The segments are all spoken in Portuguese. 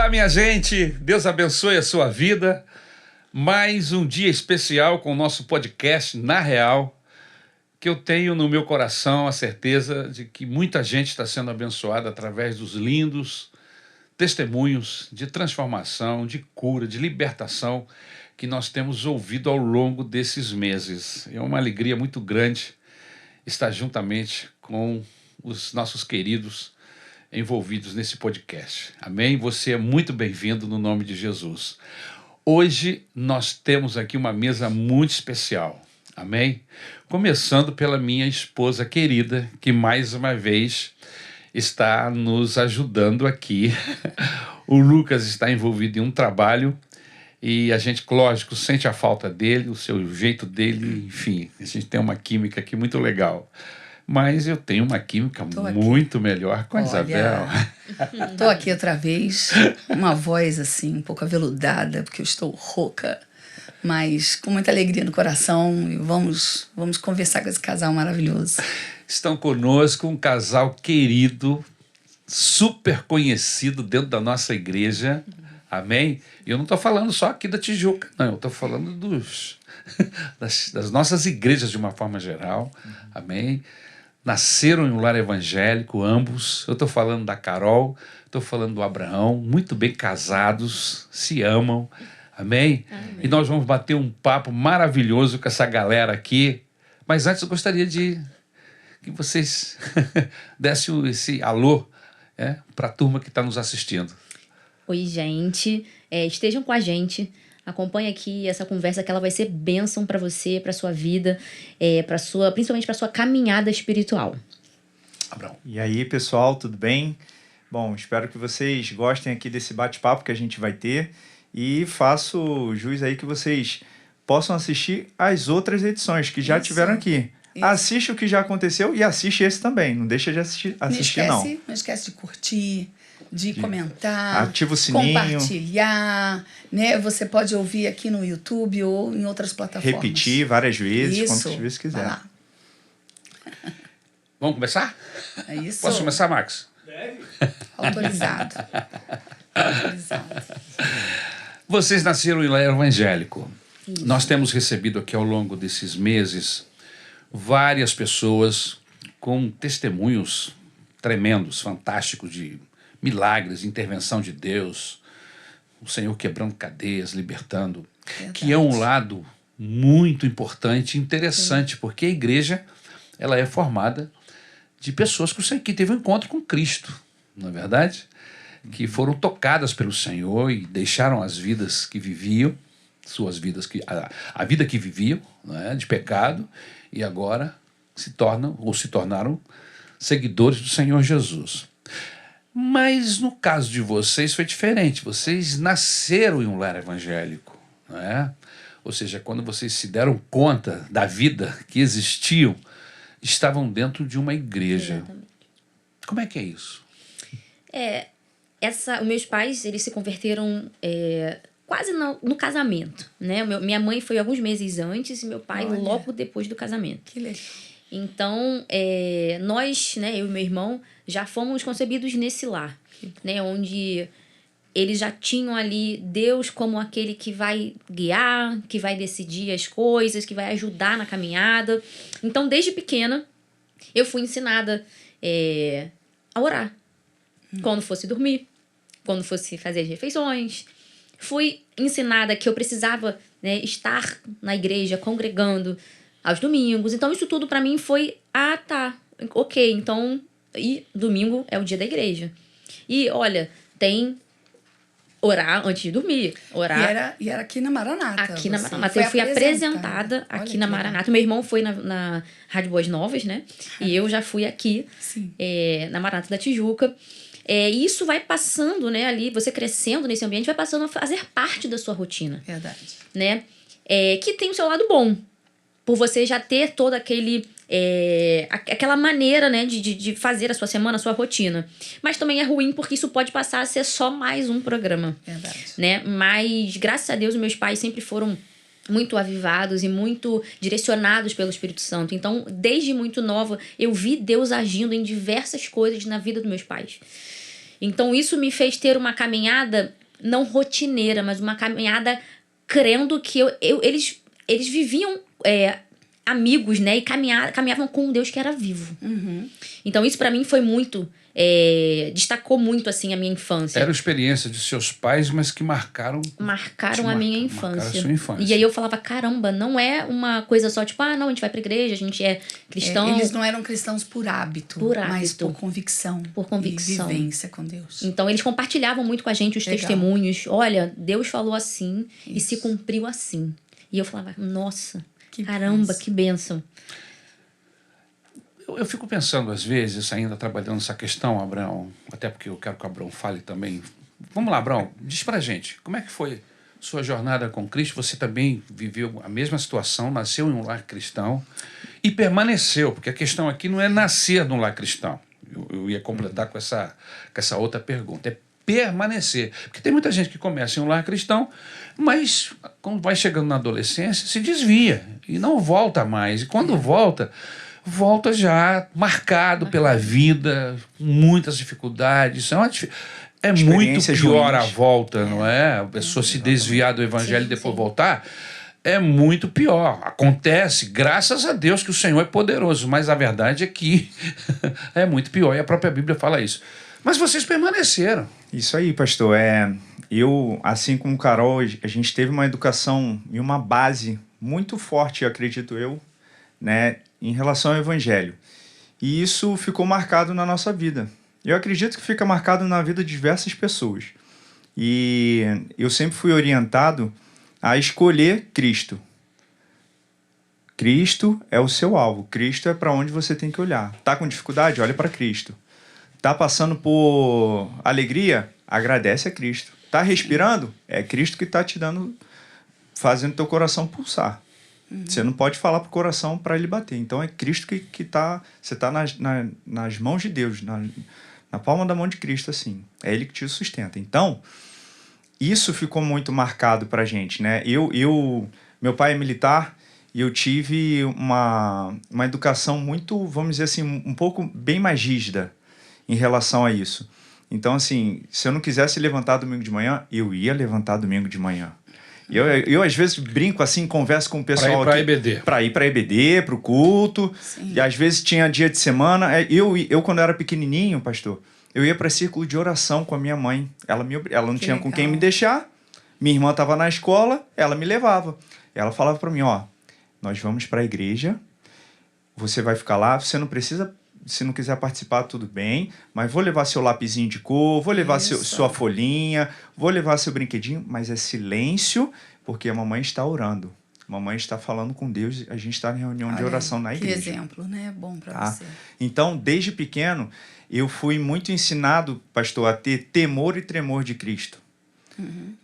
Olá, minha gente, Deus abençoe a sua vida. Mais um dia especial com o nosso podcast Na Real, que eu tenho no meu coração a certeza de que muita gente está sendo abençoada através dos lindos testemunhos de transformação, de cura, de libertação que nós temos ouvido ao longo desses meses. É uma alegria muito grande estar juntamente com os nossos queridos envolvidos nesse podcast. Amém? Você é muito bem-vindo no nome de Jesus. Hoje nós temos aqui uma mesa muito especial. Amém? Começando pela minha esposa querida, que mais uma vez está nos ajudando aqui. O Lucas está envolvido em um trabalho e a gente, lógico, sente a falta dele, o seu jeito dele, enfim, a gente tem uma química aqui muito legal. Mas eu tenho uma química muito melhor com a Isabel. Estou aqui outra vez, uma voz assim, um pouco aveludada, porque eu estou rouca, mas com muita alegria no coração, e vamos conversar com esse casal maravilhoso. Estão conosco um casal querido, super conhecido dentro da nossa igreja, amém? E eu não estou falando só aqui da Tijuca, não, eu estou falando das nossas igrejas de uma forma geral, amém? Nasceram em um lar evangélico, ambos. Eu estou falando da Carol, estou falando do Abraão, muito bem casados, se amam, amém? E nós vamos bater um papo maravilhoso com essa galera aqui. Mas antes eu gostaria de que vocês dessem esse alô para a turma que está nos assistindo. Oi, gente. Estejam com a gente. Acompanhe aqui essa conversa que ela vai ser bênção para você, para sua vida, principalmente para sua caminhada espiritual. Abraão. E aí, pessoal, tudo bem? Bom, espero que vocês gostem aqui desse bate-papo que a gente vai ter e faço jus aí que vocês possam assistir as outras edições que já tiveram aqui. Isso. Assiste o que já aconteceu e assiste esse também. Não deixa de assistir não. Não esquece de curtir, de comentar, ativa o sininho, compartilhar, né? Você pode ouvir aqui no YouTube ou em outras plataformas. Repetir várias vezes, quantas vezes quiser. Vamos começar? É isso. Posso começar, Max? Deve. Autorizado. Vocês nasceram em lar evangélico. Isso. Nós temos recebido aqui ao longo desses meses várias pessoas com testemunhos tremendos, fantásticos de milagres, intervenção de Deus, o Senhor quebrando cadeias, libertando, que é um lado muito importante e interessante, porque a igreja ela é formada de pessoas que teve um encontro com Cristo, não é verdade? Que foram tocadas pelo Senhor e deixaram as vidas que viviam, suas vidas, a vida que viviam, né, de pecado, e agora se tornaram seguidores do Senhor Jesus. Mas no caso de vocês foi diferente. Vocês nasceram em um lar evangélico, não é? Ou seja, quando vocês se deram conta da vida que existiam, estavam dentro de uma igreja. Exatamente. Como é que é isso? Os meus pais, eles se converteram quase no casamento, né? Minha mãe foi alguns meses antes e meu pai logo depois do casamento. Que legal. Então, nós, né, eu e meu irmão, já fomos concebidos nesse lar, né, onde eles já tinham ali Deus como aquele que vai guiar, que vai decidir as coisas, que vai ajudar na caminhada. Então, desde pequena, eu fui ensinada a orar. Quando fosse dormir, quando fosse fazer as refeições. Fui ensinada que eu precisava, né, estar na igreja, congregando aos domingos. Então, isso tudo para mim foi, ok, então, e domingo é o dia da igreja. E, olha, tem orar antes de dormir, orar... E era aqui na Maranata. Aqui na Maranata. Eu fui apresentada aqui na Maranata. Meu irmão foi na Rádio Boas Novas, né? E eu já fui aqui, na Maranata da Tijuca. E isso vai passando, né, ali, você crescendo nesse ambiente, vai passando a fazer parte da sua rotina. Verdade. Né? Que tem o seu lado bom. Por você já ter todo aquela maneira, né, de fazer a sua semana, a sua rotina. Mas também é ruim porque isso pode passar a ser só mais um programa. Verdade. Né? Mas, graças a Deus, meus pais sempre foram muito avivados e muito direcionados pelo Espírito Santo. Então, desde muito nova, eu vi Deus agindo em diversas coisas na vida dos meus pais. Então isso me fez ter uma caminhada não rotineira, mas uma caminhada crendo que eles viviam amigos, né? E caminhavam com um Deus que era vivo. Então isso para mim foi muito... destacou muito, assim, a minha infância. Era a experiência de seus pais, mas que marcaram a minha infância. Marcaram a sua infância. E aí eu falava, caramba, não é uma coisa só tipo, não, a gente vai pra igreja, a gente é cristão. Eles não eram cristãos por hábito, mas por convicção. Por convicção. E vivência com Deus. Então eles compartilhavam muito com a gente os testemunhos. Olha, Deus falou assim e se cumpriu assim. E eu falava, nossa, caramba, que bênção. Eu fico pensando, às vezes, ainda trabalhando essa questão, Abraão, até porque eu quero que o Abraão fale também. Vamos lá, Abraão, diz pra gente, como é que foi sua jornada com Cristo? Você também viveu a mesma situação, nasceu em um lar cristão e permaneceu, porque a questão aqui não é nascer num lar cristão. Eu ia completar com essa outra pergunta, é permanecer. Porque tem muita gente que começa em um lar cristão, mas quando vai chegando na adolescência, se desvia e não volta mais. E quando volta já marcado pela vida, com muitas dificuldades. É muito pior a volta, não é? A pessoa se desviar do evangelho e depois voltar. É muito pior. Acontece, graças a Deus que o Senhor é poderoso, mas a verdade é que é muito pior, e a própria Bíblia fala isso. Mas vocês permaneceram. Isso aí, pastor. Eu, assim como o Carol, a gente teve uma educação e uma base muito forte, acredito eu, né, em relação ao evangelho. E isso ficou marcado na nossa vida. Eu acredito que fica marcado na vida de diversas pessoas. E eu sempre fui orientado a escolher Cristo. Cristo é o seu alvo. Cristo é para onde você tem que olhar. Tá com dificuldade? Olha para Cristo. Tá passando por alegria? Agradece a Cristo. Tá respirando? É Cristo que tá te dando, fazendo teu coração pulsar. Você não pode falar pro coração para ele bater. Então é Cristo que tá... Você tá nas mãos de Deus, na palma da mão de Cristo, assim. É Ele que te sustenta. Então, isso ficou muito marcado pra gente, né? Meu pai é militar e eu tive uma educação muito, vamos dizer assim, um pouco bem mais rígida em relação a isso. Então, assim, se eu não quisesse levantar domingo de manhã, eu ia levantar domingo de manhã. Eu às vezes brinco assim, converso com o pessoal para EBD. Para ir para EBD, para o culto. Sim. E às vezes tinha dia de semana. Eu quando era pequenininho, pastor, eu ia para círculo de oração com a minha mãe. Ela não tinha com quem me deixar. Minha irmã estava na escola, ela me levava. Ela falava para mim, nós vamos para a igreja, você vai ficar lá, você não precisa... Se não quiser participar, tudo bem, mas vou levar seu lapisinho de cor, vou levar sua folhinha, vou levar seu brinquedinho, mas é silêncio, porque a mamãe está orando. A mamãe está falando com Deus, a gente está em reunião de oração na igreja. Que exemplo, né? Bom para você. Então, desde pequeno, eu fui muito ensinado, pastor, a ter temor e tremor de Cristo.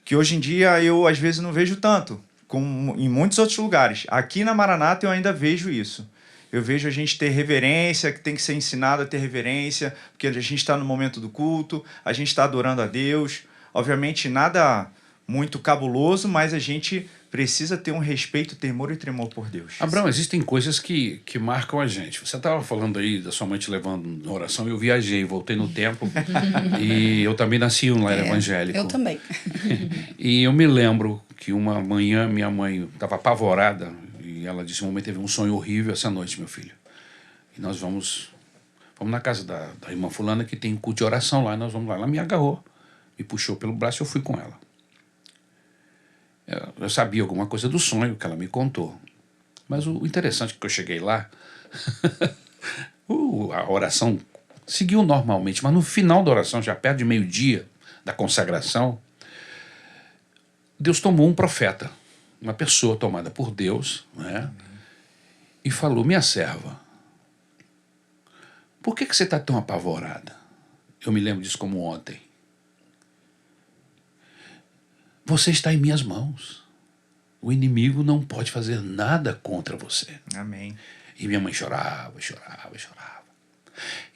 Que hoje em dia eu, às vezes, não vejo tanto, como em muitos outros lugares. Aqui na Maranata eu ainda vejo isso. Eu vejo a gente ter reverência, que tem que ser ensinado a ter reverência, porque a gente está no momento do culto, a gente está adorando a Deus. Obviamente, nada muito cabuloso, mas a gente precisa ter um respeito, temor e tremor por Deus. Abraão, existem coisas que marcam a gente. Você estava falando aí da sua mãe te levando na oração, eu viajei, voltei no tempo, e eu também nasci em um lar evangélico. Eu também. E eu me lembro que uma manhã minha mãe estava apavorada, e ela disse, mamãe teve um sonho horrível essa noite, meu filho. E nós vamos na casa da irmã fulana que tem culto de oração lá, nós vamos lá. Ela me agarrou, me puxou pelo braço e eu fui com ela. Eu sabia alguma coisa do sonho que ela me contou. Mas o interessante é que eu cheguei lá, a oração seguiu normalmente, mas no final da oração, já perto de meio-dia da consagração, Deus tomou um profeta, uma pessoa tomada por Deus, né? E falou, minha serva, por que você está tão apavorada? Eu me lembro disso como ontem. Você está em minhas mãos. O inimigo não pode fazer nada contra você. Amém. E minha mãe chorava.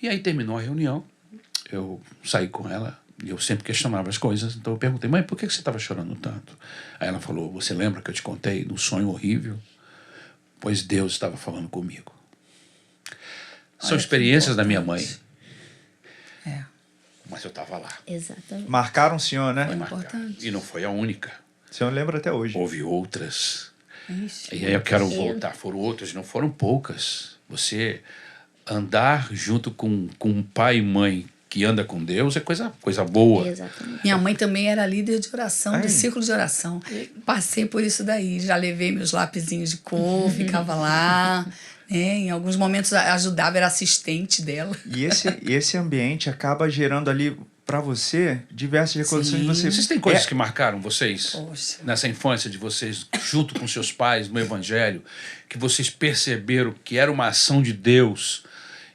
E aí terminou a reunião, eu saí com ela, e eu sempre questionava as coisas, então eu perguntei, mãe, por que você estava chorando tanto? Aí ela falou, você lembra que eu te contei do sonho horrível? Pois Deus estava falando comigo. São experiências da minha mãe. Mas eu estava lá. Exatamente. Marcaram o senhor, né? Foi Marcado. importante. E não foi a única. O senhor lembra até hoje. Houve outras. Ixi. E aí eu quero voltar. Foram outras, não foram poucas. Você andar junto com um pai e mãe que anda com Deus é coisa boa. Exatamente. Minha mãe também era líder de oração, Ai. de círculo de oração. Passei por isso daí. Já levei meus lapisinhos de cor, ficava lá. Né? Em alguns momentos ajudava, era assistente dela. E esse ambiente acaba gerando ali para você diversas recordações de você. Vocês têm coisas que marcaram vocês Poxa. nessa infância de vocês, junto com seus pais no Evangelho, que vocês perceberam que era uma ação de Deus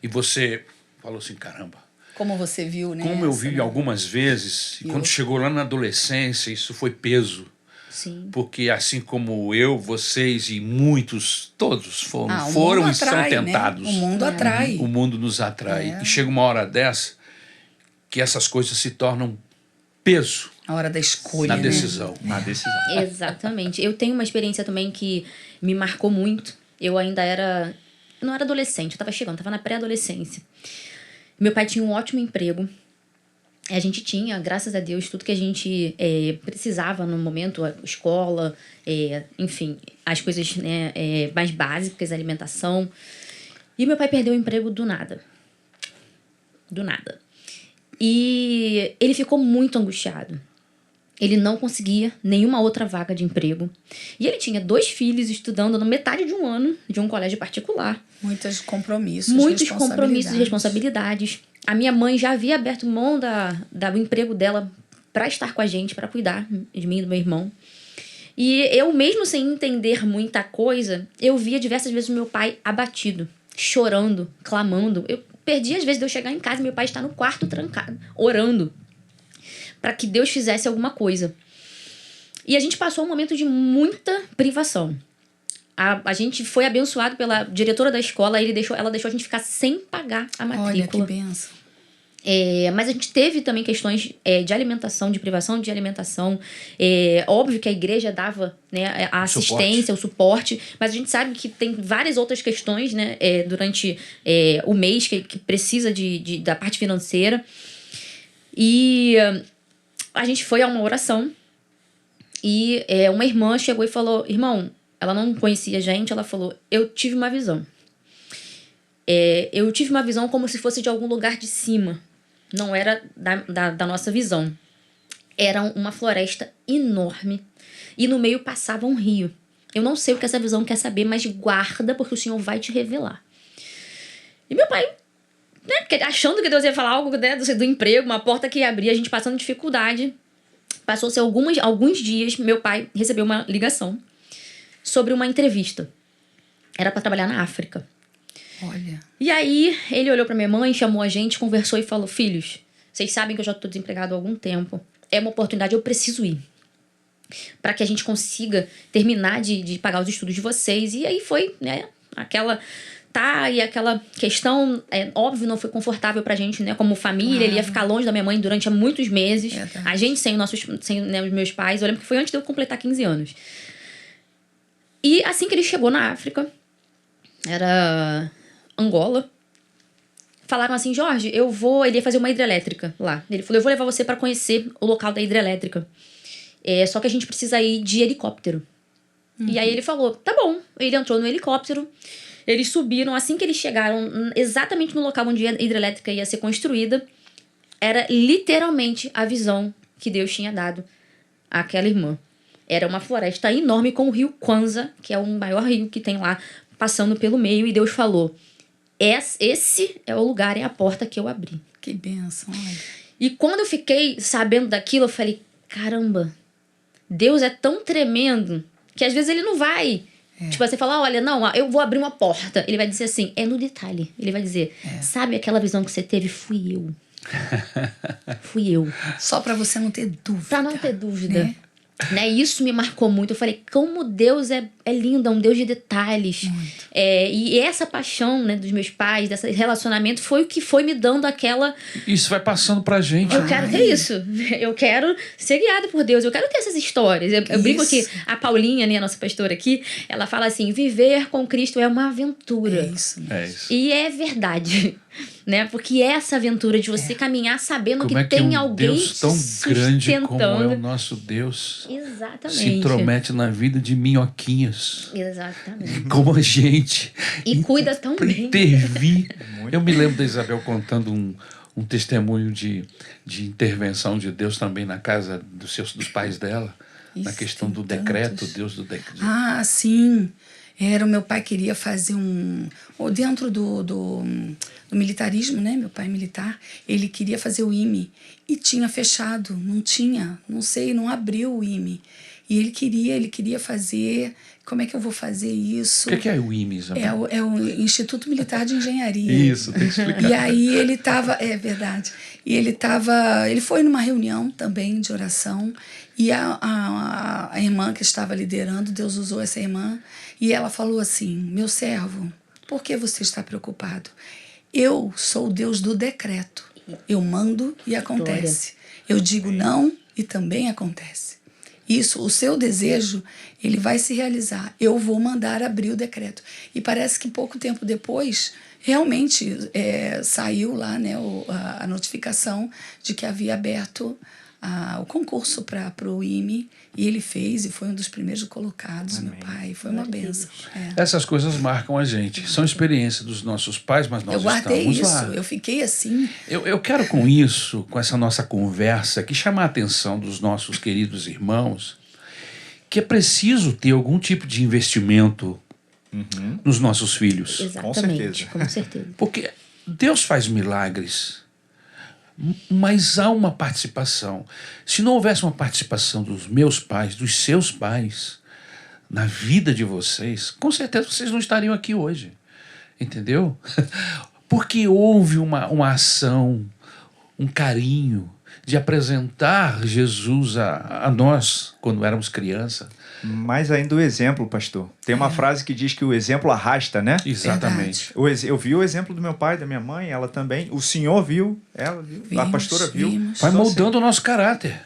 e você falou assim, caramba, Como você viu, né? como eu essa, vi né? algumas vezes, e E quando eu- chegou lá na adolescência, isso foi peso. Sim. Porque assim como eu, vocês e muitos, todos o foram mundo e são atrai, né? tentados. O mundo atrai. O mundo nos atrai. É. E chega uma hora dessa que essas coisas se tornam peso A hora da escolha, na né? decisão. Na decisão. Exatamente. Eu tenho uma experiência também que me marcou muito. Eu ainda era... Eu não era adolescente, eu tava chegando, tava na pré-adolescência. Meu pai tinha um ótimo emprego. A gente tinha, graças a Deus, tudo que a gente precisava no momento, a escola, enfim, as coisas, né, mais básicas, a alimentação. E meu pai perdeu o emprego do nada. Do nada. E ele ficou muito angustiado. Ele não conseguia nenhuma outra vaga de emprego. E ele tinha 2 filhos estudando na metade de um ano de um colégio particular. Muitos compromissos, Muitos compromissos e responsabilidades. responsabilidades. A minha mãe já havia aberto mão do emprego dela para estar com a gente, para cuidar de mim e do meu irmão. E eu, mesmo sem entender muita coisa, eu via diversas vezes o meu pai abatido, chorando, clamando. Eu perdi às vezes de eu chegar em casa e meu pai estar no quarto trancado, orando, para que Deus fizesse alguma coisa. E a gente passou um momento de muita privação. A gente foi abençoado pela diretora da escola, ela deixou a gente ficar sem pagar a Olha, que matrícula. benção. Mas a gente teve também questões de alimentação, de privação de alimentação. Óbvio que a igreja dava, né, a assistência, o suporte, mas a gente sabe que tem várias outras questões, né, durante o mês que precisa da parte financeira. E a gente foi a uma oração e uma irmã chegou e falou, irmão, ela não conhecia a gente, ela falou, eu tive uma visão. Eu tive uma visão como se fosse de algum lugar de cima. Não era da nossa visão. Era uma floresta enorme e no meio passava um rio. Eu não sei o que essa visão quer saber, mas guarda porque o Senhor vai te revelar. E meu pai, né, achando que Deus ia falar algo, né, do emprego, uma porta que ia abrir, a gente passando dificuldade. Passou-se alguns dias, meu pai recebeu uma ligação sobre uma entrevista. Era para trabalhar na África. Olha. E aí, ele olhou pra minha mãe, chamou a gente, conversou e falou, filhos, vocês sabem que eu já tô desempregado há algum tempo. É uma oportunidade, eu preciso ir. Para que a gente consiga terminar de pagar os estudos de vocês. E aí foi, né, aquela questão, óbvio, não foi confortável pra gente, né, como família. Ele ia ficar longe da minha mãe durante muitos meses. Verdade. A gente sem né, os meus pais. Eu lembro que foi antes de eu completar 15 anos. E assim que ele chegou na África, era Angola, falaram assim, Jorge, ele ia fazer uma hidrelétrica lá. Ele falou, eu vou levar você para conhecer o local da hidrelétrica. Só que a gente precisa ir de helicóptero. E aí ele falou, tá bom. Ele entrou no helicóptero, eles subiram, assim que eles chegaram exatamente no local onde a hidrelétrica ia ser construída, era literalmente a visão que Deus tinha dado àquela irmã. Era uma floresta enorme com o rio Kwanza, que é o maior rio que tem lá, passando pelo meio, e Deus falou, esse é o lugar, é a porta que eu abri. Que benção, olha. E quando eu fiquei sabendo daquilo, eu falei, caramba, Deus é tão tremendo que às vezes ele não vai... Tipo, você fala, olha, não, eu vou abrir uma porta. Ele vai dizer assim, no detalhe. Ele vai dizer, sabe aquela visão que você teve? Fui eu. Fui eu. Só pra você não ter dúvida. Pra não ter dúvida. Né? Isso me marcou muito. Eu falei, como Deus é é lindo, é um Deus de detalhes. E essa paixão, né, dos meus pais, desse relacionamento, foi o que foi me dando aquela... Isso vai passando pra gente. Eu quero ter isso. Eu quero ser guiada por Deus. Eu quero ter essas histórias. Eu brinco que a Paulinha, né, a nossa pastora aqui, ela fala assim, viver com Cristo é uma aventura. É isso. É isso. E é verdade, né? Porque é essa aventura de você caminhar sabendo Como que é que tem um alguém Deus tão te grande como é sustentando. o nosso Deus Exatamente. se intromete na vida de minhoquinhas Exatamente. como a gente E cuida tão para bem. intervir. Eu me lembro da Isabel contando um testemunho de intervenção de Deus também na casa dos pais dela, na Isso, questão do tem decreto, tantos. Deus do decreto. Ah, sim. O meu pai queria fazer ou dentro do militarismo, né? Meu pai é militar. Ele queria fazer o IME e tinha fechado. Não tinha, não sei, não abriu o IME. E ele queria fazer... Como é que eu vou fazer isso? O que é o IME, Isabel? É o Instituto Militar de Engenharia. Isso, tem que explicar. E aí ele estava... É verdade. E ele foi numa reunião também de oração e a irmã que estava liderando, Deus usou essa irmã, e ela falou assim, meu servo, por que você está preocupado? Eu sou o Deus do decreto. Eu mando e acontece. Eu digo não e também acontece. Isso, o seu desejo, ele vai se realizar. Eu vou mandar abrir o decreto. E parece que pouco tempo depois, realmente saiu lá, né, a notificação de que havia aberto o concurso para o IME, e ele fez e foi um dos primeiros colocados, Amém. meu pai. Foi uma benção. Essas coisas marcam a gente. São experiências dos nossos pais, mas nós Eu guardei estamos isso, lá. eu fiquei assim. Eu quero com isso, com essa nossa conversa, que chamar a atenção dos nossos queridos irmãos, que é preciso ter algum tipo de investimento nos nossos filhos. Exatamente, com certeza. Porque Deus faz milagres, mas há uma participação. Se não houvesse uma participação dos meus pais, dos seus pais, na vida de vocês, com certeza vocês não estariam aqui hoje. Entendeu? Porque houve uma ação, um carinho de apresentar Jesus a nós quando éramos criança. Mais ainda o exemplo, pastor. Tem uma frase que diz que o exemplo arrasta, né? Exatamente. Eu vi o exemplo do meu pai, da minha mãe, ela também. O senhor viu, ela viu, a pastora viu. Vimos. Vai moldando o nosso caráter.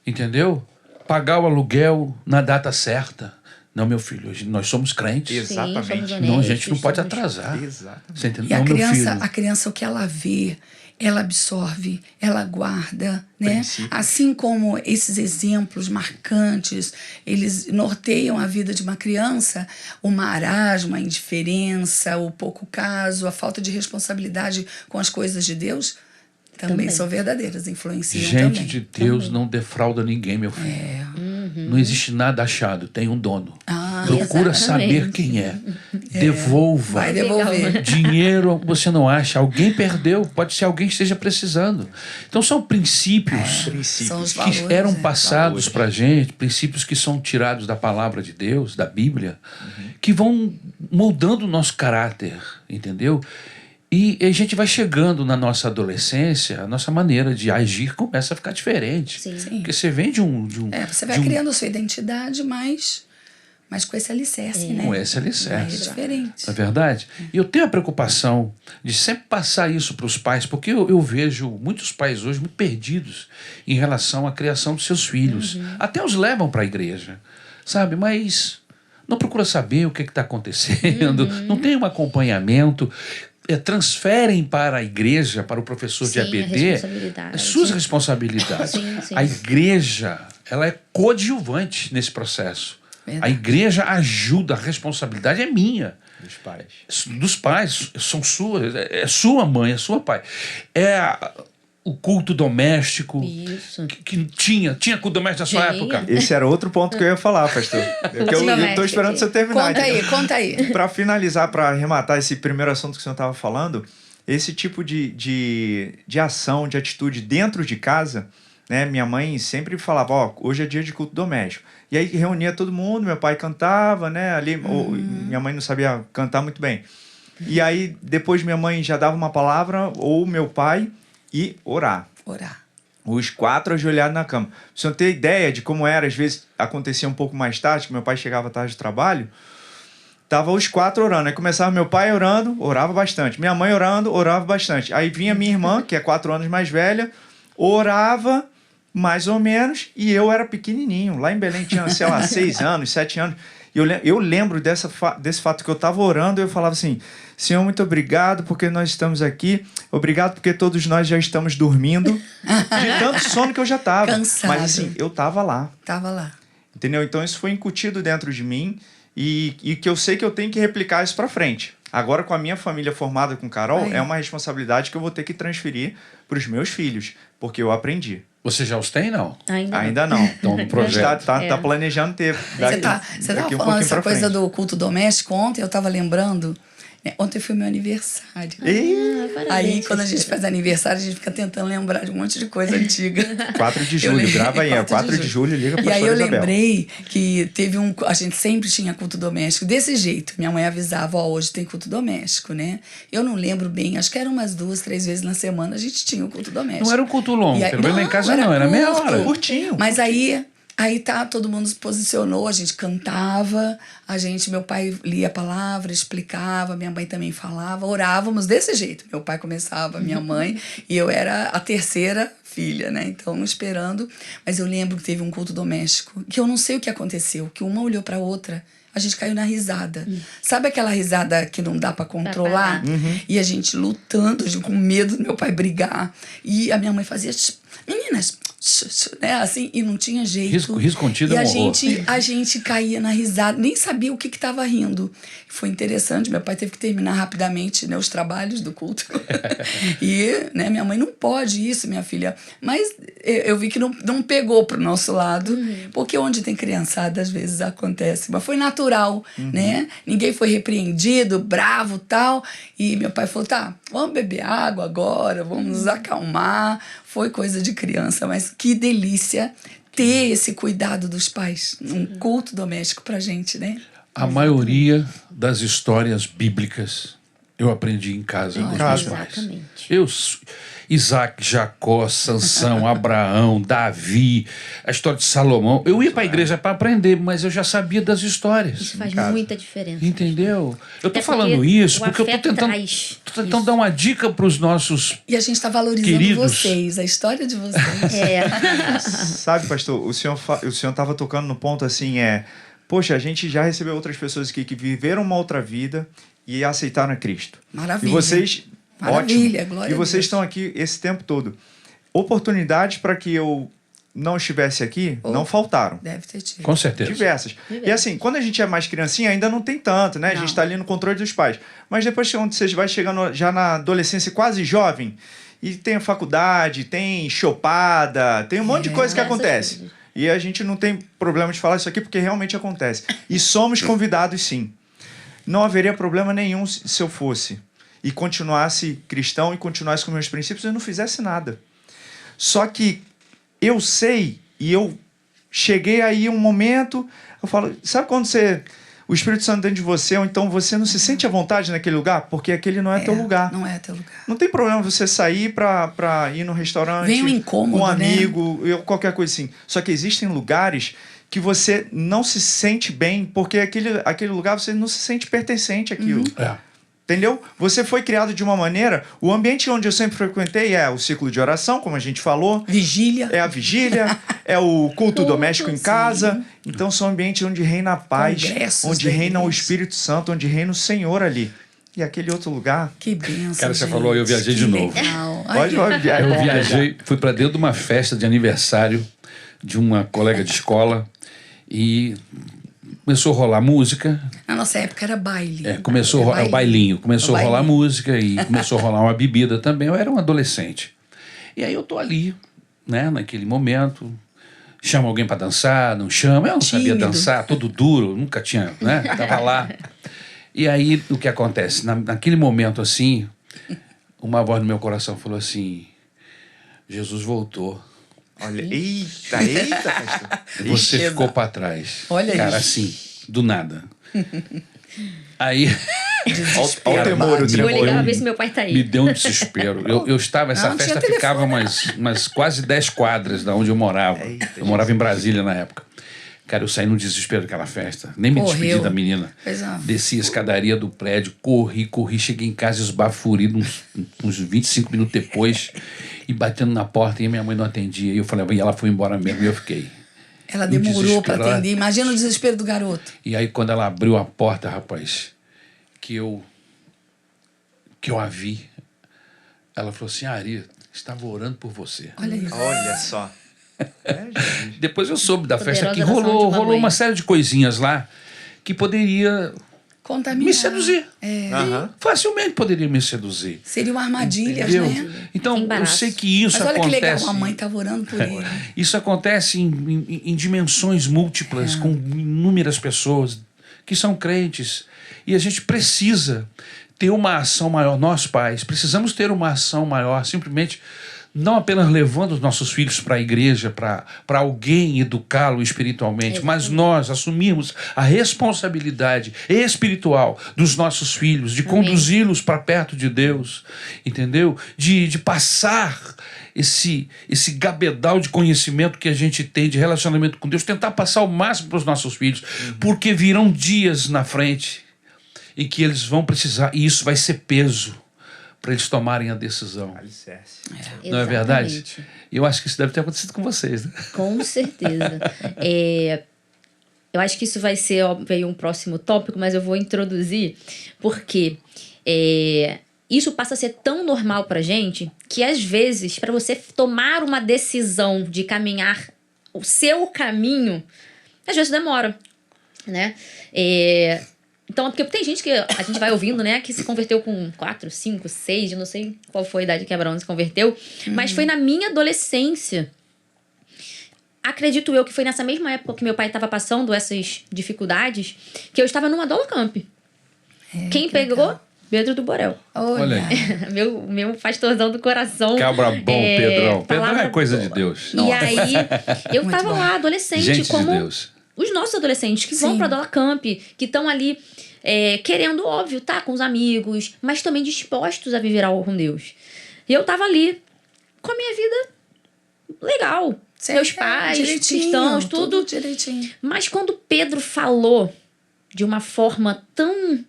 Entendeu? Pagar o aluguel na data certa. Não, meu filho, nós somos crentes. Exatamente. Sim, somos Não, a gente não honestos, pode somos- atrasar. Exatamente. Você entendeu? E a Não, meu criança, filho. o que ela vê, ela absorve, ela guarda, né? Princípios. Assim como esses exemplos marcantes, eles norteiam a vida de uma criança, o marasmo, a indiferença, o pouco caso, a falta de responsabilidade com as coisas de Deus, também são verdadeiras, influenciam Gente também. de Deus não defrauda ninguém, meu filho. Não existe nada achado, tem um dono. Procura Exatamente. saber quem é. Devolva. Vai devolver. Dinheiro você não acha, alguém perdeu, pode ser alguém que esteja precisando. Então são princípios São os que valores, eram né? passados Valores. para a gente, princípios que são tirados da palavra de Deus, da Bíblia, que vão moldando o nosso caráter, entendeu? E a gente vai chegando na nossa adolescência, a nossa maneira de agir começa a ficar diferente. Sim. Porque você vem de um... Você vai de um- criando a sua identidade, mas com esse alicerce, né? Com esse alicerce. É diferente. Não é verdade? E eu tenho a preocupação de sempre passar isso para os pais, porque eu vejo muitos pais hoje muito perdidos em relação à criação dos seus filhos. Até os levam para a igreja, sabe? Mas não procura saber o que está acontecendo, não tem um acompanhamento. Transferem para a igreja, para o professor de Sim, a ABD, responsabilidade. as suas responsabilidades. Sim, sim. A igreja, ela é coadjuvante nesse processo. Verdade. A igreja ajuda, a responsabilidade é minha, Dos pais. dos pais, são suas, é sua mãe, é sua pai. O culto doméstico, Isso. que tinha culto doméstico na sua Tinha. época. Esse era outro ponto que eu ia falar, pastor. Eu tô esperando você terminar. Conta aí. Para finalizar, para arrematar esse primeiro assunto que o senhor estava falando, esse tipo de ação, de atitude dentro de casa, né? Minha mãe sempre falava, ó, hoje é dia de culto doméstico. E aí reunia todo mundo, meu pai cantava, né? Ali, minha mãe não sabia cantar muito bem. E aí, depois minha mãe já dava uma palavra, ou meu pai, e orar. Os 4 ajoelhados na cama. Pra você não ter ideia de como era, às vezes acontecia um pouco mais tarde, que meu pai chegava tarde do trabalho, tava os 4 orando. Aí começava meu pai orando, orava bastante. Minha mãe orando, orava bastante. Aí vinha minha irmã, que é 4 anos mais velha, orava mais ou menos, e eu era pequenininho. Lá em Belém tinha, sei lá, 6 anos, 7 anos. E eu lembro desse fato que eu tava orando, e eu falava assim: Senhor, muito obrigado porque nós estamos aqui. Obrigado porque todos nós já estamos dormindo. De tanto sono que eu já tava. Cansado. Mas assim, eu tava lá. Tava lá. Entendeu? Então isso foi incutido dentro de mim e que eu sei que eu tenho que replicar isso pra frente. Agora, com a minha família formada com Carol, é uma responsabilidade que eu vou ter que transferir pros meus filhos, porque eu aprendi. Você já os tem, não? Ainda não. Então, no projeto. Tá planejando ter. Você tava falando essa coisa do culto doméstico. Ontem eu tava lembrando. Ontem foi meu aniversário. Aí, quando a gente faz aniversário, a gente fica tentando lembrar de um monte de coisa antiga. 4 de julho, grava aí. 4 de julho, liga pra E aí eu Isabel. lembrei que teve a gente sempre tinha culto doméstico desse jeito. Minha mãe avisava, hoje tem culto doméstico, né? Eu não lembro bem, acho que era umas 2, 3 vezes na semana a gente tinha o culto doméstico. Não era um culto longo, Aí, pelo menos lá em casa não, era curto, meia hora. Curtinho. Mas aí todo mundo se posicionou, a gente cantava, meu pai lia a palavra, explicava, minha mãe também falava, orávamos desse jeito. Meu pai começava, minha mãe, e eu era a terceira filha, né? Então, esperando. Mas eu lembro que teve um culto doméstico, que eu não sei o que aconteceu, que uma olhou pra outra, a gente caiu na risada. Sabe aquela risada que não dá pra controlar? E a gente lutando, com medo do meu pai brigar. E a minha mãe fazia, meninas, né, assim, e não tinha jeito. Riso contido e é um horror. a gente caía na risada, nem sabia o que estava rindo. Foi interessante, meu pai teve que terminar rapidamente, né, os trabalhos do culto. E, né, minha mãe, não pode isso, minha filha. Mas eu vi que não pegou pro nosso lado, porque onde tem criançada, às vezes acontece. Mas foi natural, né? Ninguém foi repreendido, bravo, tal. E meu pai falou, tá, vamos beber água agora, vamos nos acalmar. Foi coisa de criança, mas que delícia ter esse cuidado dos pais. Um culto doméstico pra gente, né? A maioria das histórias bíblicas eu aprendi em casa com os meus pais. Exatamente. Isaac, Jacó, Sansão, Abraão, Davi, a história de Salomão. Eu ia para a igreja para aprender, mas eu já sabia das histórias. Isso faz muita diferença. Entendeu? Eu tô Até falando isso porque eu tô afeto tentando dar uma dica para os nossos E a gente está valorizando queridos. Vocês, a história de vocês. Sabe, pastor, o senhor estava tocando no ponto assim, poxa, a gente já recebeu outras pessoas aqui que viveram uma outra vida e aceitaram a Cristo. Maravilha. E vocês, Maravilha, ótimo. glória E a vocês Deus. estão aqui esse tempo todo. Oportunidades para que eu não estivesse aqui, não faltaram. Deve ter tido. Com certeza. Diversas. E assim, quando a gente é mais criancinha, ainda não tem tanto, né? A gente está ali no controle dos pais. Mas depois, quando você vai chegando já na adolescência quase jovem, e tem a faculdade, tem chopada, tem um monte de coisa que acontece. E a gente não tem problema de falar isso aqui, porque realmente acontece. E somos convidados, sim. Não haveria problema nenhum se eu fosse e continuasse cristão e continuasse com meus princípios e não fizesse nada. Só que eu sei, e eu cheguei aí um momento, eu falo, sabe quando o Espírito Santo dentro de você, ou então você não se sente à vontade naquele lugar? Porque aquele não é teu lugar. Não é teu lugar. Não tem problema você sair pra ir no restaurante, Vem um incômodo, com um né? amigo, qualquer coisa assim. Só que existem lugares que você não se sente bem, porque aquele lugar você não se sente pertencente àquilo. Entendeu? Você foi criado de uma maneira... O ambiente onde eu sempre frequentei é o ciclo de oração, como a gente falou. Vigília. É a vigília, é o culto doméstico em casa. Então, são ambientes onde reina a paz, Congressos onde da reina o igreja. Espírito Santo, onde reina o Senhor ali. E aquele outro lugar... Que bênção, Cara, você gente. falou, eu viajei de Que novo. legal. Pode viajar. Eu viajei, fui para dentro de uma festa de aniversário de uma colega de escola e começou a rolar música. Na nossa época era baile. Começou o bailinho. Começou a rolar música e começou a rolar uma bebida também. Eu era um adolescente. E aí eu tô ali, né, naquele momento. Chama alguém para dançar, não chama. Eu não sabia dançar, todo duro, nunca tinha, né? Tava lá. E aí o que acontece? Naquele momento assim, uma voz no meu coração falou assim: Jesus voltou. Olha, eita, pastor. Você Ixi, ficou para trás. Olha cara, isso. assim, do nada. Aí Desespero. Olha o temor, o bate. Vou tremor. ligar pra ver se meu pai tá Me aí. deu um desespero. Eu estava, essa Não tinha festa telefone. ficava umas quase 10 quadras da onde eu morava. Eita, Eu morava em Brasília na época. Cara, eu saí no desespero daquela festa. Nem me despedi Correu. da menina. Pois é. Desci a escadaria do prédio, corri, cheguei em casa esbaforido uns 25 minutos depois e batendo na porta e a minha mãe não atendia. E eu falei, e ela foi embora mesmo e eu fiquei. Ela No demorou para desespero, atender. Imagina o desespero do garoto. E aí quando ela abriu a porta, rapaz, que eu a vi, ela falou assim, Ari, estava orando por você. Olha isso. Olha só. Jesus. Depois eu soube da festa que Poderosa oração de rolou mamãe. uma série de coisinhas lá que poderia Contaminar. me seduzir. Aham. Facilmente poderia me seduzir. Seriam armadilhas, Entendeu? né? Então, eu Embaraço. sei que isso Mas olha que legal, acontece. a mãe estava orando por ele. Isso acontece em dimensões múltiplas, com inúmeras pessoas que são crentes. E a gente precisa ter uma ação maior. Nós, pais, precisamos ter uma ação maior, simplesmente não apenas levando os nossos filhos para a igreja, para alguém educá-lo espiritualmente, mas nós assumirmos a responsabilidade espiritual dos nossos filhos, de conduzi-los para perto de Deus, entendeu? De passar esse gabedal de conhecimento que a gente tem de relacionamento com Deus, tentar passar o máximo para os nossos filhos, porque virão dias na frente em que eles vão precisar, e isso vai ser peso para eles tomarem a decisão. Alicerce. Não é verdade? Exatamente. E eu acho que isso deve ter acontecido com vocês, né? Com certeza. Eu acho que isso vai ser um próximo tópico, mas eu vou introduzir porque isso passa a ser tão normal pra gente que, às vezes, para você tomar uma decisão de caminhar o seu caminho, às vezes demora, né? Então, porque tem gente que a gente vai ouvindo, né, que se converteu com 4, 5, 6, eu não sei qual foi a idade que Abraão se converteu, mas foi na minha adolescência. Acredito eu que foi nessa mesma época que meu pai estava passando essas dificuldades, que eu estava numa Dolocamp. Quem que pegou? legal. Pedro do Borel. Olha aí. meu pastorzão do coração. Cabra bom, Pedrão. Pedrão palavra é coisa de boa. Deus. E aí, eu Muito tava bom. lá, adolescente, Gente de como Deus. os nossos adolescentes que vão Sim. pra Dolacamp, que estão ali querendo, óbvio, tá com os amigos, mas também dispostos a viver algo com Deus. E eu tava ali com a minha vida legal. Meus pais, direitinho, cristãos, tudo. direitinho. Mas quando Pedro falou de uma forma tão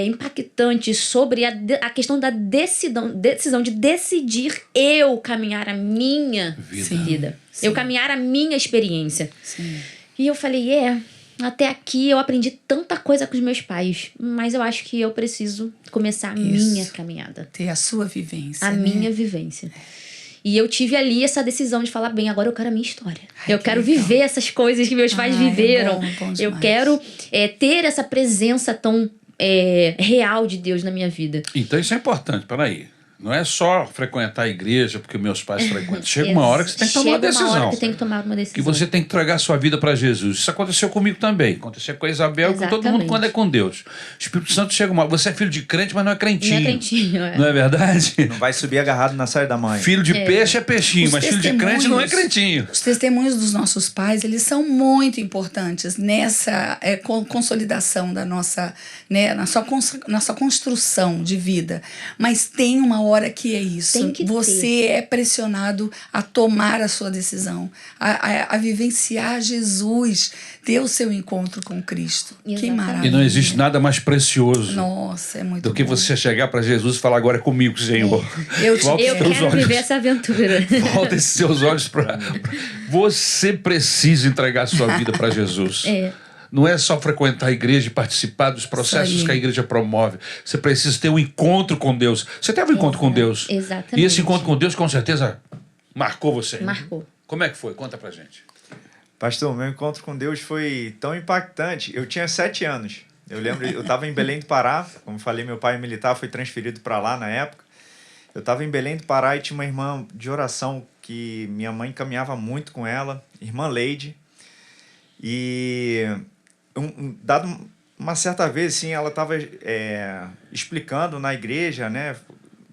impactante sobre a questão da decisão de decidir eu caminhar a minha vida. Sim. Eu caminhar a minha experiência. Sim. E eu falei, até aqui eu aprendi tanta coisa com os meus pais, mas eu acho que eu preciso começar a minha caminhada. Ter a sua vivência. A né? minha vivência. E eu tive ali essa decisão de falar, bem, agora eu quero a minha história. Ai, eu que quero legal. viver essas coisas que meus pais Ai, viveram. é bom Eu demais. quero ter essa presença tão real de Deus na minha vida. Então isso é importante, peraí. Não é só frequentar a igreja porque meus pais frequentam. Chega uma hora que você tem que tomar uma Chega decisão. uma hora que tem que tomar uma decisão. Que você tem que entregar sua vida para Jesus. Isso aconteceu comigo também. Aconteceu com a Isabel e com todo mundo Exatamente. quando é com Deus. O Espírito Santo chega uma hora. Você é filho de crente, mas não é crentinho. Não é crentinho, Não é verdade? Não vai subir agarrado na saia da mãe. Filho de peixe é peixinho, Os mas filho de crente não é testemunhos- crentinho. Os testemunhos dos nossos pais, eles são muito importantes nessa consolidação da nossa, né, na sua construção de vida. Mas tem uma hora que é isso. Tem que Você é pressionado a tomar a sua decisão, a vivenciar Jesus, ter o seu encontro com Cristo. Que Exatamente. maravilha. E não existe nada mais precioso Nossa, é muito do que bom. você chegar para Jesus e falar, agora é comigo, Senhor. Eu te- Volta os Eu teus quero olhos. viver essa aventura. Volta esses seus olhos para... Você precisa entregar a sua vida para Jesus. Não é só frequentar a igreja e participar dos processos Isso aí. que a igreja promove. Você precisa ter um encontro com Deus. Você teve um encontro com Deus. Exatamente. E esse encontro com Deus, com certeza, marcou você. Marcou. Como é que foi? Conta pra gente. Pastor, meu encontro com Deus foi tão impactante. Eu tinha 7 anos. Eu lembro, eu estava em Belém do Pará. Como falei, meu pai é militar, foi transferido para lá na época. Eu estava em Belém do Pará e tinha uma irmã de oração que minha mãe caminhava muito com ela, irmã Leide. E dado uma certa vez, assim, ela estava explicando na igreja, né?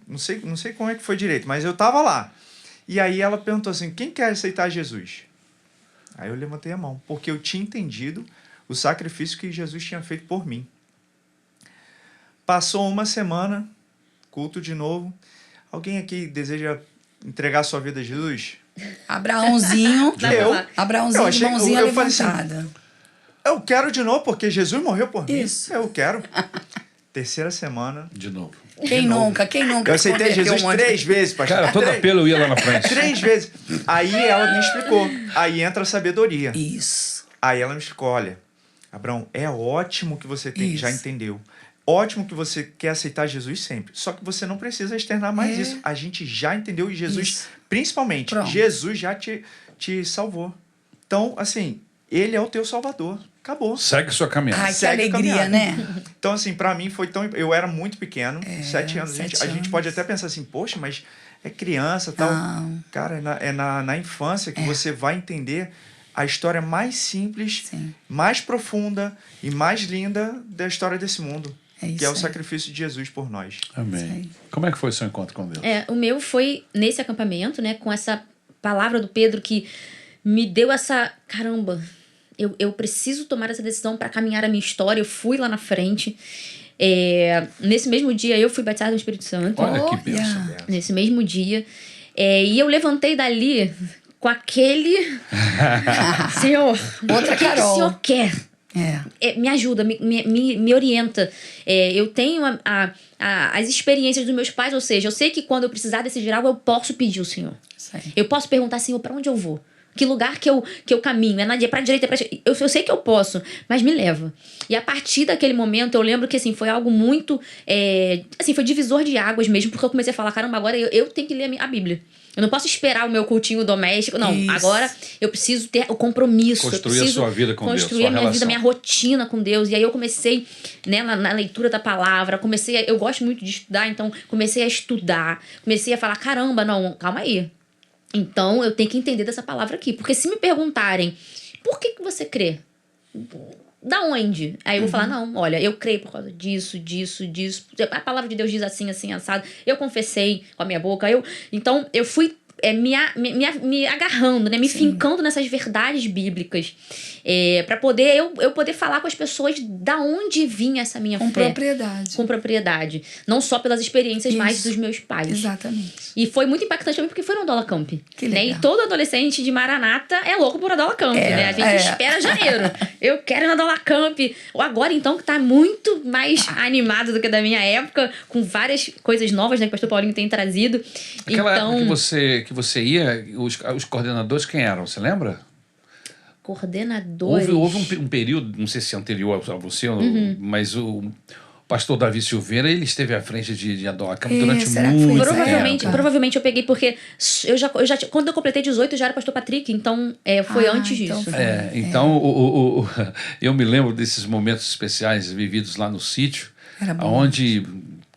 Não sei como é que foi direito, mas eu estava lá. E aí ela perguntou assim, quem quer aceitar Jesus? Aí eu levantei a mão, porque eu tinha entendido o sacrifício que Jesus tinha feito por mim. Passou uma semana, culto de novo. Alguém aqui deseja entregar sua vida a Jesus? Abraãozinho. Eu. Abraãozinho, Eu achei- mãozinha eu falei assim, levantada. Eu quero de novo, porque Jesus morreu por mim. Isso. Eu quero. Terceira semana. De novo. Quem nunca? Quem nunca? Eu aceitei converteu Jesus um monte 3 vezes, pastor. Cara, todo Três- apelo eu ia lá na frente. 3 vezes. Aí ela me explicou. Aí entra a sabedoria. Isso. Aí ela me explicou, olha, Abraão, é ótimo que você Isso. já entendeu. Ótimo que você quer aceitar Jesus sempre. Só que você não precisa externar mais É. isso. A gente já entendeu e Jesus, Isso. principalmente, Pronto. Jesus já te salvou. Então, assim, ele é o teu salvador. Acabou. Segue sua caminhada. Ai, que Segue a alegria, caminhada. né? Então, assim, pra mim foi tão... Eu era muito pequeno, 7 anos. 7 A gente anos. pode até pensar assim, poxa, mas é criança e tal. Não. Cara, na infância que você vai entender a história mais simples, Sim. mais profunda e mais linda da história desse mundo. É isso que é o aí. sacrifício de Jesus por nós. Amém. Sei. Como é que foi o seu encontro com Deus? O meu foi nesse acampamento, né? Com essa palavra do Pedro que me deu essa... Caramba, eu preciso tomar essa decisão para caminhar a minha história. Eu fui lá na frente. Nesse mesmo dia, eu fui batizada no Espírito Santo. Olha que Olha. bênção. Nesse mesmo dia. E eu levantei dali com aquele... Senhor, Outra o que o Carol. Senhor quer? Me ajuda, me orienta. Eu tenho as experiências dos meus pais, ou seja, eu sei que quando eu precisar decidir algo, eu posso pedir ao Senhor. Isso aí. Eu posso perguntar, Senhor, para onde eu vou? Que lugar que eu caminho? É pra direita, é pra esquerda? Eu sei que eu posso, mas me leva. E a partir daquele momento, eu lembro que assim, foi algo muito... foi divisor de águas mesmo, porque eu comecei a falar, caramba, agora eu tenho que ler a Bíblia. Eu não posso esperar o meu cultinho doméstico. Não, Isso. agora eu preciso ter o compromisso. Construir eu preciso a sua vida com Deus, construir sua a minha vida, relação. minha rotina com Deus. E aí eu comecei, né, na leitura da palavra, eu gosto muito de estudar, então comecei a estudar, comecei a falar, caramba, não, calma aí. Então eu tenho que entender dessa palavra aqui. Porque se me perguntarem, por que você crê? Da onde? Aí eu vou falar, não, olha, eu creio por causa disso. A palavra de Deus diz assim, assim, assado. Eu confessei com a minha boca. Então, eu fui me agarrando, né? Me fincando nessas verdades bíblicas. Para poder eu poder falar com as pessoas da onde vinha essa minha Com fé. propriedade. Com propriedade. Não só pelas experiências, mas Isso. dos meus pais. Exatamente. E foi muito impactante também porque foi no Adola Camp. Que Né? legal. E todo adolescente de Maranata é louco por Adola Camp, né? A gente espera janeiro. Eu quero ir no Adola Camp. Ou agora, então, que tá muito mais animado do que da minha época, com várias coisas novas, né? Que o pastor Paulinho tem trazido. Aquela então, época que você ia, os coordenadores quem eram? Você lembra? coordenadores. Houve um período, não sei se anterior a você, mas o pastor Davi Silveira, ele esteve à frente de Adola Camp durante será que foi muito nessa tempo. Provavelmente eu peguei porque quando eu completei 18 eu já era pastor Patrick, então foi antes então disso. foi. Então, eu me lembro desses momentos especiais vividos lá no sítio, Era bom. onde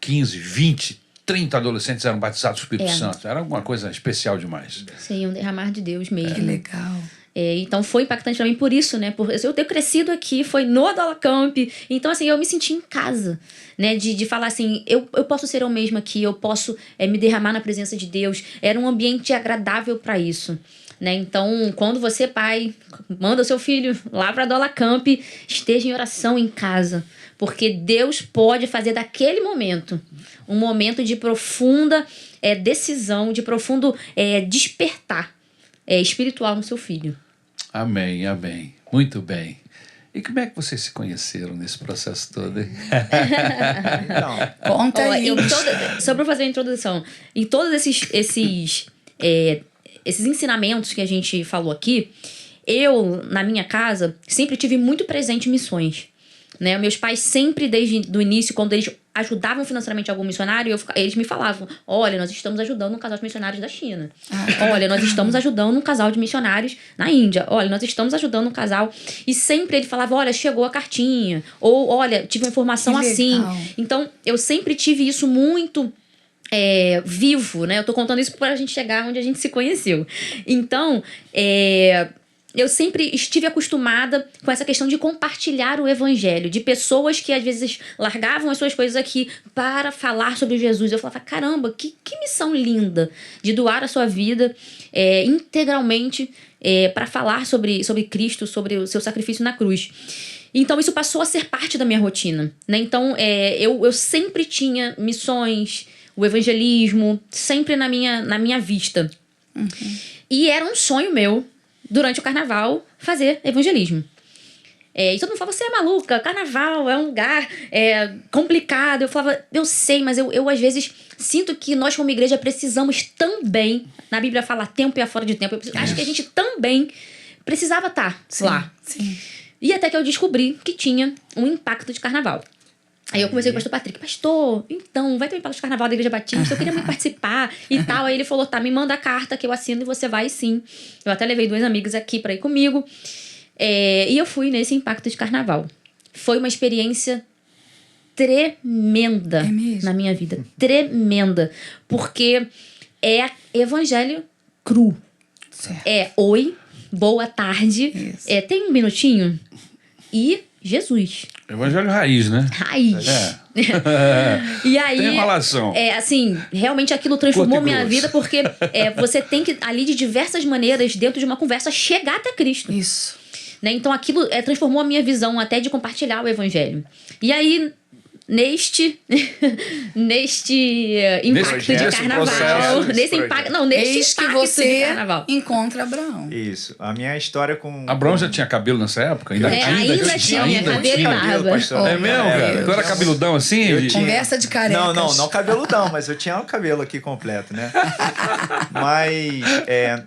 15, 20, 30 adolescentes eram batizados do Espírito É. Santo. Era alguma coisa especial demais. Sim, um derramar de Deus mesmo. Que legal. Então foi impactante também por isso, né? Por eu ter crescido aqui, foi no Adola Camp. Então, assim, eu me senti em casa, né? De falar assim, eu posso ser eu mesma aqui, eu posso me derramar na presença de Deus. Era um ambiente agradável para isso. Né? Então, quando você, pai, manda o seu filho lá para Adola Camp, esteja em oração em casa. Porque Deus pode fazer daquele momento um momento de profunda decisão, de profundo despertar espiritual no seu filho. Amém, amém. Muito bem. E como é que vocês se conheceram nesse processo todo, hein? Então, Conta Ó, aí. só para fazer a introdução, em todos esses ensinamentos que a gente falou aqui, eu, na minha casa, sempre tive muito presente missões. Né? Meus pais sempre, desde o início, quando eles ajudavam financeiramente algum missionário, eles me falavam, olha, nós estamos ajudando um casal de missionários da China. Olha, nós estamos ajudando um casal de missionários na Índia. Olha, nós estamos ajudando um casal... E sempre ele falava, olha, chegou a cartinha. Ou, olha, tive uma informação Que assim. legal. Então, eu sempre tive isso muito... vivo, né? Eu tô contando isso pra gente chegar onde a gente se conheceu. Então, eu sempre estive acostumada com essa questão de compartilhar o evangelho, de pessoas que às vezes largavam as suas coisas aqui para falar sobre Jesus. Eu falava, caramba, que missão linda de doar a sua vida integralmente para falar sobre Cristo, sobre o seu sacrifício na cruz. Então, isso passou a ser parte da minha rotina, né? Então, eu sempre tinha missões, o evangelismo, sempre na minha vista. E era um sonho meu, durante o carnaval, fazer evangelismo. E todo mundo falava, você é maluca, carnaval é um lugar complicado. Eu falava, eu sei, mas eu às vezes sinto que nós como igreja precisamos também, na Bíblia fala tempo e a fora de tempo, acho que a gente também precisava estar lá. Sim. E até que eu descobri que tinha um impacto de carnaval. Aí eu conversei com o pastor Patrick, pastor, então, vai ter um impacto de carnaval da Igreja Batista, eu queria muito participar e tal. Aí ele falou, tá, me manda a carta que eu assino e você vai sim. Eu até levei 2 amigos aqui pra ir comigo. E eu fui nesse impacto de carnaval. Foi uma experiência tremenda na minha vida. Tremenda. Porque é evangelho cru. Certo. Oi, boa tarde. Isso. Tem um minutinho. E Jesus. Evangelho raiz, né? Raiz. E aí, Tem relação. Assim, realmente aquilo transformou Curto e minha grosso. vida, porque você tem que, ali de diversas maneiras, dentro de uma conversa, chegar até Cristo. Isso. Né? Então aquilo transformou a minha visão até de compartilhar o evangelho. E aí, neste impacto de carnaval, nesse Eis que impacto você de carnaval. encontra Abraão. Isso. A minha história com... Abraão já tinha cabelo nessa época? Ainda ainda tinha cabelo e barba. pastor. É mesmo, cara? Tu era cabeludão assim? Eu tinha. Conversa de carecas. Não cabeludão, mas eu tinha o cabelo aqui completo, né? Mas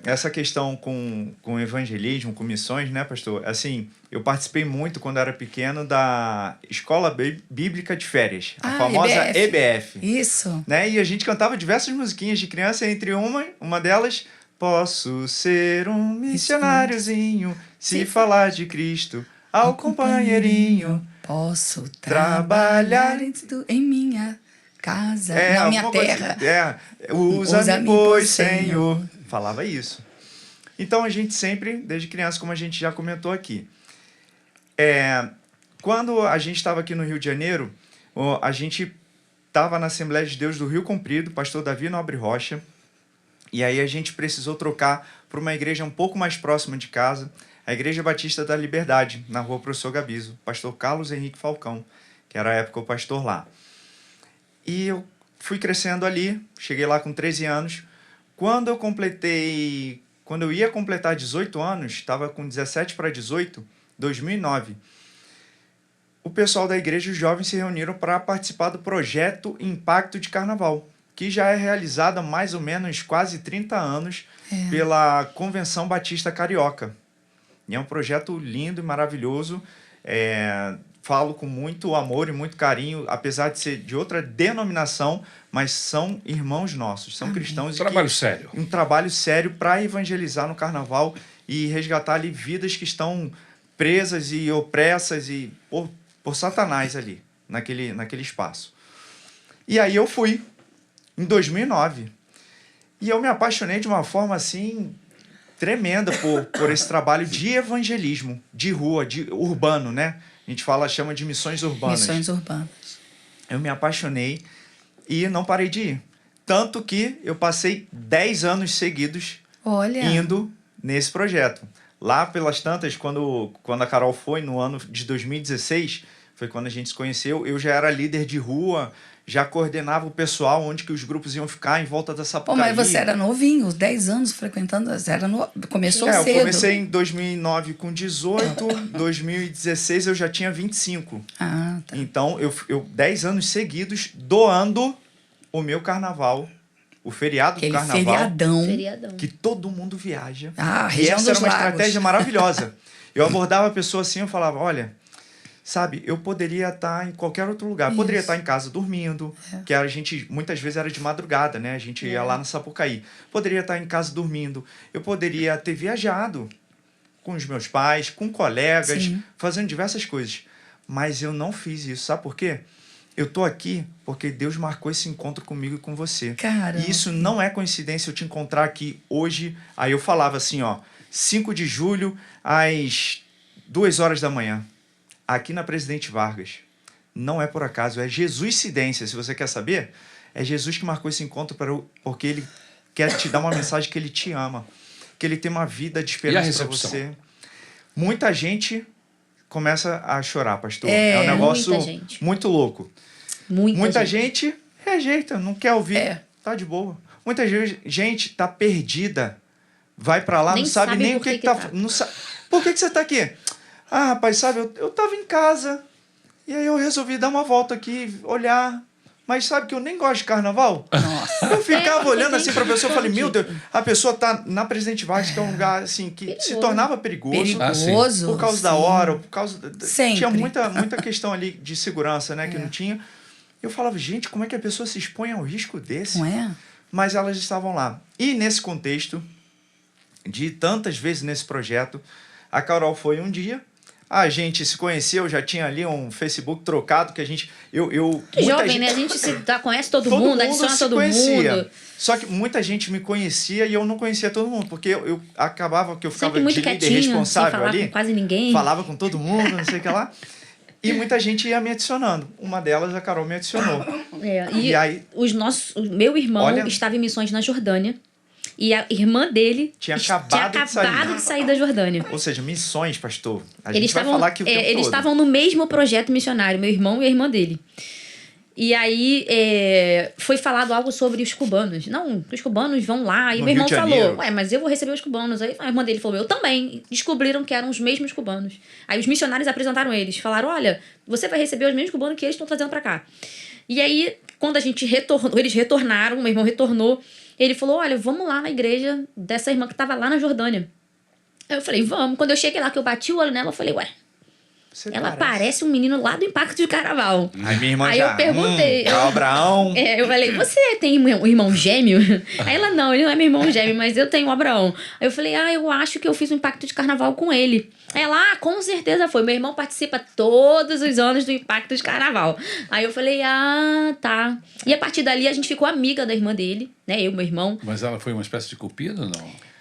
essa questão com evangelismo, com missões, né, pastor? Assim, eu participei muito quando era pequeno da Escola Bíblica de Férias, a famosa EBF. Isso. Né? E a gente cantava diversas musiquinhas de criança, entre uma delas, posso ser um missionáriozinho, se falar de Cristo ao companheirinho. Posso trabalhar em minha casa, na minha terra. Usa-me, pois, Senhor. Falava isso. Então, a gente sempre, desde criança, como a gente já comentou aqui, quando a gente estava aqui no Rio de Janeiro, a gente estava na Assembleia de Deus do Rio Comprido, pastor Davi Nobre Rocha, e aí a gente precisou trocar para uma igreja um pouco mais próxima de casa, a Igreja Batista da Liberdade, na rua Professor Gabiso, pastor Carlos Henrique Falcão, que era a época o pastor lá. E eu fui crescendo ali, cheguei lá com 13 anos. Quando eu ia completar 18 anos, estava com 17 para 18, 2009, o pessoal da igreja e os jovens se reuniram para participar do projeto Impacto de Carnaval, que já é realizado há mais ou menos quase 30 anos pela Convenção Batista Carioca. E é um projeto lindo e maravilhoso. Falo com muito amor e muito carinho, apesar de ser de outra denominação, mas são irmãos nossos, são cristãos. Trabalho sério. Um trabalho sério para evangelizar no carnaval e resgatar ali vidas que estão presas e opressas e por Satanás ali, naquele espaço. E aí eu fui, em 2009, e eu me apaixonei de uma forma assim tremenda por esse trabalho de evangelismo, de rua, urbano, né? A gente chama de missões urbanas. Missões urbanas. Eu me apaixonei e não parei de ir. Tanto que eu passei 10 anos seguidos indo nesse projeto. Lá pelas tantas, quando a Carol foi, no ano de 2016, foi quando a gente se conheceu, eu já era líder de rua, já coordenava o pessoal, onde que os grupos iam ficar em volta da Sapucaí. Mas você era novinho, 10 anos frequentando, começou cedo. Eu comecei em 2009 com 18, 2016 eu já tinha 25. Tá. Então, eu 10 anos seguidos doando o meu carnaval, o feriado do carnaval. Feriadão. Que todo mundo viaja. E essa era uma lagos. estratégia maravilhosa. Eu abordava a pessoa assim, eu falava, olha, sabe, eu poderia estar em qualquer outro lugar. Poderia estar em casa dormindo, que a gente, muitas vezes, era de madrugada, né? A gente ia lá na Sapucaí. Poderia estar em casa dormindo. Eu poderia ter viajado com os meus pais, com colegas, fazendo diversas coisas. Mas eu não fiz isso. Sabe por quê? Eu tô aqui porque Deus marcou esse encontro comigo e com você. Caramba. E isso não é coincidência eu te encontrar aqui hoje. Aí eu falava assim, 5 de julho, às 2h da manhã. Aqui na Presidente Vargas. Não é por acaso, é Jesuscidência. Se você quer saber, é Jesus que marcou esse encontro porque ele quer te dar uma mensagem que ele te ama, que ele tem uma vida de esperança para você. Muita gente começa a chorar, pastor. É um negócio Muita gente. muito louco. Muita gente rejeita, não quer ouvir, tá de boa. Muita gente tá perdida, vai pra lá, Nem não sabe nem o que tá... Não sabe, por que você tá aqui? Ah, rapaz, sabe, eu tava em casa, e aí eu resolvi dar uma volta aqui, olhar... Mas sabe que eu nem gosto de carnaval? Nossa. Eu ficava olhando assim pra pessoa e falei, pode. meu Deus, a pessoa tá na Presidente Vargas, que é um lugar assim que se Perigoso. tornava perigoso. Perigoso. Por causa da sim. hora, por causa... Sempre. Tinha muita questão ali de segurança, né, que não tinha. Eu falava, gente, como é que a pessoa se expõe a um risco desse? Não é? Mas elas estavam lá. E nesse contexto, de tantas vezes nesse projeto, a Carol foi um dia... A gente se conheceu, já tinha ali um Facebook trocado que a gente... muita Jovem, gente, né? A gente conhece todo mundo, adiciona se todo conhecia. mundo. Só que muita gente me conhecia e eu não conhecia todo mundo, porque eu acabava que eu ficava Sempre muito de líder quietinho, sem responsável falar ali. com quase ninguém. Falava com todo mundo, não sei o que lá. E muita gente ia me adicionando. Uma delas, a Carol, me adicionou. E aí... o meu irmão Olha- estava em missões na Jordânia. E a irmã dele Tinha acabado de sair da Jordânia. Ou seja, missões, pastor. A Eles gente vai estavam, falar aqui o tempo eles todo. estavam no mesmo projeto missionário, meu irmão e a irmã dele. E aí foi falado algo sobre os cubanos. Não, os cubanos vão lá. E No meu irmão Rio de falou, Janeiro. mas eu vou receber os cubanos. Aí a irmã dele falou, eu também. Descobriram que eram os mesmos cubanos. Aí os missionários apresentaram eles. Falaram, olha, você vai receber os mesmos cubanos que eles estão trazendo pra cá. E aí, quando a gente retornou, eles retornaram, meu irmão retornou. Ele falou, olha, vamos lá na igreja dessa irmã que tava lá na Jordânia. Aí eu falei, vamos. Quando eu cheguei lá, que eu bati o olho nela, eu falei, ué, Você ela parece um menino lá do Impacto de Carnaval. Aí minha irmã Aí já... eu perguntei. é o Abraão. Eu falei, você tem um irmão gêmeo? Aí ela, não, ele não é meu irmão gêmeo, mas eu tenho o Abraão. Aí eu falei, eu acho que eu fiz um Impacto de Carnaval com ele. Aí ela, com certeza foi. Meu irmão participa todos os anos do Impacto de Carnaval. Aí eu falei, tá. E a partir dali a gente ficou amiga da irmã dele, né? Eu, meu irmão. Mas ela foi uma espécie de cupido ou não?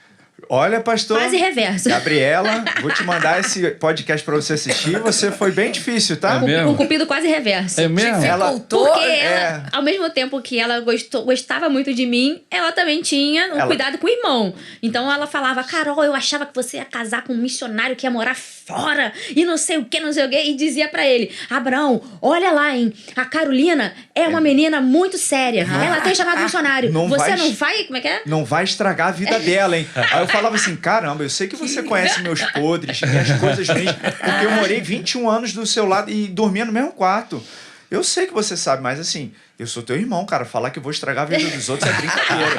Olha, pastor... Quase reverso. Gabriela, vou te mandar esse podcast pra você assistir. Você foi bem difícil, tá? É mesmo? Um cupido quase reverso. É mesmo? Ela... Porque ela, ao mesmo tempo que ela gostava muito de mim, ela também tinha um cuidado com o irmão. Então ela falava, Carol, eu achava que você ia casar com um missionário que ia morar fora e não sei o que, não sei o que. E dizia pra ele, Abraão, olha lá, hein? A Carolina é uma menina muito séria. Ela tem chamado missionário. Não Você vai- não vai... Como é que é? Não vai estragar a vida dela, hein? Aí eu falava assim, caramba, eu sei que você conhece meus podres, minhas coisas ruins, porque eu morei 21 anos do seu lado e dormia no mesmo quarto. Eu sei que você sabe, mas assim, eu sou teu irmão, cara. Falar que eu vou estragar a vida dos outros é brincadeira.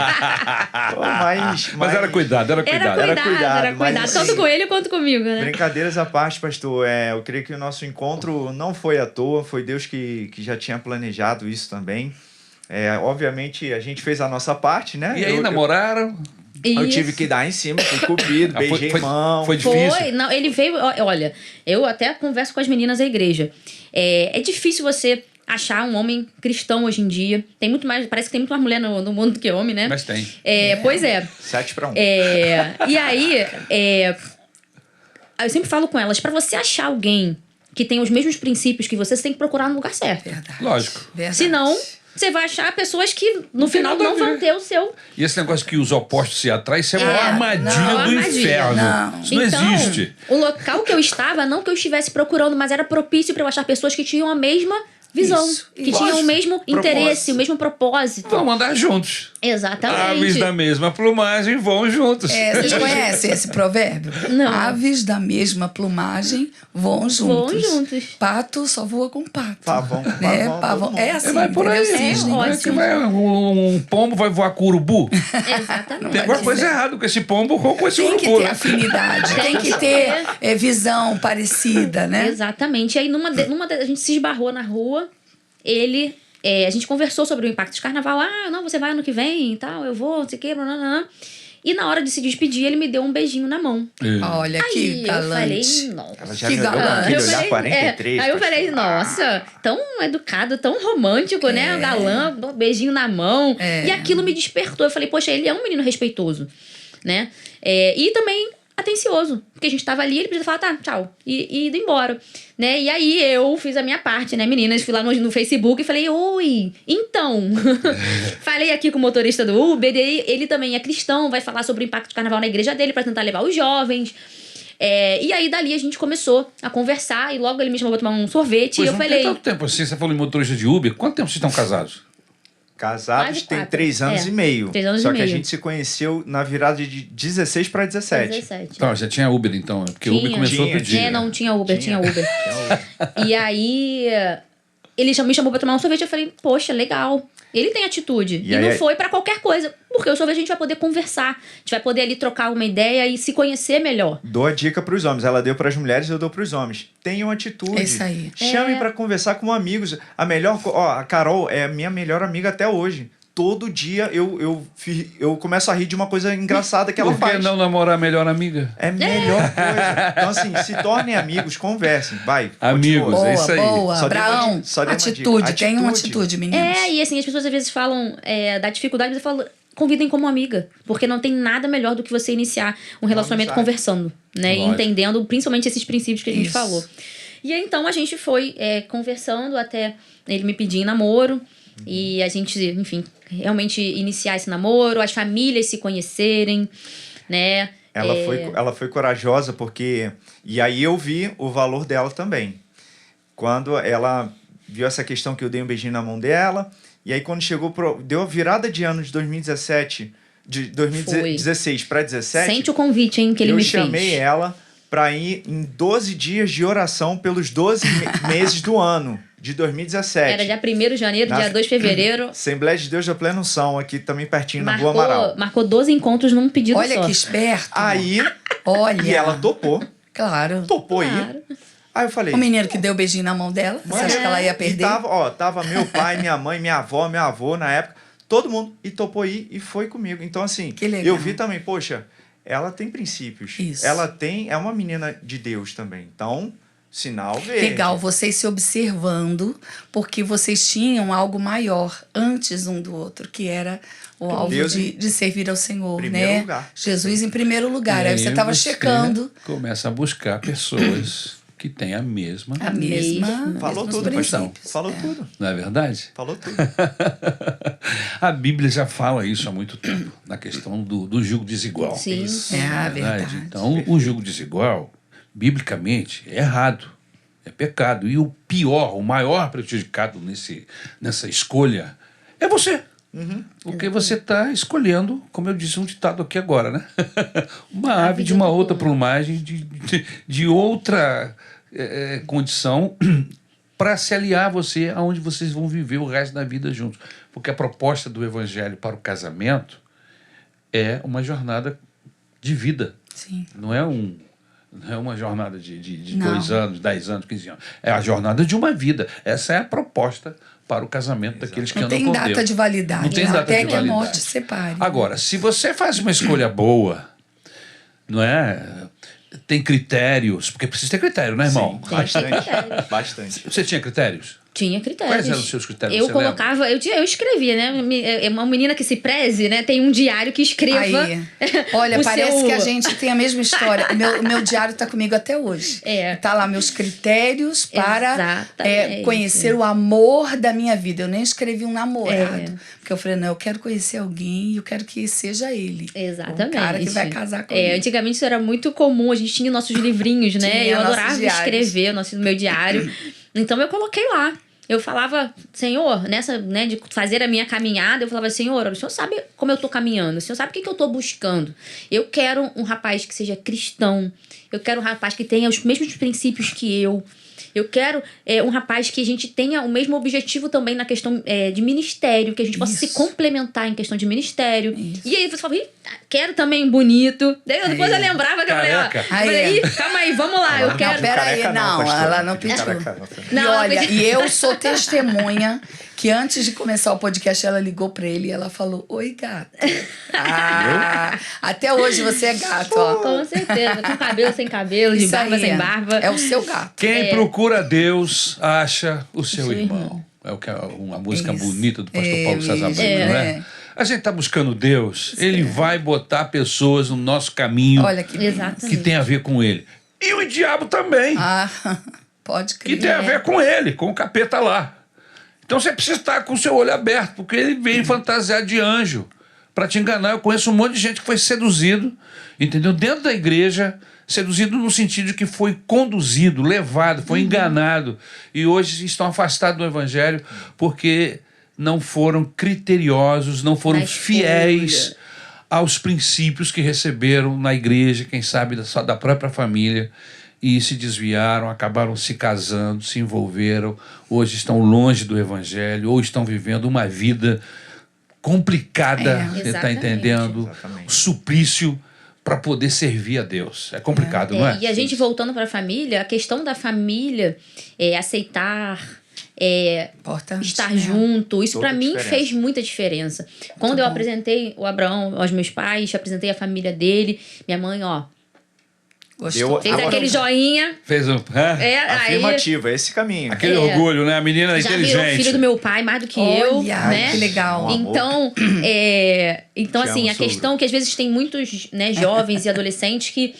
Pô, Mas era cuidado, era cuidado. Era cuidado. mas, assim, Tanto com ele quanto comigo, né? Brincadeiras à parte, pastor. Eu creio que o nosso encontro não foi à toa, foi Deus que já tinha planejado isso também. Obviamente, a gente fez a nossa parte, né? E aí namoraram? Eu Isso. tive que dar em cima, fui cupido, beijei mão. Foi difícil? Foi, não, ele veio. Olha, eu até converso com as meninas da igreja. É difícil você achar um homem cristão hoje em dia. Tem muito mais, parece que tem muito mais mulher no mundo do que homem, né? Mas tem. Pois é. 7-1. E aí, eu sempre falo com elas, pra você achar alguém que tem os mesmos princípios que você tem que procurar no lugar certo. Verdade. Lógico. Verdade. Senão, você vai achar pessoas que no tem final nada a não vão ver. ter o seu. E esse negócio que os opostos se atraem, isso é uma armadilha não, do armadilha. inferno. Não. Isso não Então, existe. o local que eu estava, não que eu estivesse procurando, mas era propício para eu achar pessoas que tinham a mesma visão, Isso, que isso. tinham o mesmo interesse, Propósito. o mesmo propósito. Vamos andar juntos. Exatamente. Aves da mesma plumagem vão juntos. Vocês conhecem esse provérbio? Não. Aves da mesma plumagem voam juntos. juntos. Pato só voa com pato. Pavão, Né? pavão, Pavão. todo mundo. É assim, Vai por aí. entendeu? Cisne. Não é que vai, um pombo vai voar com urubu. Exatamente. Tem alguma coisa errada com esse pombo ou com esse Tem que urubu. ter Né? afinidade, tem que ter visão parecida, né? Exatamente. E aí, a gente se esbarrou na rua, a gente conversou sobre o impacto de carnaval. Não, você vai ano que vem e tal, eu vou, não sei o quê, blá. E na hora de se despedir, ele me deu um beijinho na mão. Olha Aí que eu galante. falei, nossa. Ela já Que me olhou com galante. aquele Eu olhar falei, 43. Aí eu pastor. falei, nossa, tão educado, tão romântico, né? O galã, beijinho na mão. É. E aquilo me despertou. Eu falei, poxa, ele é um menino respeitoso, né? E também atencioso. Porque a gente tava ali, ele podia falar, tá, tchau. E ido embora, né? E aí eu fiz a minha parte, né, meninas? Fui lá no Facebook e falei, oi, então. Falei aqui com o motorista do Uber, ele também é cristão, vai falar sobre o impacto do carnaval na igreja dele pra tentar levar os jovens. E aí, dali, a gente começou a conversar e logo ele me chamou pra tomar um sorvete Pois e eu não falei... tem tanto tempo assim. Você falou em motorista de Uber. Quanto tempo vocês estão casados? Mais Casados de tem 4. 3 anos e meio. 3 anos Só e que a meio. gente se conheceu na virada de 16 para 17. 17. Então, já tinha Uber então, né? Porque o Uber Tinha. começou Tinha, outro dia. Não, tinha Uber, tinha Uber. Então, E aí, ele me chamou pra tomar um sorvete. Eu falei, poxa, legal. Ele tem atitude. E aí- não foi pra qualquer coisa. Porque o sorvete a gente vai poder conversar. A gente vai poder ali trocar uma ideia e se conhecer melhor. dou a dica para os homens. Ela deu para as mulheres, eu dou para os homens. Tenham atitude. É isso aí. Chamem para conversar com amigos. A Carol é minha melhor amiga até hoje. Todo dia eu começo a rir de uma coisa engraçada que ela Por que faz. não namorar a melhor amiga? É a melhor coisa. Então, assim, se tornem amigos, conversem. Vai. Amigos, continua. é isso aí. Boa. Só dei uma Abraão, dica, só dei uma dica. atitude. Tenha uma Atitude. atitude, meninos. E assim, as pessoas às vezes falam da dificuldade, mas eu falo, convidem como amiga. Porque não tem nada melhor do que você iniciar um relacionamento amizade. conversando, né? E Lógico. entendendo principalmente esses princípios que a gente Isso. falou. E aí, então, a gente foi conversando até ele me pedir em namoro. E a gente, enfim, realmente iniciar esse namoro, as famílias se conhecerem, né? Ela foi corajosa porque... E aí eu vi o valor dela também. Quando ela viu essa questão que eu dei um beijinho na mão dela. E aí quando chegou... Deu a virada de ano de 2017... De 2016 para 17... Sente o convite, hein, que ele eu me chamei fez. ela para ir em 12 dias de oração pelos 12 meses do ano de 2017. Era dia 1º de janeiro, Na- dia 2 de fevereiro. Assembleia de Deus da Plena Unção, aqui também pertinho na Rua Amaral. Marcou 12 encontros num pedido Olha só. que esperto. Aí, Olha. e ela topou Claro. aí. Claro. Aí eu falei... O menino que deu beijinho na mão dela, você acha que ela ia perder? E tava meu pai, minha mãe, minha avó, meu avô na época, todo mundo, e topou ir e foi comigo. Então, assim, Que legal. eu vi também, poxa, ela tem princípios. Isso. É uma menina de Deus também. Então, sinal verde. Legal, vocês se observando, porque vocês tinham algo maior antes um do outro, que era o alvo Deus de servir ao Senhor, primeiro né? lugar. Jesus em primeiro lugar. Aí você estava checando Começa a buscar pessoas que têm a mesma. a mesma. Falou mesmos tudo, pastor. princípios. Falou tudo. Não é verdade? Falou tudo. A Bíblia já fala isso há muito tempo, na questão do jugo desigual. Sim. Isso. É a Não é verdade. Então, o jugo desigual, biblicamente, é errado, é pecado. E o pior, o maior prejudicado nessa escolha é você. Porque você está escolhendo, como eu disse um ditado aqui agora, né? Uma ave de uma outra plumagem, de outra condição, para se aliar a você aonde vocês vão viver o resto da vida juntos. Porque a proposta do evangelho para o casamento é uma jornada de vida. Sim. Não é uma jornada de Não. 2 anos, 10 anos, 15 anos. É a jornada de uma vida. Essa é a proposta para o casamento daqueles que Não andam tem com data Deus. de validade. Não tem data Até de que a validade. morte separe. Agora, se você faz uma escolha boa, não é? Tem critérios, porque precisa ter critério, né, irmão? Sim, bastante. Você tinha critérios? Tinha critérios. Quais eram os seus critérios? Eu Você colocava, eu escrevia, né? Uma menina que se preze, né? Tem um diário que escreva. Aí, olha, o parece seu- que a gente tem a mesma história. O meu diário está comigo até hoje. É. Tá lá meus critérios para Exatamente. conhecer o amor da minha vida. Eu nem escrevi um namorado. É. Porque eu falei, não, eu quero conhecer alguém e eu quero que seja ele. Exatamente. O cara que vai casar comigo. Antigamente isso era muito comum, a gente tinha nossos livrinhos, né? Tinha Eu nossos adorava diários. escrever meu diário. Então eu coloquei lá. Eu falava, Senhor, nessa, né, de fazer a minha caminhada, eu falava, Senhor, o Senhor sabe como eu tô caminhando, o Senhor sabe o que eu tô buscando. Eu quero um rapaz que seja cristão, eu quero um rapaz que tenha os mesmos princípios que eu quero um rapaz que a gente tenha o mesmo objetivo também na questão de ministério, que a gente possa se Isso. complementar em questão de ministério. Isso. E aí você fala, quero também bonito. Daí depois eu lembrava que eu falei, ó, Careca. eu falei, "Ih, calma aí, vamos lá, eu quero... Não, peraí, não, pastor. ela não pediu. Careca, não. Não, e ela olha, pediu. e eu sou testemunha que antes de começar o podcast, ela ligou pra ele e ela falou, oi, gato. Até hoje você é gato, ó. Com certeza, com cabelo sem cabelo, de Isso barba aí, sem barba. É o seu gato. Quem procura Deus acha o seu seu irmão. irmão. É o que é uma música Isso. bonita do pastor É Paulo César mesmo. Branco, não é? A gente está buscando Deus, ele vai botar pessoas no nosso caminho Olha que lindo. Exatamente. que tem a ver com ele. E o diabo também, Ah, pode que crer. tem a ver com ele, com o capeta lá. Então você precisa estar com o seu olho aberto, porque ele vem fantasiado de anjo para te enganar. Eu conheço um monte de gente que foi seduzido, entendeu? Dentro da igreja, seduzido no sentido de que foi conduzido, levado, foi enganado. E hoje estão afastados do evangelho porque não foram criteriosos, não foram Na fiéis escolha. aos princípios que receberam na igreja, quem sabe da própria família, e se desviaram, acabaram se casando, se envolveram, hoje estão longe do evangelho, ou estão vivendo uma vida complicada, você está Exatamente. entendendo? Exatamente. Suplício para poder servir a Deus. É complicado, não é? E a gente voltando para a família, a questão da família é aceitar, Importante, estar né? junto, isso Toda para mim diferença. fez muita diferença. Quando eu bom. apresentei o Abraão aos meus pais, apresentei a família dele, minha mãe, ó, Gostou. fez Agora- aquele joinha. Fez um, Aí Afirmativo, é esse caminho. aquele É. orgulho, né? A menina já inteligente. virou filho do meu pai mais do que eu, Olha, né? que legal. Um amor. Então, então Te assim, amo, a questão que às vezes tem muitos, né, jovens e adolescentes que,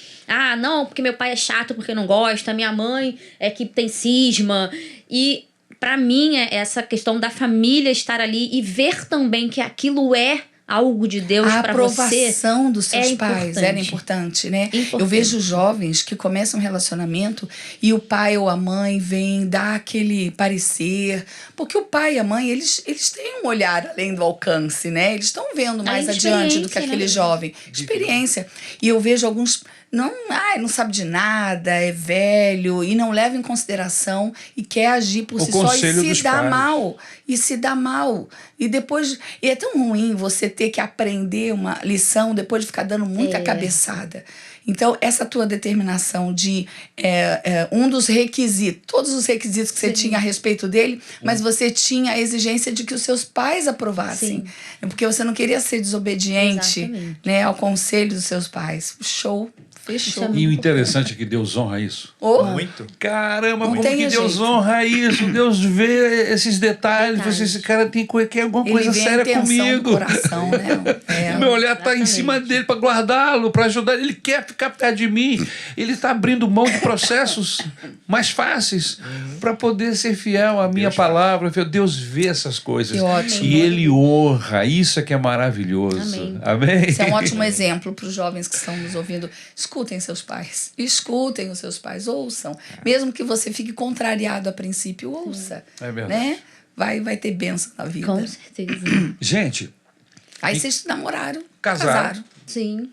não, porque meu pai é chato porque não gosta, minha mãe é que tem cisma. E pra mim é essa questão da família estar ali e ver também que aquilo é algo de Deus A pra você. aprovação dos seus é pais era importante. importante, né? Importante. Eu vejo jovens que começam um relacionamento e o pai ou a mãe vem dar aquele parecer. Porque o pai e a mãe, eles têm um olhar além do alcance, né? Eles estão vendo mais Além de adiante do que experiência, aquele né? jovem. Experiência. E eu vejo alguns... não sabe de nada, é velho e não leva em consideração e quer agir por O si só e conselho dos se dá pais. mal. E se dá mal. E depois... E é tão ruim você ter que aprender uma lição depois de ficar dando muita cabeçada. Então, essa tua determinação de um dos requisitos, todos os requisitos que você tinha a respeito dele, mas você tinha a exigência de que os seus pais aprovassem. Porque você não queria ser desobediente, Exatamente. né, ao conselho dos seus pais. Show. Fechou. Isso é E o interessante é que Deus honra isso. Oh, Muito. Caramba, Não como tem que Deus jeito. honra isso? Deus vê esses detalhes. Detalhes. Esse cara quer alguma ele coisa vê a séria intenção comigo. do coração, né? O meu olhar está em Exatamente. cima dele para guardá-lo, para ajudar. Ele quer ficar perto de mim. Ele está abrindo mão de processos mais fáceis para poder ser fiel à minha Deus palavra. Deus vê essas coisas. Que ótimo. E Ele honra. Isso é que é maravilhoso. Amém? Isso é um ótimo exemplo para os jovens que estão nos ouvindo. Escutem seus pais. Escutem os seus pais. Ouçam. Mesmo que você fique contrariado a princípio, ouça. É verdade. Né? Vai ter bênção na vida. Com certeza. Gente, Aí vocês namoraram. Casaram. Sim.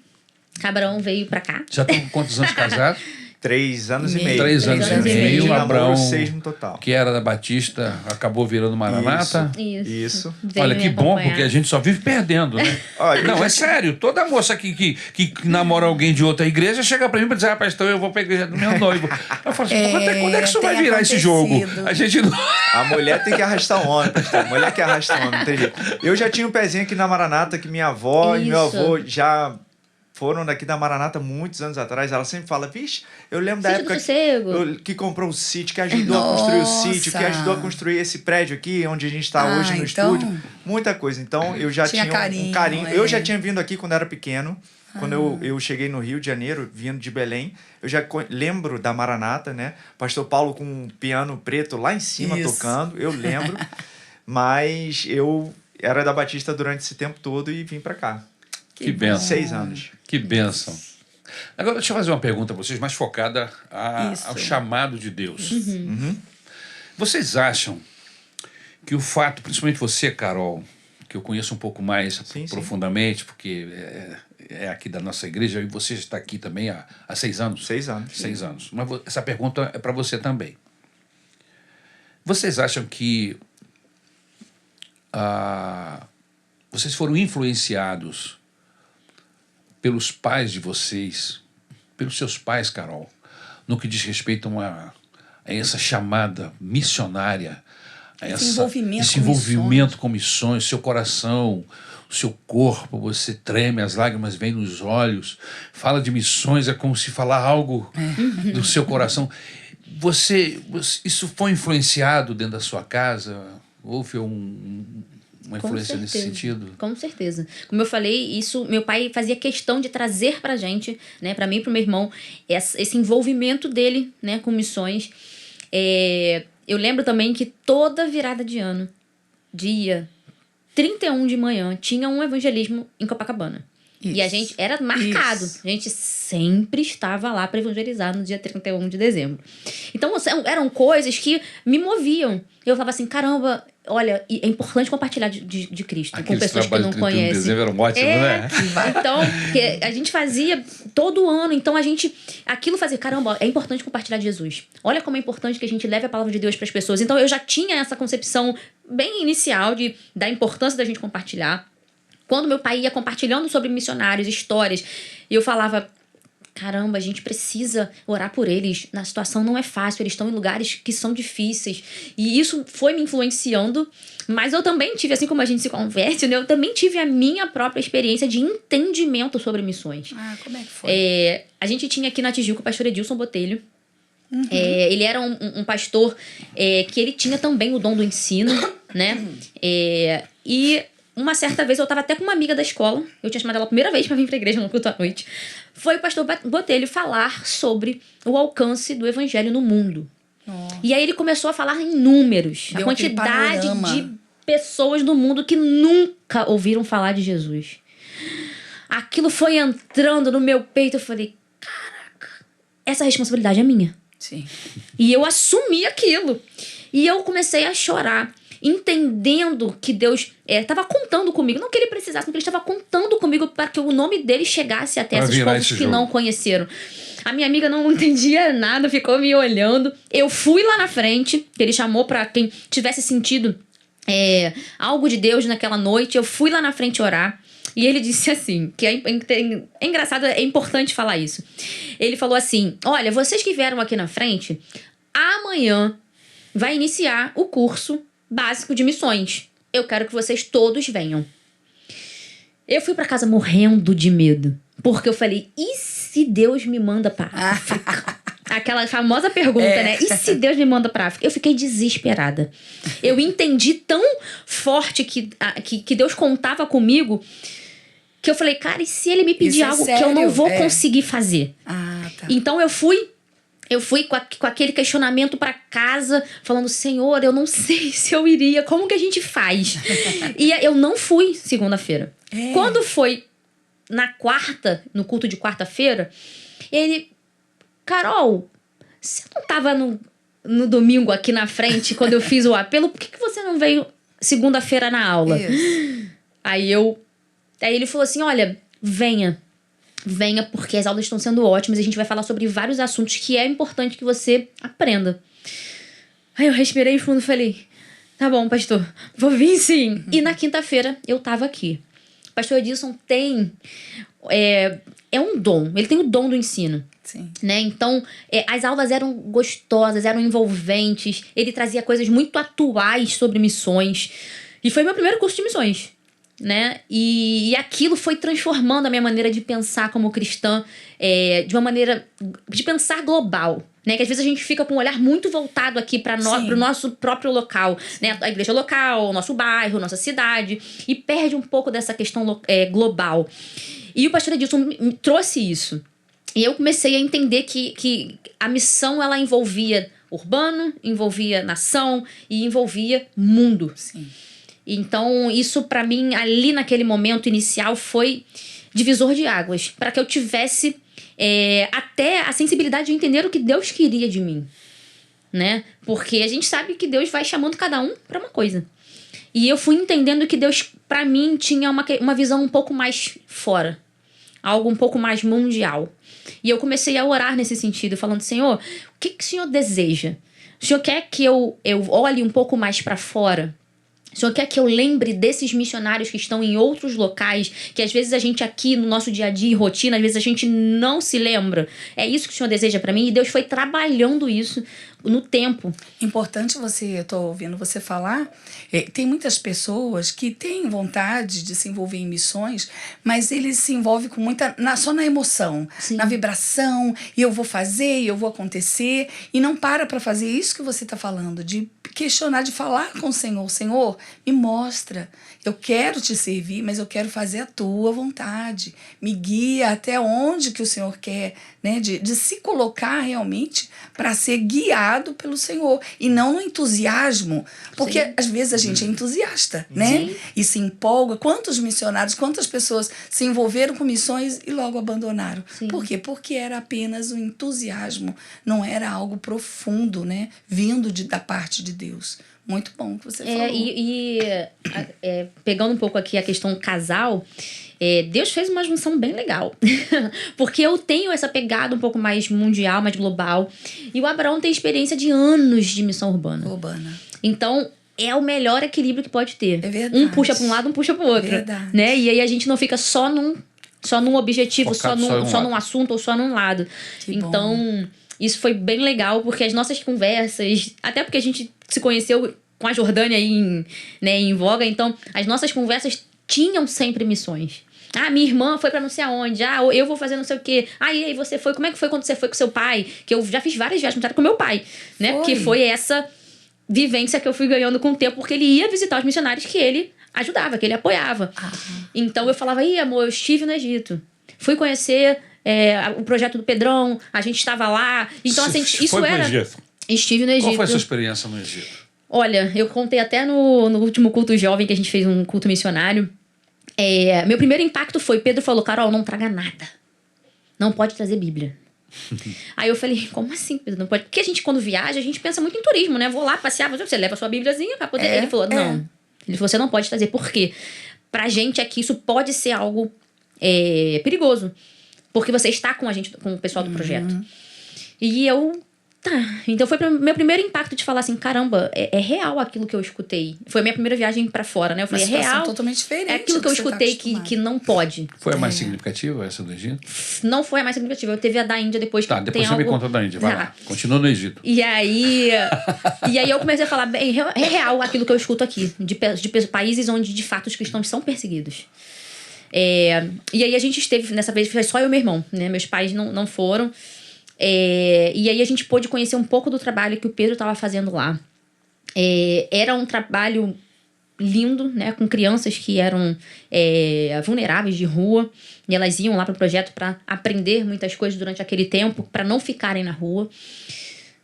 Abraão veio pra cá. já estão com quantos anos casados? 3 anos e Meio. meio. 3 anos e anos e meio. meio. De namoro, Abraão, 6 no total. que era da Batista, acabou virando Maranata. Isso. Veio Olha, me que bom, acompanhar. porque a gente só vive perdendo, né? Olha, Não, eu é já- sério. Toda moça que namora alguém de outra igreja chega pra mim e diz: rapaz, então eu vou pra igreja do meu noivo. Eu falo assim: quando é que isso tem vai virar esse acontecido. jogo? A gente não. A mulher tem que arrastar o homem, pastor. A mulher que arrasta o homem, não tem jeito. Eu já tinha um pezinho aqui na Maranata, que minha avó e meu Isso. avô já foram daqui da Maranata muitos anos atrás. Ela sempre fala, vixe, eu lembro da Sítio do época Sossego. que comprou o sítio, que ajudou a construir o sítio, que Nossa. ajudou a construir esse prédio aqui, onde a gente está Ah, hoje no então- estúdio. Muita coisa. Então, eu já Tinha tinha carinho, um carinho. é. Eu já tinha vindo aqui quando era pequeno. Quando eu cheguei no Rio de Janeiro, vindo de Belém, eu já lembro da Maranata, né? Pastor Paulo com um piano preto lá em cima Isso. tocando, eu lembro. Mas eu era da Batista durante esse tempo todo e vim para cá. Que bênção. 6 anos. Que bênção. Agora, deixa eu fazer uma pergunta para vocês, mais focada Isso. ao chamado de Deus. Vocês acham que o fato, principalmente você, Carol, que eu conheço um pouco mais Sim. profundamente, porque é aqui da nossa igreja, e você está aqui também há 6 anos? 6 anos. 6 anos. Mas essa pergunta é para você também. Vocês acham que vocês foram influenciados pelos pais de vocês, pelos seus pais, Carol, no que diz respeito a essa chamada missionária, a esse envolvimento com missões, seu coração, o seu corpo, você treme, as lágrimas vêm nos olhos, fala de missões, é como se falar algo do seu coração. Isso foi influenciado dentro da sua casa? Houve uma influência nesse sentido? Com certeza. Como eu falei, isso meu pai fazia questão de trazer pra gente, né, pra mim e pro meu irmão, esse envolvimento dele, né, com missões. Eu lembro também que toda virada de ano, dia 31 de manhã tinha um evangelismo em Copacabana. Isso. E a gente era marcado. Isso. A gente sempre estava lá para evangelizar no dia 31 de dezembro. Então, eram coisas que me moviam. Eu falava assim, caramba, olha, é importante compartilhar de Cristo com Aqueles pessoas que trabalhos não de 31 de conhecem. dezembro eram ótimos, né? Então, que a gente fazia todo ano. Então, aquilo fazia, caramba, é importante compartilhar de Jesus. Olha como é importante que a gente leve a palavra de Deus para as pessoas. Então, eu já tinha essa concepção bem inicial da importância da gente compartilhar. Quando meu pai ia compartilhando sobre missionários, histórias, e eu falava, caramba, a gente precisa orar por eles. Na situação não é fácil, eles estão em lugares que são difíceis. E isso foi me influenciando, mas eu também tive, assim como a gente se converte, né, eu também tive a minha própria experiência de entendimento sobre missões. Ah, como é que foi? A gente tinha aqui na Tijuca o pastor Edilson Botelho. Ele era um pastor que ele tinha também o dom do ensino, né? E uma certa vez eu estava até com uma amiga da escola, eu tinha chamado ela a primeira vez para vir para a igreja no culto à noite. Foi o pastor Botelho falar sobre o alcance do evangelho no mundo. Nossa. E aí ele começou a falar em números, Deu a quantidade aquele panorama. de pessoas do mundo que nunca ouviram falar de Jesus. Aquilo foi entrando no meu peito, eu falei, caraca, essa responsabilidade é minha. Sim. E eu assumi aquilo. E eu comecei a chorar, entendendo que Deus estava contando comigo. Não que ele precisasse, mas que ele estava contando comigo para que o nome dele chegasse até Pra essas virar pessoas esse que jogo. não conheceram. A minha amiga não entendia nada, ficou me olhando. Eu fui lá na frente, que ele chamou para quem tivesse sentido algo de Deus naquela noite. Eu fui lá na frente orar. E ele disse assim, que é engraçado, é importante falar isso. Ele falou assim, olha, vocês que vieram aqui na frente, amanhã vai iniciar o curso básico de missões. Eu quero que vocês todos venham. Eu fui pra casa morrendo de medo. Porque eu falei, e se Deus me manda pra África? Aquela famosa pergunta, né? E se Deus me manda pra África? Eu fiquei desesperada. Eu entendi tão forte que Deus contava comigo, que eu falei, cara, e se ele me pedir Isso é algo que eu não sério? vou conseguir fazer? Ah, tá. Então eu fui com aquele questionamento pra casa, falando, Senhor, eu não sei se eu iria, como que a gente faz? E eu não fui segunda-feira. Quando foi na quarta, no culto de quarta-feira, ele, Carol, você não tava no domingo aqui na frente, quando eu fiz o apelo, por que você não veio segunda-feira na aula? Isso. Aí ele falou assim, olha, venha, porque as aulas estão sendo ótimas e a gente vai falar sobre vários assuntos que é importante que você aprenda. Aí eu respirei fundo e falei, tá bom, pastor, vou vir sim. E na quinta-feira eu tava aqui. O pastor Edilson tem... É um dom, ele tem o dom do ensino. Sim. Né? Então, as aulas eram gostosas, eram envolventes. Ele trazia coisas muito atuais sobre missões. E foi meu primeiro curso de missões. Né? E aquilo foi transformando a minha maneira de pensar como cristã, de uma maneira de pensar global, né? Que às vezes a gente fica com um olhar muito voltado aqui para o nosso próprio local, né? A igreja local, o nosso bairro, nossa cidade, e perde um pouco dessa questão global. E o pastor Edilson me trouxe isso. E eu comecei a entender que a missão, ela envolvia urbano, envolvia nação e envolvia mundo. Sim. Então, isso pra mim, ali naquele momento inicial, foi divisor de águas. Para que eu tivesse até a sensibilidade de entender o que Deus queria de mim. Né? Porque a gente sabe que Deus vai chamando cada um pra uma coisa. E eu fui entendendo que Deus, pra mim, tinha uma visão um pouco mais fora. Algo um pouco mais mundial. E eu comecei a orar nesse sentido, falando, Senhor, o que o Senhor deseja? O Senhor quer que eu olhe um pouco mais pra fora? O Senhor quer que eu lembre desses missionários que estão em outros locais, que às vezes a gente aqui no nosso dia a dia e rotina, às vezes a gente não se lembra. É isso que o Senhor deseja pra mim? E Deus foi trabalhando isso no tempo. Importante eu tô ouvindo você falar, tem muitas pessoas que têm vontade de se envolver em missões, mas eles se envolvem com só na emoção, Sim. na vibração, e eu vou fazer, e eu vou acontecer, e não para fazer isso que você tá falando, de questionar, de falar com o Senhor. Senhor, me mostra. Eu quero te servir, mas eu quero fazer a tua vontade. Me guia até onde que o Senhor quer, né? De se colocar realmente para ser guiado pelo Senhor. E não no entusiasmo. Porque Sim. às vezes a gente é entusiasta, né? Sim. E se empolga. Quantos missionários, quantas pessoas se envolveram com missões e logo abandonaram? Sim. Por quê? Porque era apenas um entusiasmo. Não era algo profundo, né? Vindo da parte de Deus. Muito bom que você falou. Pegando um pouco aqui a questão casal, Deus fez uma junção bem legal. Porque eu tenho essa pegada um pouco mais mundial, mais global. E o Abraão tem experiência de anos de missão urbana. Então, é o melhor equilíbrio que pode ter. É verdade. Um puxa para um lado, um puxa para o outro. Verdade. Né? E aí a gente não fica só num objetivo, Focado só num assunto ou só num lado. Que então, bom. Isso foi bem legal, porque as nossas conversas, até porque a gente se conheceu com a Jordânia aí em voga, então as nossas conversas tinham sempre missões. Ah, minha irmã foi pra não sei aonde. Ah, eu vou fazer não sei o quê. Ah, e aí você foi? Como é que foi quando você foi com seu pai? Que eu já fiz várias viagens com meu pai, né? Porque foi essa vivência que eu fui ganhando com o tempo, porque ele ia visitar os missionários que ele ajudava, que ele apoiava. Então eu falava, amor, eu estive no Egito. Fui conhecer o projeto do Pedrão, a gente estava lá. Então, assim, isso foi era... Pro Egito. Estive no Egito. Qual foi a sua experiência no Egito? Olha, eu contei até no último culto jovem, que a gente fez um culto missionário. Meu primeiro impacto foi, Pedro falou, Carol, não traga nada. Não pode trazer Bíblia. Aí eu falei, como assim, Pedro? Não pode? Porque a gente, quando viaja, a gente pensa muito em turismo, né? Vou lá passear, você leva a sua Bíbliazinha pra poder... Ele falou, não. Ele falou, você não pode trazer. Por quê? Pra gente aqui, isso pode ser algo perigoso. Porque você está com a gente, com o pessoal do projeto. E eu... Tá. Então foi meu primeiro impacto de falar assim, caramba, é real aquilo que eu escutei. Foi a minha primeira viagem pra fora, né? Eu falei, é real. Totalmente diferente. É aquilo que eu escutei que não pode. Foi a mais significativa, essa do Egito? Não foi a mais significativa. Eu teve a da Índia depois. Tá, depois você me conta da Índia. Vai lá. Continua no Egito. E aí eu comecei a falar, bem, é real aquilo que eu escuto aqui. De países onde, de fato, os cristãos são perseguidos. E aí a gente esteve, nessa vez, foi só eu e meu irmão, né? Meus pais não foram. E aí a gente pôde conhecer um pouco do trabalho que o Pedro estava fazendo lá. Era um trabalho lindo, né? Com crianças que eram vulneráveis de rua. E elas iam lá para o projeto para aprender muitas coisas durante aquele tempo, para não ficarem na rua.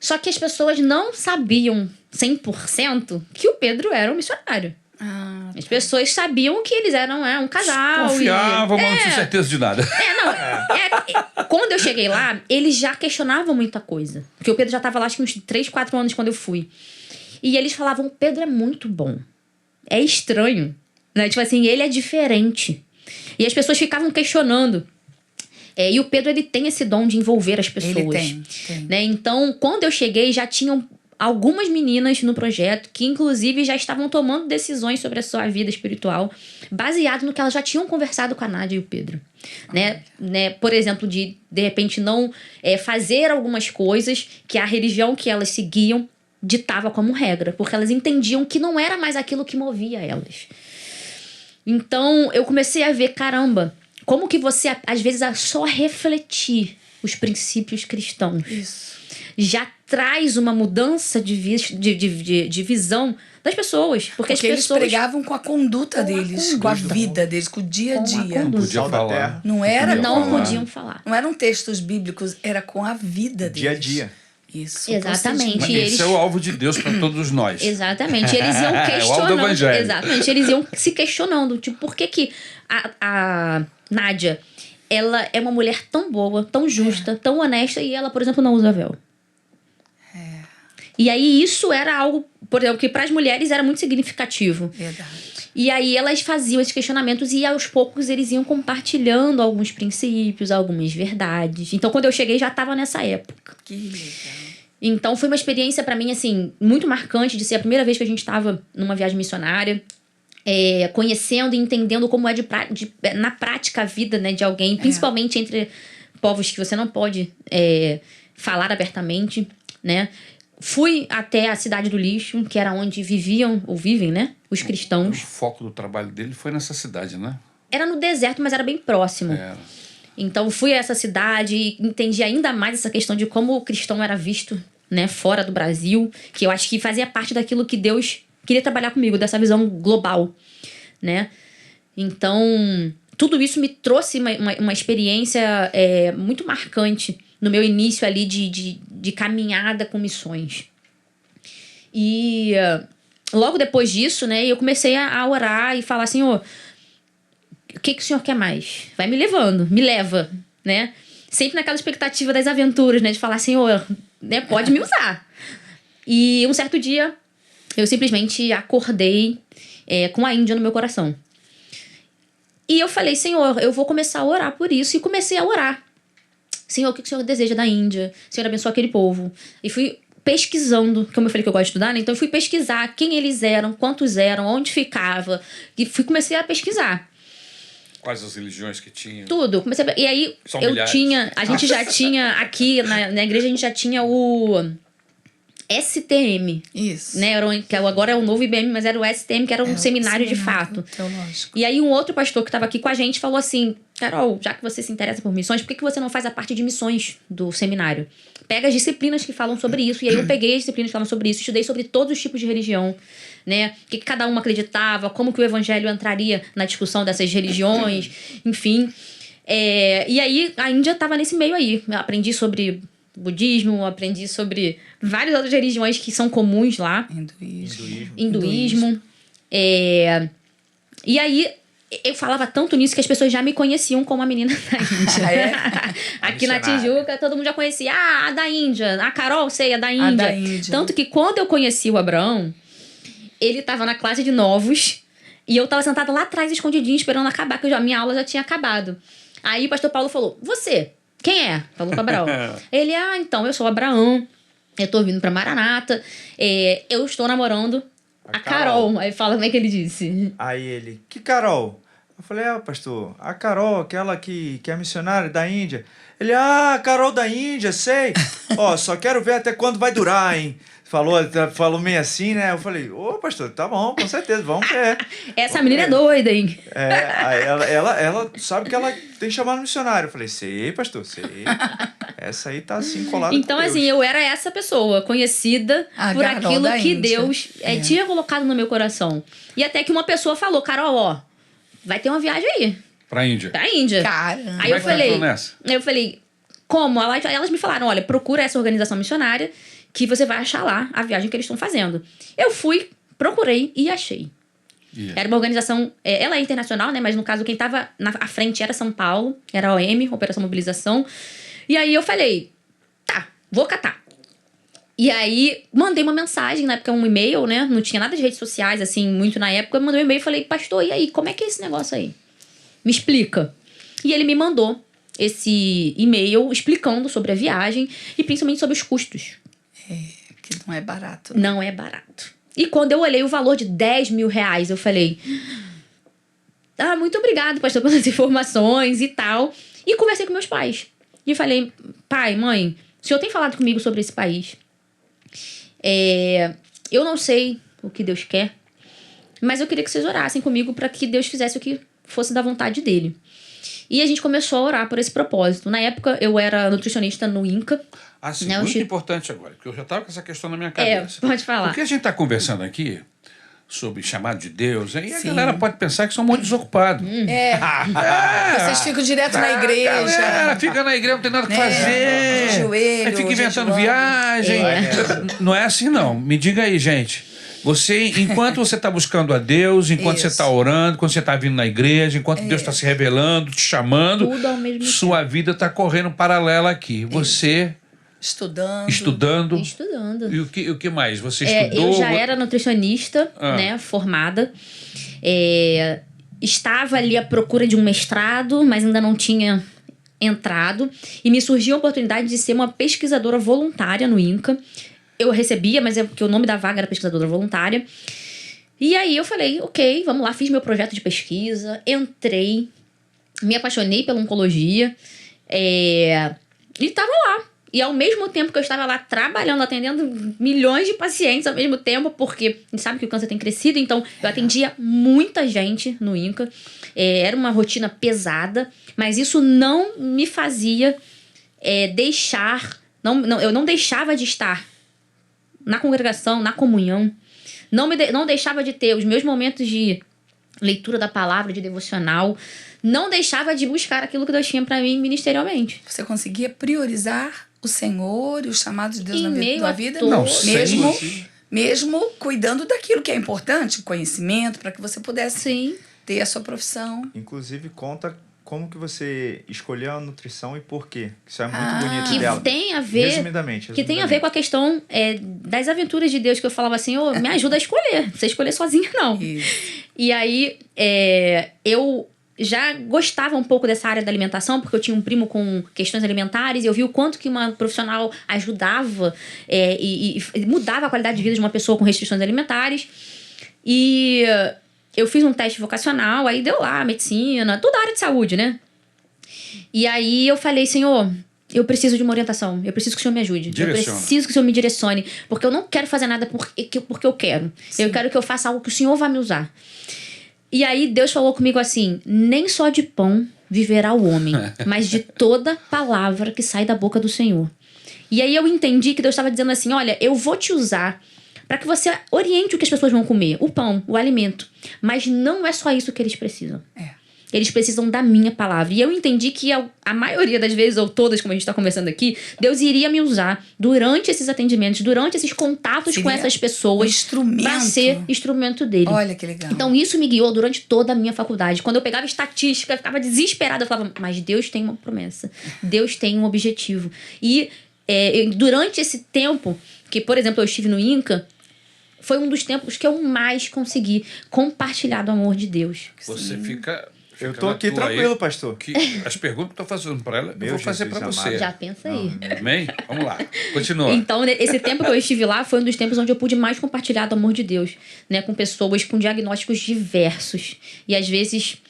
Só que as pessoas não sabiam 100% que o Pedro era um missionário. As pessoas sabiam que eles eram um casal. Confiavam, mas não tinha certeza de nada. Quando eu cheguei lá, eles já questionavam muita coisa. Porque o Pedro já estava lá, acho que uns 3, 4 anos quando eu fui. E eles falavam, Pedro é muito bom. É estranho. Né? Tipo assim, ele é diferente. E as pessoas ficavam questionando. E o Pedro, ele tem esse dom de envolver as pessoas. Ele tem. Né? Então, quando eu cheguei, já tinham algumas meninas no projeto que, inclusive, já estavam tomando decisões sobre a sua vida espiritual baseado no que elas já tinham conversado com a Nádia e o Pedro. Né? Por exemplo, de repente, não fazer algumas coisas que a religião que elas seguiam ditava como regra. Porque elas entendiam que não era mais aquilo que movia elas. Então, eu comecei a ver, caramba, como que você, às vezes, só refletir os princípios cristãos. Isso. Já traz uma mudança de visão das pessoas. Porque as eles pessoas pregavam com a conduta deles, com a vida deles, com o dia a dia. Não podia falar. Não podiam falar. Não eram textos bíblicos, era com a vida deles. Dia a dia. Isso. Exatamente. Mas esse é o alvo de Deus para todos nós. Exatamente. Eles iam questionando. É o alvo do evangelho. Exatamente. Eles iam se questionando. Tipo, por que a Nádia, ela é uma mulher tão boa, tão justa, tão honesta, e ela, por exemplo, não usa véu? E aí isso era algo, por exemplo, que para as mulheres era muito significativo. Verdade. E aí elas faziam esses questionamentos e aos poucos eles iam compartilhando alguns princípios, algumas verdades. Então quando eu cheguei já estava nessa época. Que legal. Então foi uma experiência para mim assim muito marcante de ser a primeira vez que a gente estava numa viagem missionária. Conhecendo e entendendo como é na prática a vida, né, de alguém, principalmente entre povos que você não pode falar abertamente, né? Fui até a Cidade do Lixo, que era onde viviam, ou vivem, né, os cristãos. O foco do trabalho dele foi nessa cidade, né? Era no deserto, mas era bem próximo. Então fui a essa cidade e entendi ainda mais essa questão de como o cristão era visto, né, fora do Brasil, que eu acho que fazia parte daquilo que Deus queria trabalhar comigo, dessa visão global, né? Então, tudo isso me trouxe uma experiência muito marcante no meu início ali de caminhada com missões. E logo depois disso, né, eu comecei a orar e falar, Senhor, o que o Senhor quer mais? Vai me levando, me leva, né? Sempre naquela expectativa das aventuras, né, de falar, Senhor, né, pode me usar. E um certo dia, eu simplesmente acordei com a Índia no meu coração. E eu falei, Senhor, eu vou começar a orar por isso. E comecei a orar. Senhor, o que o Senhor deseja da Índia? Senhor, abençoa aquele povo. E fui pesquisando, como eu falei que eu gosto de estudar, né? Então eu fui pesquisar quem eles eram, quantos eram, onde ficava. E comecei a pesquisar. Quais as religiões que tinham? Tudo. E aí São eu milhares. a gente já tinha aqui na igreja, a gente já tinha o STM. Isso. Né? Que agora é o novo IBM, mas era o STM, que era um seminário de fato. Teológico. E aí um outro pastor que estava aqui com a gente falou assim, Carol, já que você se interessa por missões, por que você não faz a parte de missões do seminário? Pega as disciplinas que falam sobre isso. E aí eu peguei as disciplinas que falam sobre isso, estudei sobre todos os tipos de religião, né? O que cada uma acreditava, como que o evangelho entraria na discussão dessas religiões, enfim. E aí a Índia estava nesse meio aí. Eu aprendi sobre budismo, aprendi sobre várias outras religiões que são comuns lá. Hinduísmo. E aí eu falava tanto nisso que as pessoas já me conheciam como a menina da Índia. Aqui na Tijuca, todo mundo já conhecia. Ah, a da Índia. A Carol, sei, a da Índia. da Índia. Tanto que quando eu conheci o Abraão, ele tava na classe de novos e eu tava sentada lá atrás, escondidinha, esperando acabar, que a minha aula já tinha acabado. Aí o pastor Paulo falou, você, quem é? Falou pro Abraão. Ele, então, eu sou o Abraão, eu tô vindo pra Maranata, eu estou namorando a Carol. Aí fala, como é que ele disse? Aí ele, que Carol? Eu falei, pastor, a Carol, aquela que é missionária da Índia. Ele, Carol da Índia, sei. Só quero ver até quando vai durar, hein? Falou meio assim, né? Eu falei, pastor, tá bom, com certeza, vamos ver. Essa menina é doida, hein? Aí ela sabe que ela tem chamado missionário. Eu falei, sei, pastor, sei. Essa aí tá assim colada Então, com Deus. assim, eu era essa pessoa, conhecida por Carol aquilo da que Índia. Deus tinha colocado no meu coração. E até que uma pessoa falou, Carol, vai ter uma viagem aí. Pra Índia. Pra Índia. Caramba. Aí eu falei, nessa? como? Elas me falaram, olha, procura essa organização missionária que você vai achar lá a viagem que eles estão fazendo. Eu fui, procurei e achei. Yeah. Era uma organização, ela é internacional, né? Mas no caso, quem estava à frente era São Paulo, era a OM, Operação Mobilização. E aí eu falei, tá, vou catar. E aí mandei uma mensagem, na época um e-mail, né? Não tinha nada de redes sociais, assim, muito na época. Eu mandei um e-mail e falei, pastor, e aí, como é que é esse negócio aí? Me explica. E ele me mandou esse e-mail explicando sobre a viagem e principalmente sobre os custos. Que não é barato. Não é barato. E quando eu olhei o valor de 10 mil reais, eu falei, muito obrigado, pastor, pelas informações e tal. E conversei com meus pais. E falei, pai, mãe, o senhor tem falado comigo sobre esse país. Eu não sei o que Deus quer, mas eu queria que vocês orassem comigo para que Deus fizesse o que fosse da vontade dele. E a gente começou a orar por esse propósito. Na época, eu era nutricionista no INCA. Sim, né, muito importante agora, porque eu já estava com essa questão na minha cabeça. Pode falar. Porque a gente está conversando aqui sobre chamado de Deus, aí a Sim. galera pode pensar que são muito desocupados. Vocês ficam direto na igreja. Galera fica na igreja, não tem nada que fazer. De joelho, Aí fica inventando jejuando. viagem. Não é assim, não. Me diga aí, gente. Você, enquanto você está buscando a Deus, enquanto você Isso. está orando, quando você está vindo na igreja, enquanto Deus está se revelando, te chamando, Tudo ao mesmo sua vida está correndo paralela aqui. Você Estudando. estudando. E o que mais? Você estudou? Eu já era nutricionista, né, formada. Estava ali à procura de um mestrado, mas ainda não tinha entrado. E me surgiu a oportunidade de ser uma pesquisadora voluntária no INCA. Eu recebia, mas porque o nome da vaga era pesquisadora voluntária. E aí eu falei, ok, vamos lá, fiz meu projeto de pesquisa, entrei, me apaixonei pela oncologia e estava lá. E ao mesmo tempo que eu estava lá trabalhando, atendendo milhões de pacientes ao mesmo tempo, porque a gente sabe que o câncer tem crescido, então eu atendia muita gente no INCA. Era uma rotina pesada, mas isso não me fazia deixar... eu não deixava de estar na congregação, na comunhão. Não deixava de ter os meus momentos de leitura da palavra, de devocional. Não deixava de buscar aquilo que Deus tinha para mim ministerialmente. Você conseguia priorizar o Senhor e os chamados de Deus Em na meio tua a vida? todo- Não, mesmo, sim. mesmo cuidando daquilo que é importante, conhecimento, para que você pudesse Sim. ter a sua profissão. Inclusive, conta como que você escolheu a nutrição e por quê. Isso é muito Ah. bonito Que dela. tem a ver... Resumidamente. Que tem a ver com a questão das aventuras de Deus, que eu falava assim, me ajuda a escolher. Você escolher sozinha, não. Isso. E aí, eu já gostava um pouco dessa área da alimentação, porque eu tinha um primo com questões alimentares, e eu vi o quanto que uma profissional ajudava e mudava a qualidade de vida de uma pessoa com restrições alimentares. E eu fiz um teste vocacional, aí deu lá medicina, toda a área de saúde, né? E aí eu falei, Senhor, eu preciso de uma orientação, eu preciso que o Senhor me ajude. Direciona. Eu preciso que o Senhor me direcione, porque eu não quero fazer nada porque eu quero. Sim. Eu quero que eu faça algo que o Senhor vai me usar. E aí Deus falou comigo assim, nem só de pão viverá o homem, mas de toda palavra que sai da boca do Senhor. E aí eu entendi que Deus estava dizendo assim, olha, eu vou te usar para que você oriente o que as pessoas vão comer, o pão, o alimento. Mas não é só isso que eles precisam. Eles precisam da minha palavra. E eu entendi que a maioria das vezes, ou todas, como a gente está conversando aqui, Deus iria me usar durante esses atendimentos, durante esses contatos com Seria essas um pessoas, instrumento. para ser instrumento dele. Olha que legal. Então isso me guiou durante toda a minha faculdade. Quando eu pegava estatística, eu ficava desesperada. Eu falava, mas Deus tem uma promessa. Deus tem um objetivo. E durante esse tempo, que por exemplo eu estive no INCA, foi um dos tempos que eu mais consegui compartilhar do amor de Deus. Você fica Eu tô na aqui tua tranquilo, aí, pastor. que as perguntas que eu tô fazendo para ela, eu Meu vou fazer Jesus para você. amado. Já pensa aí. Amém? Vamos lá. Continua. Então, esse tempo que eu estive lá foi um dos tempos onde eu pude mais compartilhar do amor de Deus, né? Com pessoas com diagnósticos diversos. E às vezes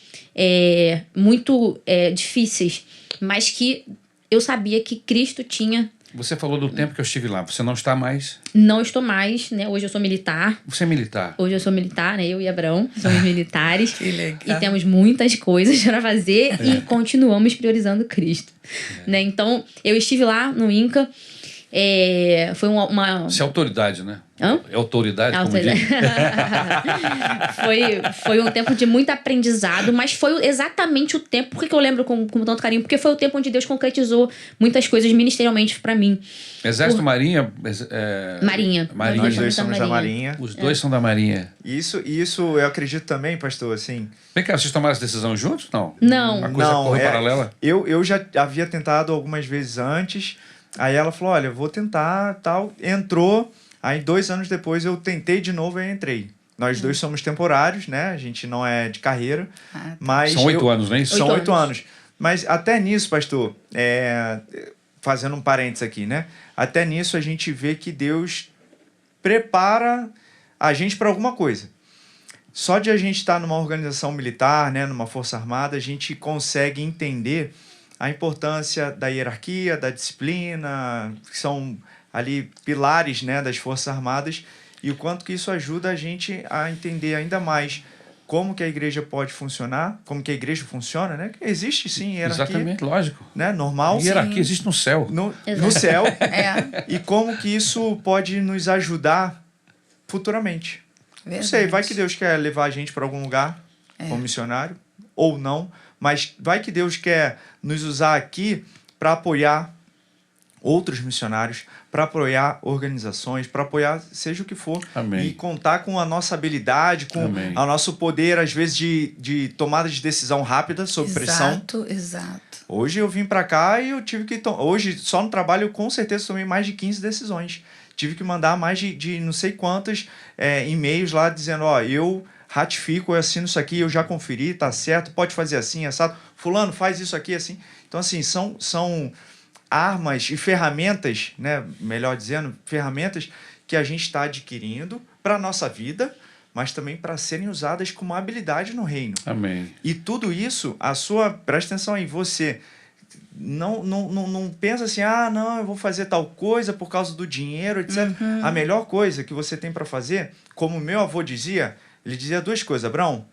muito difíceis. Mas que eu sabia que Cristo tinha. Você falou do tempo que eu estive lá. Você não está mais. Não estou mais, né? Hoje eu sou militar. Você é militar. Hoje eu sou militar, né? Eu e Abraão somos militares. Que legal. E temos muitas coisas para fazer e continuamos priorizando Cristo. Né? Então, eu estive lá no INCA. Foi uma... Você é autoridade, né? Hã? É autoridade, como diz. Foi um tempo de muito aprendizado, mas foi exatamente o tempo, por que eu lembro com tanto carinho? Porque foi o tempo onde Deus concretizou muitas coisas ministerialmente para mim. Exército, Marinha... Marinha. Marinha. Nós dois Nós somos da Marinha. Os dois são da Marinha. Isso eu acredito também, pastor, assim... Vem cá, vocês tomaram essa decisão juntos? Não. Não. Uma coisa correu paralela? Eu já havia tentado algumas vezes antes, aí ela falou, olha, vou tentar, tal, entrou, aí 2 anos depois eu tentei de novo e entrei. Nós dois somos temporários, né? A gente não é de carreira, mas... São 8 anos, não é isso? São 8 8 anos. Mas até nisso, pastor, fazendo um parênteses aqui, né? Até nisso a gente vê que Deus prepara a gente para alguma coisa. Só de a gente estar numa organização militar, né, numa força armada, a gente consegue entender a importância da hierarquia, da disciplina, que são ali pilares, né, das forças armadas, e o quanto que isso ajuda a gente a entender ainda mais como que a igreja pode funcionar, como que a igreja funciona, né? Existe sim hierarquia, Exatamente, lógico. né, normal, A hierarquia existe no céu. no Exato. céu, É, e como que isso pode nos ajudar futuramente. Não sei, vai que Deus quer levar a gente para algum lugar como missionário, ou não, mas vai que Deus quer nos usar aqui para apoiar outros missionários, para apoiar organizações, para apoiar seja o que for. Amém. E contar com a nossa habilidade, com Amém. o nosso poder, às vezes, de tomada de decisão rápida, sob pressão. Exato. Hoje eu vim para cá e eu tive que... Hoje, só no trabalho, eu com certeza tomei mais de 15 decisões. Tive que mandar mais de não sei quantos e-mails lá dizendo, ó, eu ratifico, eu assino isso aqui, eu já conferi, tá certo, pode fazer assim, assado. Fulano, faz isso aqui, assim. Então, assim, são armas e ferramentas, né, melhor dizendo, ferramentas que a gente está adquirindo para a nossa vida, mas também para serem usadas como habilidade no reino. Amém. E tudo isso, presta atenção aí, você não pensa assim, não, eu vou fazer tal coisa por causa do dinheiro, etc. A melhor coisa que você tem para fazer, como meu avô dizia, ele dizia 2 coisas, Abraão,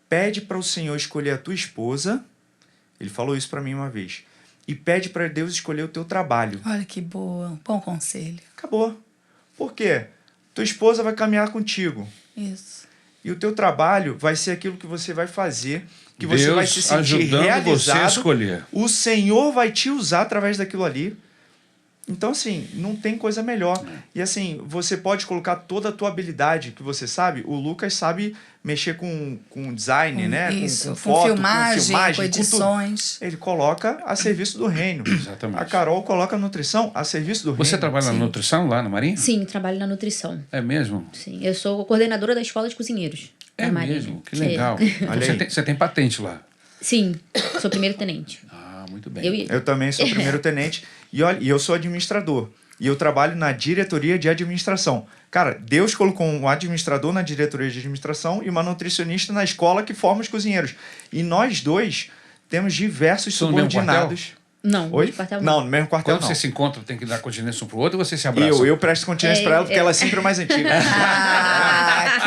pede para o Senhor escolher a tua esposa, ele falou isso para mim uma vez, e pede para Deus escolher o teu trabalho. Olha que boa, bom conselho. Acabou. Por quê? Tua esposa vai caminhar contigo. Isso. E o teu trabalho vai ser aquilo que você vai fazer, que você vai se Deus sentir ajudando você a realizado. escolher. O Senhor vai te usar através daquilo ali. Então, assim, não tem coisa melhor. E, assim, você pode colocar toda a tua habilidade que você sabe. O Lucas sabe mexer com design, né? Isso, Com com foto, filmagem, com com tudo. edições. Ele coloca a serviço do reino. Exatamente. A Carol coloca a nutrição a serviço do Você reino. trabalha na Sim. nutrição lá na Marinha? Sim, trabalho na nutrição. É mesmo? Sim, eu sou coordenadora da Escola de Cozinheiros. É da Marinha. mesmo? Que legal. Então Olha aí. você tem patente lá? Sim, sou primeiro tenente. Ah, muito bem. Eu também sou primeiro-tenente. E olha, e eu sou administrador. E eu trabalho na diretoria de administração. Cara, Deus colocou um administrador na diretoria de administração e uma nutricionista na escola que forma os cozinheiros. E nós dois temos diversos São no mesmo subordinados. Não, Oi? de quartel Não, no mesmo quartel Quando não. você se encontra, tem que dar continência um pro outro ou você se abraça? Eu presto continência pra ela porque ela é sempre a mais antiga.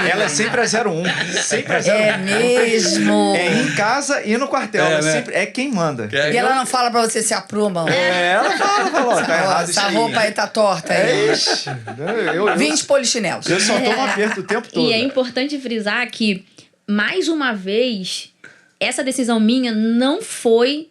Ela é sempre a 01. Sempre a 01. É mesmo. É em casa e no quartel. É, Ela né? sempre é quem manda. E ela não fala pra você se apruma. Ela fala, tá errado isso Essa aí. roupa aí tá torta aí. Ixi, eu 20 polichinelos. Eu só tomo aperto o tempo todo. E é importante frisar que, mais uma vez, essa decisão minha não foi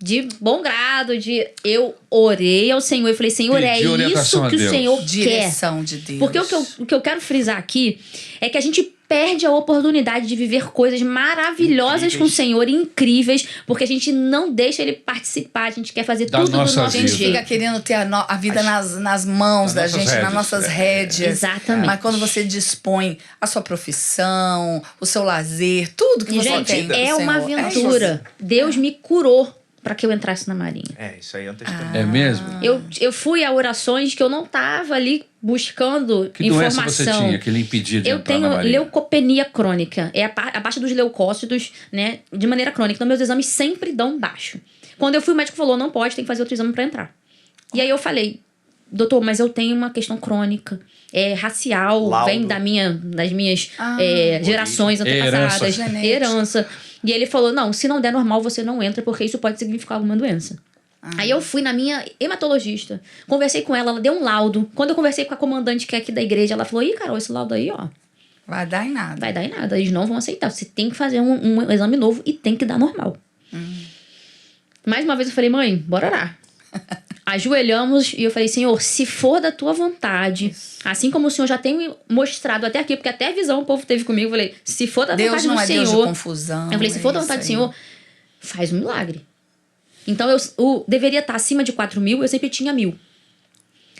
de bom grado, de eu orei ao Senhor e falei, Senhor, Pedi é isso orientação a que o Deus. Senhor quer. Direção de Deus. Porque o que eu quero frisar aqui é que a gente perde a oportunidade de viver coisas maravilhosas com o Senhor, incríveis, porque a gente não deixa Ele participar, a gente quer fazer Da tudo do nossa nosso A gente vida. jeito. fica querendo ter a vida nas mãos da Nas nossas gente, nas rédeas. nossas rédeas. Exatamente. Mas quando você dispõe a sua profissão, o seu lazer, tudo que E, você gente, tem. do é uma Senhor, aventura. Deus me curou para que eu entrasse na Marinha. É, isso aí é um testemunho. É mesmo? Eu fui a orações que eu não tava ali buscando Que doença informação. você tinha que lhe impedia de Eu entrar na tenho Marinha? leucopenia crônica. É abaixo dos leucócitos, né? De maneira crônica. Então, meus exames sempre dão baixo. Quando eu fui, o médico falou, não pode, tem que fazer outro exame para entrar. E aí eu falei, doutor, mas eu tenho uma questão crônica. É racial, Laudo. vem das minhas gerações antepassadas. Herança. Herança. E ele falou, não, se não der normal, você não entra, porque isso pode significar alguma doença. Aí eu fui na minha hematologista, conversei com ela deu um laudo. Quando eu conversei com a comandante que é aqui da igreja, ela falou, ih, Carol, esse laudo aí, ó, Vai dar em nada. vai dar em nada, eles não vão aceitar. Você tem que fazer um exame novo e tem que dar normal. Mais uma vez eu falei, mãe, bora orar. Ajoelhamos e eu falei, Senhor, se for da tua vontade, assim como o Senhor já tem me mostrado até aqui, porque até a visão o povo teve comigo, eu falei, se for da Deus vontade não do é Senhor... Deus de confusão. Eu falei, se for da é vontade do isso aí. Senhor, faz um milagre. Então, eu deveria estar acima de 4.000, eu sempre tinha 1.000.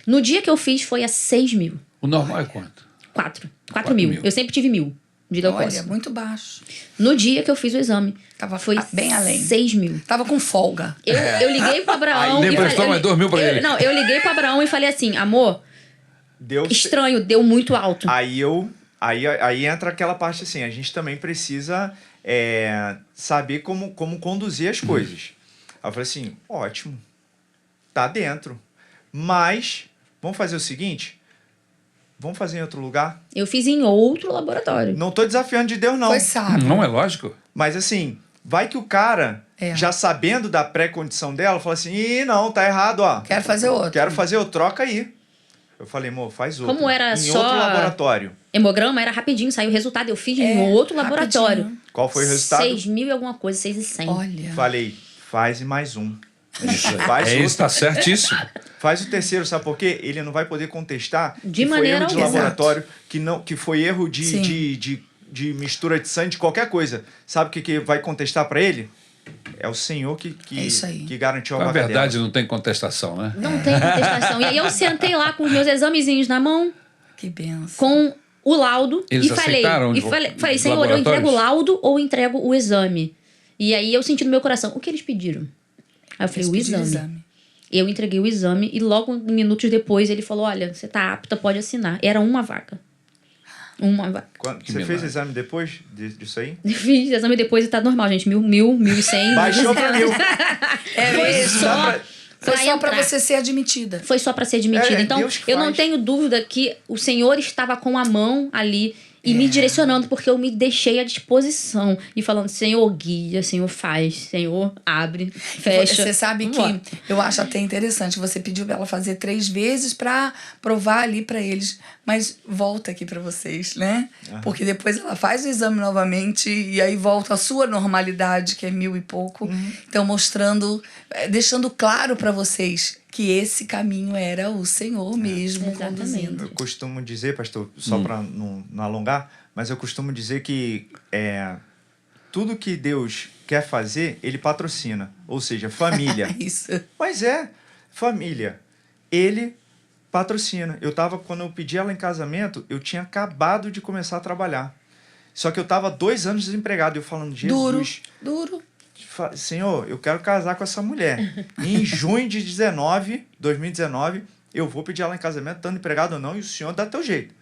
No dia que eu fiz, foi a 6.000. O normal é quanto? 4 mil. 4.000. Eu sempre tive 1.000 de Olha, leucócito. muito baixo. No dia que eu fiz o exame, Tava foi bem além. 6.000. Tava com folga. Eu liguei pro Abraão Aí e depois falei... toma 2.000 pra ele. Não, eu liguei pro Abraão e falei assim, amor, Deus estranho, deu muito alto. Aí entra aquela parte assim, a gente também precisa saber como conduzir as coisas. Aí eu falei assim, ótimo, tá dentro. Mas, vamos fazer o seguinte, vamos fazer em outro lugar? Eu fiz em outro laboratório. Não tô desafiando de Deus, não. Foi sábio. Não é lógico? Mas assim, vai que o cara, já sabendo da pré-condição dela, fala assim, ih, não, tá errado, ó. Quero fazer outro. Quero fazer outro, troca aí. Eu falei, amor, faz outro. Como era em só- outro laboratório. Hemograma era rapidinho, saiu o resultado. Eu fiz em outro laboratório. rapidinho. Qual foi o resultado? 6.000 e alguma coisa, 6.100. Olha. Falei, faz e mais um. Isso aí. Faz É outro. isso, tá certíssimo. Faz o terceiro, sabe por quê? Ele não vai poder contestar De que foi maneira erro de alguma. laboratório, que foi erro Sim. de mistura de sangue, de qualquer coisa. Sabe o que vai contestar para ele? É o Senhor que É isso aí. que garantiu a Na vaga verdade, dela. não tem contestação, né? Não tem contestação. E aí eu sentei lá com os meus examezinhos na mão, Que benção. com o laudo. Eles e falei, aceitaram falei, os Senhor, eu laboratórios? entrego o laudo ou entrego o exame? E aí eu senti no meu coração, o que eles pediram? Aí eu falei, o Eles pediram exame. Eu entreguei o exame e logo minutos depois ele falou, olha, você tá apta, pode assinar. Era uma vaga. Uma vaga. Quando, Que você fez milagre. exame depois disso aí? Fiz exame depois e tá normal, gente. 1.100. Baixou pra 1.000. Foi mesmo. só Dá pra- Foi pra só pra entrar. você ser admitida. Foi só pra ser admitida. É Então, Deus que eu não faz. tenho dúvida que o Senhor estava com a mão ali E me direcionando, porque eu me deixei à disposição. E falando, Senhor, guia, Senhor, faz, Senhor, abre, fecha. Você sabe Vambora. que eu acho até interessante. Você pediu pra ela fazer 3 vezes pra provar ali pra eles. Mas volta aqui pra vocês, né? Porque depois ela faz o exame novamente e aí volta a sua normalidade, que é 1000 e pouco. Então, mostrando, deixando claro pra vocês que esse caminho era o Senhor mesmo Exatamente. conduzindo. Eu costumo dizer, pastor, só para não alongar, mas eu costumo dizer que tudo que Deus quer fazer, ele patrocina. Ou seja, família. Isso. Mas família. Ele patrocina. Quando eu pedi ela em casamento, eu tinha acabado de começar a trabalhar. Só que eu estava 2 anos desempregado. Eu falando, Jesus, Duro. Senhor, eu quero casar com essa mulher. E em junho de 2019, eu vou pedir ela em casamento, estando empregado ou não, e o senhor dá teu jeito.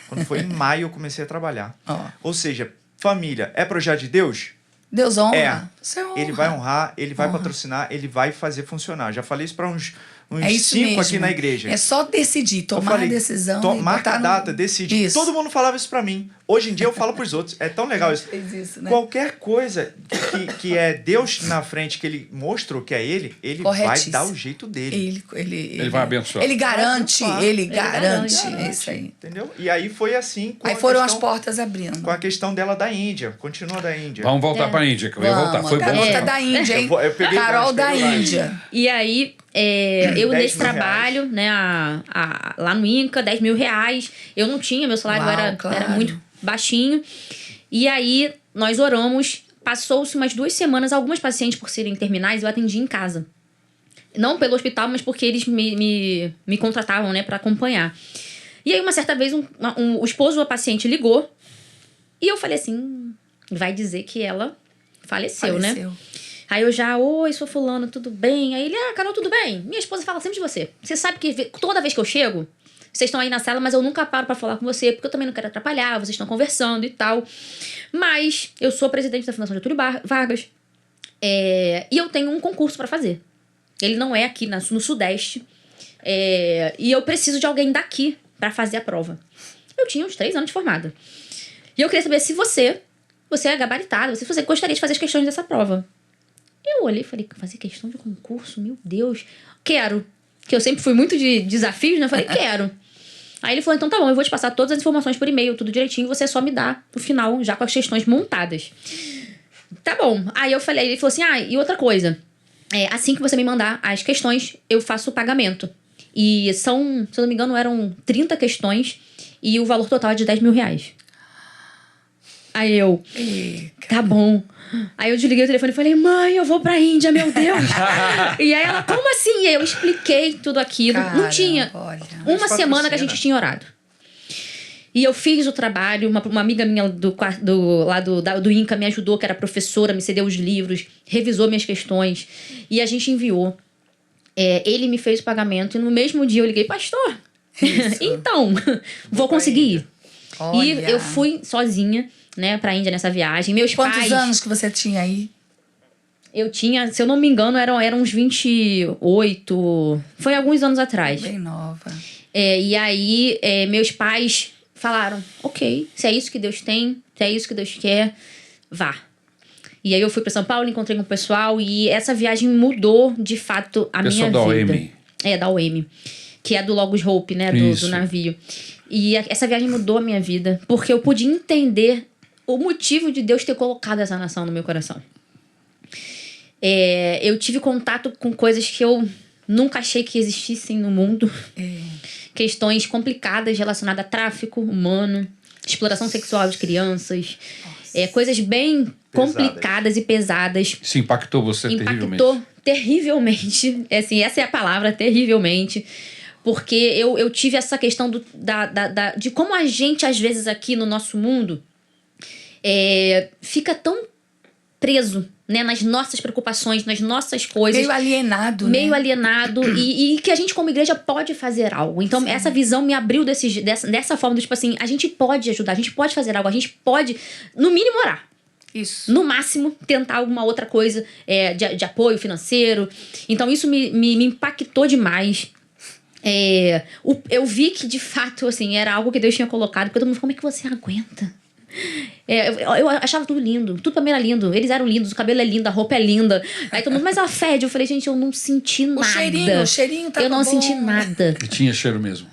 Quando foi em maio, eu comecei a trabalhar. Ou seja, família é projeto de Deus? Deus honra. Você honra. Ele vai honrar, ele vai patrocinar, ele vai fazer funcionar. Já falei isso para uns É isso 5 mesmo. aqui na igreja. É só decidir, tomar a decisão. E Marca botar a data, decide. Isso. Todo mundo falava isso pra mim. Hoje em dia eu falo pros outros. É tão legal isso. Fez isso, né? Qualquer coisa que é Deus na frente, que ele mostrou que é ele vai Corretíssimo. dar o jeito dele. Ele vai abençoar. Ele garante, Vai abençoar. ele garante. garante. É isso aí. Entendeu? E aí foi assim com Aí a foram questão, as portas abrindo. com a questão dela da Índia. Continua da Índia. Vamos voltar pra Índia, que eu ia voltar. Foi bom. garota Então. da Índia, hein? Eu peguei Carol mais, da peguei mais. Índia. E aí, eu 10 nesse mil trabalho, né, lá no Inca, 10 mil reais. Eu não tinha, meu salário Uau, era claro. muito baixinho. E aí, nós oramos. Passou-se umas 2 semanas, algumas pacientes, por serem terminais, eu atendi em casa. Não pelo hospital, mas porque eles me contratavam, né, pra acompanhar. E aí, uma certa vez, o esposo da paciente ligou. E eu falei assim, vai dizer que ela faleceu, né? Aí eu já, oi, sou fulano, tudo bem? Aí ele, Carol, tudo bem? Minha esposa fala sempre de você. Você sabe que toda vez que eu chego, vocês estão aí na sala, mas eu nunca paro pra falar com você, porque eu também não quero atrapalhar, vocês estão conversando e tal. Mas eu sou presidente da Fundação Getúlio Vargas, e eu tenho um concurso pra fazer. Ele não é aqui no Sudeste, e eu preciso de alguém daqui pra fazer a prova. Eu tinha uns 3 anos de formada. E eu queria saber se você é gabaritada, se você gostaria de fazer as questões dessa prova. Eu olhei e falei, fazer questão de concurso? Meu Deus, quero. Que eu sempre fui muito de desafios, né? Eu falei, quero. Aí ele falou, então tá bom, eu vou te passar todas as informações por e-mail, tudo direitinho, você só me dá no final, já com as questões montadas. Tá bom. Aí eu falei, ele falou assim, e outra coisa, assim que você me mandar as questões, eu faço o pagamento. E são, se eu não me engano, eram 30 questões e o valor total é de 10 mil reais. Aí eu, tá bom. Aí eu desliguei o telefone e falei, mãe, eu vou pra Índia, meu Deus. E aí ela, como assim? E aí eu expliquei tudo aquilo. Caramba, não tinha olha. uma semana que a gente tinha orado. E eu fiz o trabalho, uma amiga minha do Inca me ajudou, que era professora, me cedeu os livros, revisou minhas questões. E a gente enviou. Ele me fez o pagamento e no mesmo dia eu liguei, pastor, então, vou conseguir ir. Olha. E eu fui sozinha, né, pra Índia nessa viagem. Meus Quantos pais... anos que você tinha aí? Eu tinha, se eu não me engano, eram uns 28. Foi alguns anos atrás. Bem nova. E aí, meus pais falaram, ok, se é isso que Deus tem, se é isso que Deus quer, vá. E aí eu fui pra São Paulo, encontrei com o pessoal e essa viagem mudou, de fato, a minha vida. Da OEM. Da OEM. Que é do Logos Hope, né, do navio. E essa viagem mudou a minha vida, porque eu pude entender o motivo de Deus ter colocado essa nação no meu coração. Eu tive contato com coisas que eu nunca achei que existissem no mundo. Questões complicadas relacionadas a tráfico humano, exploração sexual de crianças. Coisas bem complicadas e pesadas. Isso impactou você Impactou terrivelmente. Assim, essa é a palavra, terrivelmente. Porque eu tive essa questão de como a gente, às vezes, aqui no nosso mundo, fica tão preso, né, nas nossas preocupações, nas nossas coisas. Meio alienado, Meio né? alienado. E que a gente, como igreja, pode fazer algo. Então, sim, essa visão me abriu dessa forma, do tipo assim, a gente pode ajudar, a gente pode fazer algo, a gente pode, no mínimo, orar. Isso. No máximo, tentar alguma outra coisa de apoio financeiro. Então, isso me impactou demais. eu vi que, de fato, assim, era algo que Deus tinha colocado. Porque todo mundo, como é que você aguenta? Eu achava tudo lindo. Tudo pra mim era lindo. Eles eram lindos, o cabelo é lindo, a roupa é linda. Aí todo mundo, mas ela fede. Eu falei, gente, eu não senti nada. O cheirinho tá Eu não bom. senti nada. E tinha cheiro mesmo.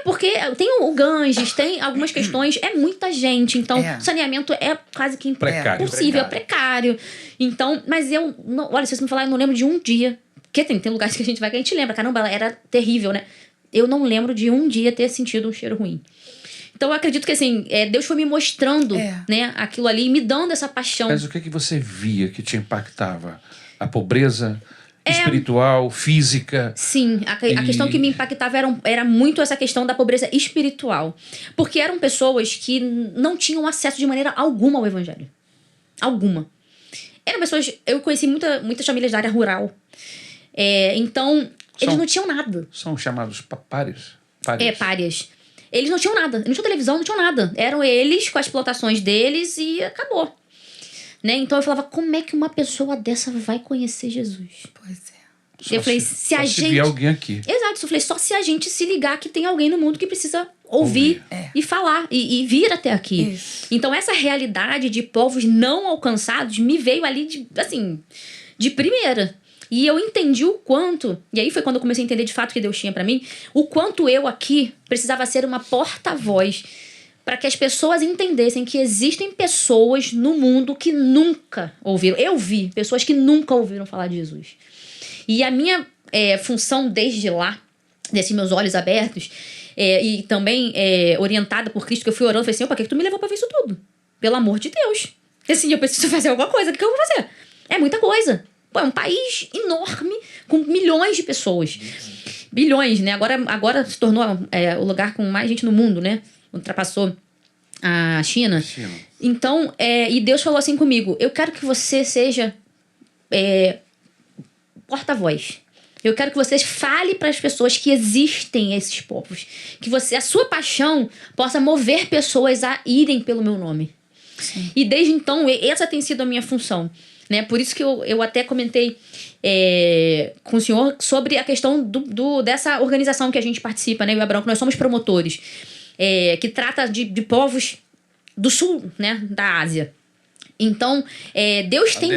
Porque tem o Ganges, tem algumas questões, é muita gente. Então, saneamento é quase que impossível, precário. Então, mas eu... Não, olha, se você me falar, eu não lembro de um dia. Porque tem lugares que a gente vai que a gente lembra. Caramba, ela era terrível, né? Eu não lembro de um dia ter sentido um cheiro ruim. Então, eu acredito que, assim, Deus foi me mostrando, né, aquilo ali, me dando essa paixão. Mas o que você via que te impactava? A pobreza espiritual, física? Sim, a questão que me impactava era muito essa questão da pobreza espiritual. Porque eram pessoas que não tinham acesso de maneira alguma ao evangelho. Alguma. Eram pessoas... Eu conheci muitas famílias da área rural. Então, eles não tinham nada. São chamados párias? Párias. Eles não tinham nada. Não tinham televisão, não tinham nada. Eram eles com as plantações deles e acabou. Né? Então eu falava, como é que uma pessoa dessa vai conhecer Jesus? Pois é. Eu falei, se a gente... vier alguém aqui. Exato. Eu falei, só se a gente se ligar que tem alguém no mundo que precisa ouvir. E falar. E vir até aqui. Isso. Então essa realidade de povos não alcançados me veio ali de primeira. E eu entendi o quanto... E aí foi quando eu comecei a entender de fato o que Deus tinha pra mim. O quanto eu aqui precisava ser uma porta-voz para que as pessoas entendessem que existem pessoas no mundo que nunca ouviram. Eu vi pessoas que nunca ouviram falar de Jesus. E a minha função desde lá, desses meus olhos abertos, e também orientada por Cristo, que eu fui orando, eu falei assim, opa, que tu me levou pra ver isso tudo? Pelo amor de Deus. Assim, eu preciso fazer alguma coisa. O que eu vou fazer? É muita coisa. Pô, é um país enorme, com milhões de pessoas. Bilhões, né? Agora se tornou o lugar com mais gente no mundo, né? Ultrapassou a China. Então, e Deus falou assim comigo, eu quero que você seja porta-voz. Eu quero que você fale para as pessoas que existem esses povos. Que a sua paixão possa mover pessoas a irem pelo meu nome. Sim. E desde então, essa tem sido a minha função. Né? Por isso que eu até comentei com o senhor sobre a questão dessa organização que a gente participa, né, o Abraão, que nós somos promotores, que trata de povos do sul, né, da Ásia. Então, Deus tem...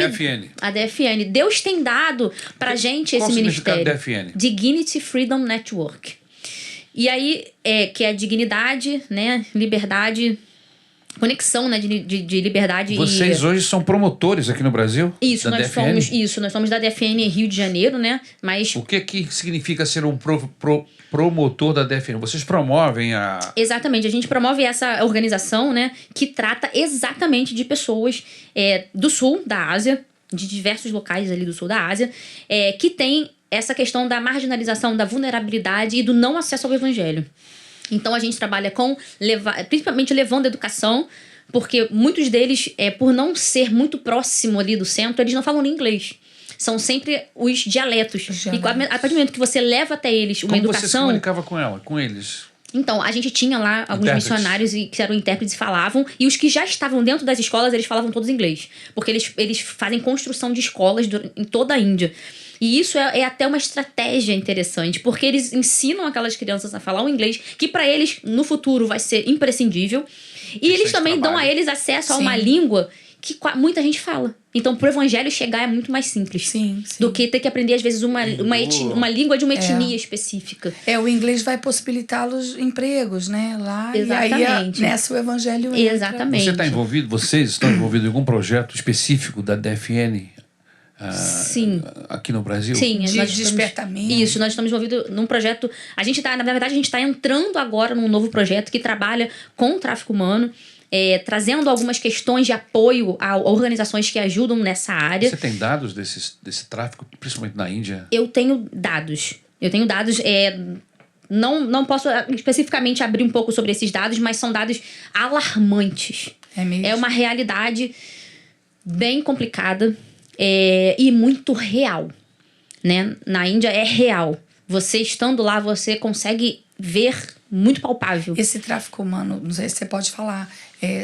A DFN. Deus tem dado pra gente esse ministério. Qual o significado da DFN? Dignity Freedom Network. E aí, que é dignidade, né, liberdade... Conexão, né, de liberdade. Vocês hoje são promotores aqui no Brasil? Isso, nós somos da DFN Rio de Janeiro, né? Mas... O que significa ser um promotor da DFN? Vocês promovem a... Exatamente, a gente promove essa organização, né, que trata exatamente de pessoas do sul da Ásia, de diversos locais ali do sul da Ásia, que tem essa questão da marginalização, da vulnerabilidade e do não acesso ao evangelho. Então, a gente trabalha principalmente levando educação, porque muitos deles, por não ser muito próximo ali do centro, eles não falam nem inglês. São sempre os dialetos. E a partir do momento que você leva até eles uma educação... Como você se comunicava com eles? Então, a gente tinha lá alguns missionários que eram intérpretes e falavam, e os que já estavam dentro das escolas, eles falavam todos inglês. Porque eles fazem construção de escolas em toda a Índia. E isso é até uma estratégia interessante, porque eles ensinam aquelas crianças a falar o inglês, que para eles, no futuro, vai ser imprescindível. E eles também dão a eles acesso a uma língua que muita gente fala. Então, pro evangelho chegar é muito mais simples do que ter que aprender, às vezes, uma língua de uma etnia específica. O inglês vai possibilitar-los empregos, né? Lá. Exatamente. E aí, nessa o evangelho entra. Exatamente. Vocês estão envolvidos em algum projeto específico da DFN? Sim. Aqui no Brasil? Sim. De despertamento. Isso, nós estamos envolvidos num projeto... Na verdade, a gente está entrando agora num novo projeto que trabalha com o tráfico humano, trazendo algumas questões de apoio a organizações que ajudam nessa área. Você tem dados desse tráfico, principalmente na Índia? Eu tenho dados. Não posso especificamente abrir um pouco sobre esses dados, mas são dados alarmantes. É mesmo? É uma realidade bem complicada. E muito real, né? Na Índia é real. Você estando lá, você consegue ver muito palpável. Esse tráfico humano, não sei se você pode falar,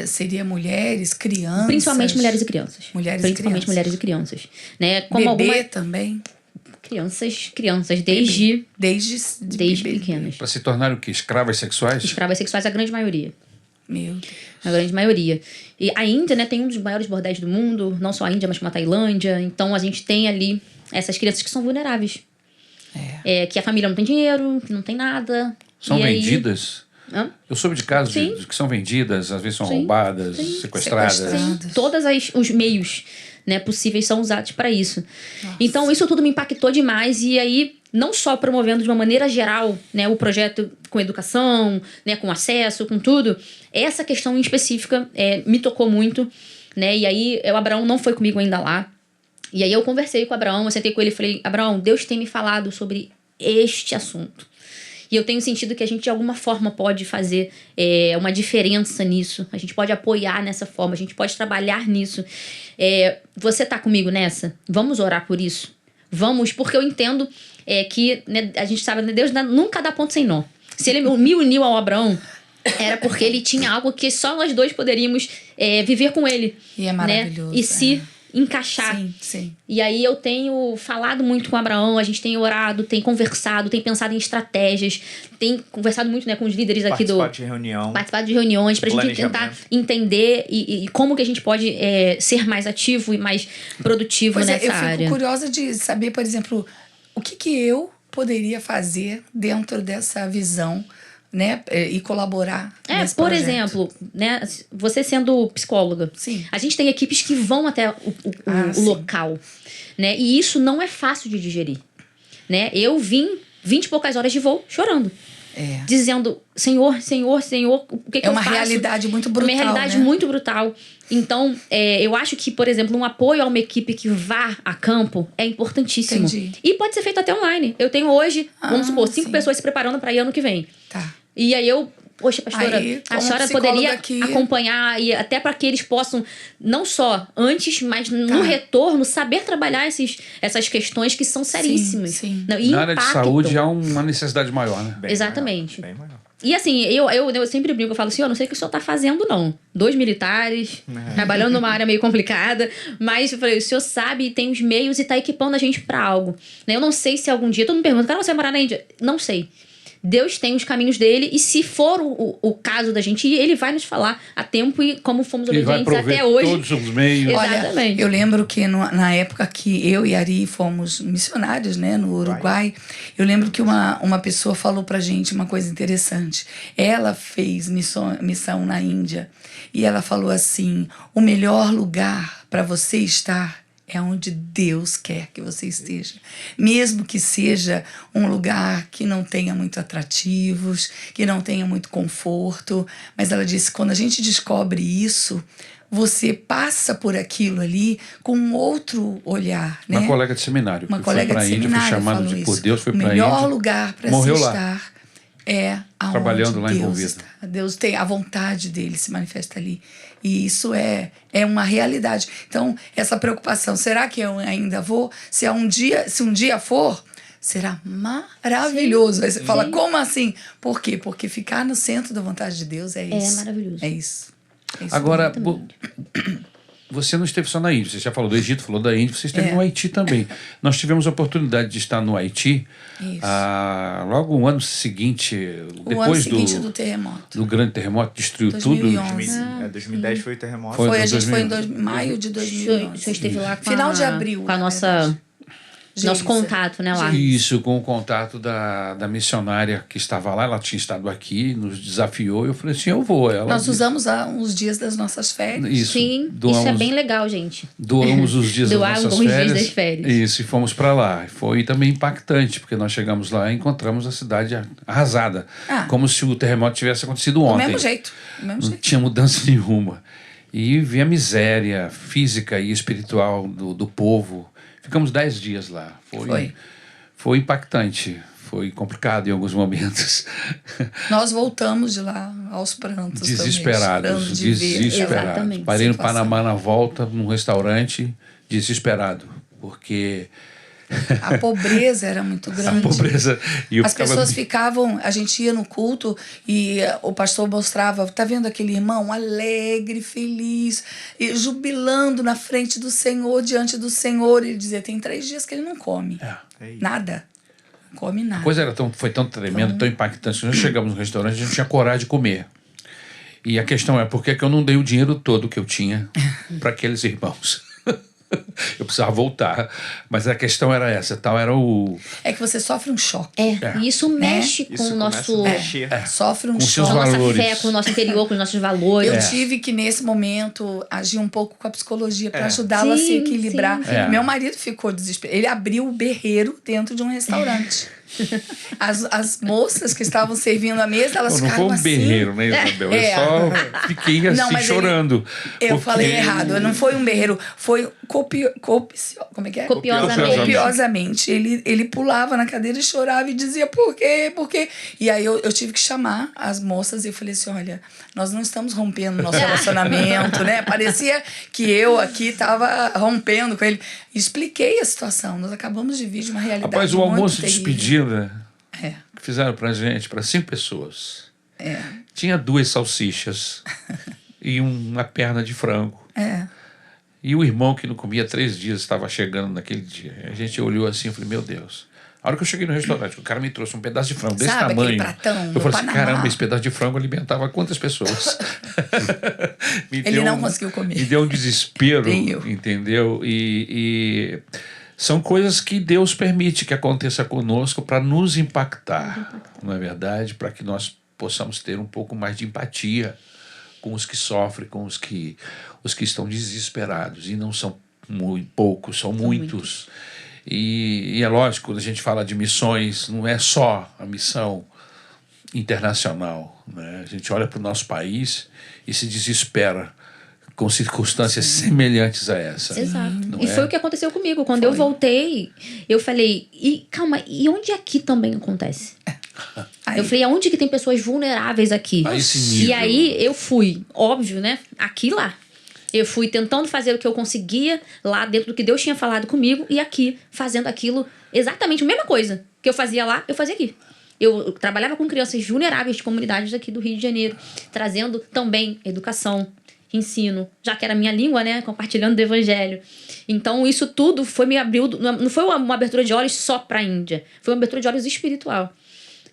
seria mulheres, crianças? Principalmente mulheres e crianças. Mulheres e crianças. Né? Como Bebê também? Crianças, desde Bebê. pequenas. Para se tornar o quê? Escravas sexuais? Escravas sexuais, a grande maioria. Meu Deus. A grande maioria. E a Índia, né, tem um dos maiores bordéis do mundo, não só a Índia, mas como a Tailândia. Então a gente tem ali essas crianças que são vulneráveis. Que a família não tem dinheiro, que não tem nada. São E aí- vendidas? Hã? Eu soube de casos Sim. de que são vendidas, às vezes são Sim. roubadas, Sim. sequestradas. Sequestradas. Todos os meios, né, possíveis são usados para isso. Então, isso tudo me impactou demais. E aí, não só promovendo de uma maneira geral, né, o projeto com educação, né, com acesso, com tudo, essa questão em específica me tocou muito. Né? E aí, o Abraão não foi comigo ainda lá. E aí, eu conversei com o Abraão, eu sentei com ele e falei: Abraão, Deus tem me falado sobre este assunto. E eu tenho sentido que a gente, de alguma forma, pode fazer uma diferença nisso. A gente pode apoiar nessa forma, a gente pode trabalhar nisso. Você tá comigo nessa? Vamos orar por isso? Vamos, porque eu entendo que, né, a gente sabe, né, Deus nunca dá ponto sem nó. Se ele me uniu ao Abraão, era porque ele tinha algo que só nós dois poderíamos viver com ele. E é maravilhoso. Né? E se encaixar. Sim, sim. E aí eu tenho falado muito com o Abraão, a gente tem orado, tem conversado, tem pensado em estratégias, tem conversado muito, né, com os líderes aqui participado de reuniões pra gente tentar entender e como que a gente pode ser mais ativo e mais produtivo nessa eu área. fico curiosa de saber, por exemplo, o que eu poderia fazer dentro dessa visão, né, e colaborar nesse por projeto. Exemplo, né, você sendo psicóloga, Sim. a gente tem equipes que vão até o sim. local, né, e isso não é fácil de digerir, né, eu vim 20 e poucas horas de voo chorando, dizendo: Senhor, o que eu faço? É uma realidade muito brutal, uma realidade né? muito brutal. Então, eu acho que, por exemplo, um apoio a uma equipe que vá a campo é importantíssimo. Entendi. E pode ser feito até online. Eu tenho hoje, vamos supor, 5 sim. pessoas se preparando para ir ano que vem. Tá. E aí poxa, pastora, Aí, a como senhora psicóloga poderia aqui- acompanhar, e até para que eles possam, não só antes, mas no retorno, saber trabalhar essas questões que são seríssimas. sim. Não, e Na área de impactam. saúde há uma necessidade maior, né? Exatamente. Bem maior. E assim, eu sempre brinco, eu falo assim: eu não sei o que o senhor tá fazendo, não. 2 militares, trabalhando numa área meio complicada, mas eu falei, o senhor sabe, tem os meios e tá equipando a gente pra algo. Né? Eu não sei se algum dia, todo mundo me pergunta: cara, você vai morar na Índia? Não sei. Deus tem os caminhos dele, e se for o caso da gente ir, ele vai nos falar a tempo, e como fomos E vai obedientes prover até hoje. todos os meios. Exatamente. Olha, eu lembro que na época que eu e Ari fomos missionários, né, no Uruguai, eu lembro que uma pessoa falou pra gente uma coisa interessante. Ela fez missão na Índia e ela falou assim: o melhor lugar para você estar é onde Deus quer que você esteja. Mesmo que seja um lugar que não tenha muito atrativos, que não tenha muito conforto. Mas ela disse, quando a gente descobre isso, você passa por aquilo ali com um outro olhar, né? Uma colega de seminário Uma que foi colega para a de Índia, foi seminário chamado falou por isso. Deus, foi o para a melhor Índia. lugar para se morreu lá. estar é aonde Trabalhando lá Deus envolvido. está. Deus tem a vontade dele se manifesta ali. E isso é uma realidade. Então, essa preocupação, será que eu ainda vou? Se um dia for, será maravilhoso. Aí você fala, como assim? Por quê? Porque ficar no centro da vontade de Deus é isso. maravilhoso. É isso. É isso Agora, mesmo. você não esteve só na Índia, você já falou do Egito, falou da Índia, você esteve É. no Haiti também. Nós tivemos a oportunidade de estar no Haiti Isso. logo no ano seguinte, o ano depois seguinte do terremoto. do grande terremoto, destruiu 2011. tudo. 2010 foi o terremoto. Foi. A gente foi em 2000. maio de O 2011. senhor esteve lá com Final de abril, com a na nossa... verdade. Nosso Geisa. contato, né, lá. Isso, com o contato da missionária que estava lá, ela tinha estado aqui, nos desafiou, e eu falei assim, eu vou. Ela Nós usamos uns dias das nossas férias. Isso, Sim, doamos, isso é bem legal, gente. doamos os dias das Doar nossas alguns dias férias. das férias. Isso, e fomos para lá. Foi também impactante, porque nós chegamos lá e encontramos a cidade arrasada. Como se o terremoto tivesse acontecido Do ontem. mesmo jeito. Do mesmo Não jeito. tinha mudança nenhuma. E vi a miséria física e espiritual do povo. Ficamos 10 dias lá. Foi impactante. Foi complicado em alguns momentos. Nós voltamos de lá aos prantos. Desesperados. Também, de ver Desesperados. Exatamente. Parei no situação. Panamá na volta, num restaurante, desesperado. Porque A pobreza era muito grande. A pobreza. E eu As ficava... pessoas ficavam, a gente ia no culto e o pastor mostrava, tá vendo aquele irmão alegre, feliz, e jubilando na frente do Senhor, diante do Senhor. Ele dizia, tem 3 dias que ele não come. Nada. Não come nada. A coisa foi tão tremenda, tão impactante, que nós chegamos no restaurante e a gente não tinha coragem de comer. E a questão é, por que eu não dei o dinheiro todo que eu tinha para aqueles irmãos? Eu precisava voltar. Mas a questão era essa, tal, era o... É que você sofre um choque. E isso mexe com Isso o nosso... começa a mexer. Sofre um Com seus com a choque. nossa valores. fé, com o nosso interior, com os nossos valores. Eu tive que, nesse momento, agir um pouco com a psicologia para ajudá-la a se Sim, equilibrar. sim, sim. Meu marido ficou desesperado. Ele abriu o berreiro dentro de um restaurante. As moças que estavam servindo a mesa, elas Não foi ficaram um assim. berreiro, né, Isabel? Eu só fiquei assim, Não, mas chorando. Eu porque- falei errado. Não foi um berreiro. Foi como é que é? Copiosamente. Copiosamente. Ele pulava na cadeira e chorava e dizia por quê, por quê? E aí eu tive que chamar as moças e eu falei assim, olha, nós não estamos rompendo nosso relacionamento, né? Parecia que eu aqui estava rompendo com ele. Expliquei a situação. Nós acabamos de vir de uma realidade Rapaz, o muito almoço de terrível. despedida É. que fizeram pra gente, para 5 pessoas, É. tinha 2 salsichas e uma perna de frango. É. E o irmão que não comia 3 dias estava chegando naquele dia. A gente olhou assim e falei, meu Deus. A hora que eu cheguei no restaurante, o cara me trouxe um pedaço de frango desse Sabe tamanho. aquele pratão Eu do falei assim, Panamá? caramba, esse pedaço de frango alimentava quantas pessoas? Ele não conseguiu comer. Me deu um desespero, Nem eu. entendeu? E são coisas que Deus permite que aconteça conosco para nos impactar, não é verdade? Para que nós possamos ter um pouco mais de empatia com os que sofrem, com os que estão desesperados. E não são poucos, são muitos. E é lógico, quando a gente fala de missões, não é só a missão internacional, né? A gente olha para o nosso país e se desespera com circunstâncias semelhantes a essa. Exato. Não E é? foi o que aconteceu comigo. Quando eu voltei, eu falei, calma, e onde aqui também acontece? Eu falei, aonde que tem pessoas vulneráveis aqui? A esse nível. E aí eu fui, óbvio, né? Aqui e lá. Eu fui tentando fazer o que eu conseguia lá dentro do que Deus tinha falado comigo e aqui fazendo aquilo exatamente a mesma coisa que eu fazia lá, eu fazia aqui. Eu trabalhava com crianças vulneráveis de comunidades aqui do Rio de Janeiro, trazendo também educação, ensino, já que era minha língua, né? Compartilhando do evangelho. Então, isso tudo foi me abriu. Não foi uma abertura de olhos só para a Índia, foi uma abertura de olhos espiritual,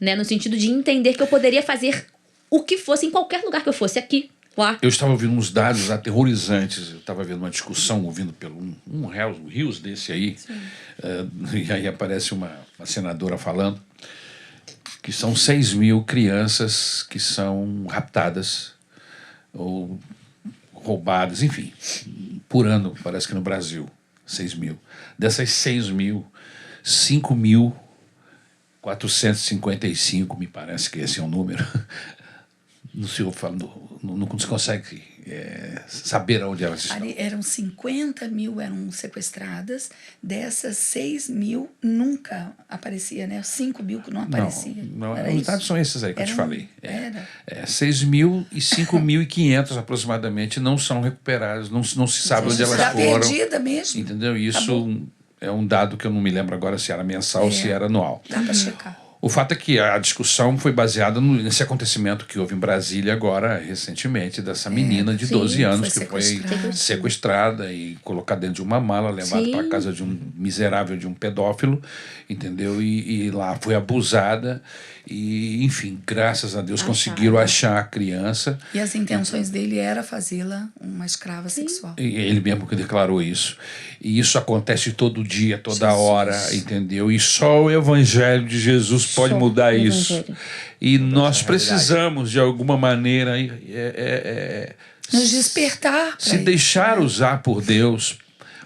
né? No sentido de entender que eu poderia fazer o que fosse em qualquer lugar que eu fosse, aqui, lá. Eu estava ouvindo uns dados aterrorizantes. Eu estava vendo uma discussão, ouvindo pelo um Rios desse aí. E aí aparece uma senadora falando que são 6 mil crianças que são raptadas ou roubadas, enfim, por ano, parece que no Brasil, 6 mil. Dessas 6 mil, 5.455, me parece que esse é o número. Não se consegue saber aonde elas estão. Eram 50 mil eram sequestradas, dessas 6 mil nunca aparecia, né? 5 mil que não aparecia. Não, Era os isso? dados são esses aí que eu te falei. Era. 6 mil e 5.500 aproximadamente não são recuperadas, não se sabe onde elas Está foram. perdida mesmo. Entendeu? Isso Acabou. é um dado que eu não me lembro agora se era mensal ou se era anual. Dá para checar. O fato é que a discussão foi baseada nesse acontecimento que houve em Brasília agora, recentemente, dessa menina de 12 anos que foi sequestrada e colocada dentro de uma mala, levada para a casa de um miserável, de um pedófilo, entendeu? E lá foi abusada e, enfim, graças a Deus conseguiram achar a criança. E as intenções dele era fazê-la uma escrava sexual. E ele mesmo que declarou isso. E isso acontece todo dia, toda hora, entendeu? E só o Evangelho de Jesus pode mudar isso. E nós precisamos, de alguma maneira, nos despertar. Se deixar usar por Deus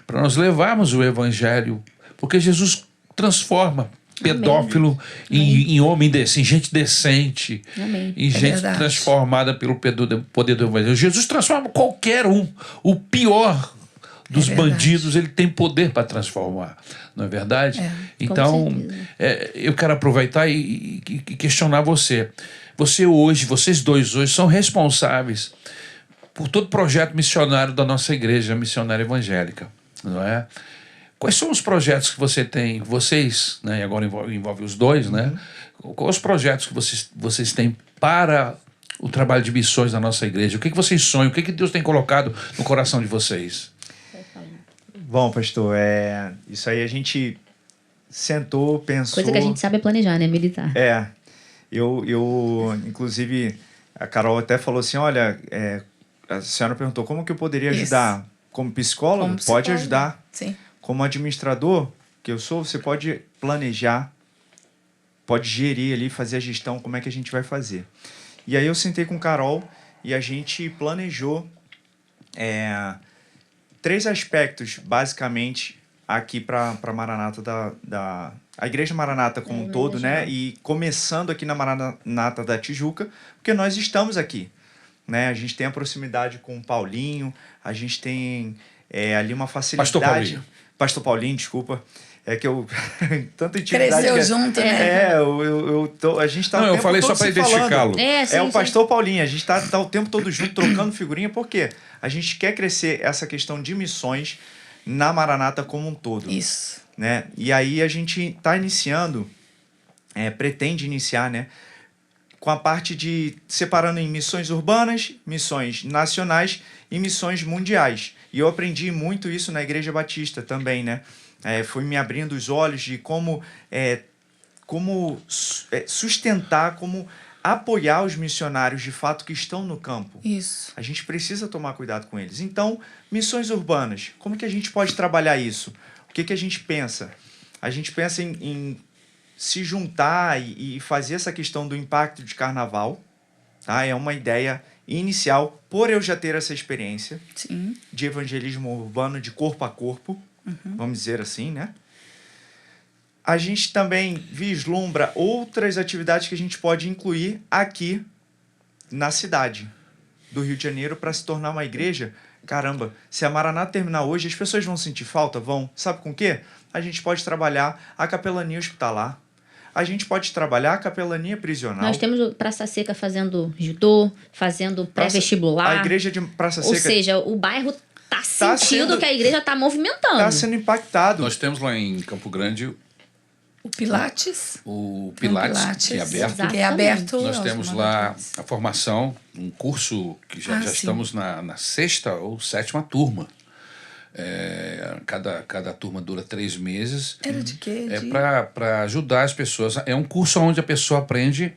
para nós levarmos o Evangelho, porque Jesus transforma pedófilo em homem decente, em gente decente, em gente transformada pelo poder do Evangelho. Jesus transforma qualquer um, o pior dos bandidos, ele tem poder para transformar, não é verdade? Então, eu quero aproveitar e questionar você. Vocês dois hoje são responsáveis por todo o projeto missionário da nossa igreja missionária evangélica, não é? Quais são os projetos que você tem, vocês, né, e agora envolve os dois, né? Quais os projetos que vocês têm para o trabalho de missões na nossa igreja? O que vocês sonham? O que Deus tem colocado no coração de vocês? Bom, pastor, isso aí a gente sentou, pensou... Coisa que a gente sabe é planejar, né? Militar. Eu inclusive, a Carol até falou assim, olha, a senhora perguntou como que eu poderia ajudar. Como psicólogo, Como pode psicólogo, ajudar. sim. Como administrador, que eu sou, você pode planejar, pode gerir ali, fazer a gestão, como é que a gente vai fazer. E aí eu sentei com Carol e a gente planejou 3 aspectos, basicamente, aqui para a Maranata a Igreja Maranata como um todo, né? E começando aqui na Maranata da Tijuca, porque nós estamos aqui, né? A gente tem a proximidade com o Paulinho, a gente tem ali uma facilidade... Pastor Paulinho, desculpa. É que eu... tanta intimidade... Cresceu junto, né? A gente tá Não, o eu tempo falei todo só para se falando. identificá-lo. Sim, O pastor Paulinho, a gente tá o tempo todo junto, trocando figurinha, porque a gente quer crescer essa questão de missões na Maranata como um todo. Isso. Né? E aí a gente está iniciando, pretende iniciar, né? Com a parte de separando em missões urbanas, missões nacionais e missões mundiais. E eu aprendi muito isso na Igreja Batista também, né? Foi me abrindo os olhos de como sustentar, como apoiar os missionários de fato que estão no campo. Isso. A gente precisa tomar cuidado com eles. Então, missões urbanas, como que a gente pode trabalhar isso? O que a gente pensa? A gente pensa em se juntar e fazer essa questão do impacto de carnaval. Tá? É uma ideia inicial, por eu já ter essa experiência Sim. de evangelismo urbano de corpo a corpo, vamos dizer assim, né? A gente também vislumbra outras atividades que a gente pode incluir aqui na cidade do Rio de Janeiro para se tornar uma igreja. Caramba, se a Maranata terminar hoje, as pessoas vão sentir falta? Vão. Sabe com o quê? A gente pode trabalhar a capelania hospitalar. A gente pode trabalhar a capelania prisional. Nós temos o Praça Seca fazendo judô, fazendo pré-vestibular. A igreja de Praça Seca... Ou seja, o bairro tá sentindo que a igreja tá movimentando. Está sendo impactado. Nós temos lá em Campo Grande O Pilates. o Pilates, que é aberto. Que é aberto. Nós aos temos lá maratonas. a formação, um curso que já sim. estamos na 6ª ou 7ª turma. Cada turma dura 3 meses. Era de quê? Para ajudar as pessoas. É um curso onde a pessoa aprende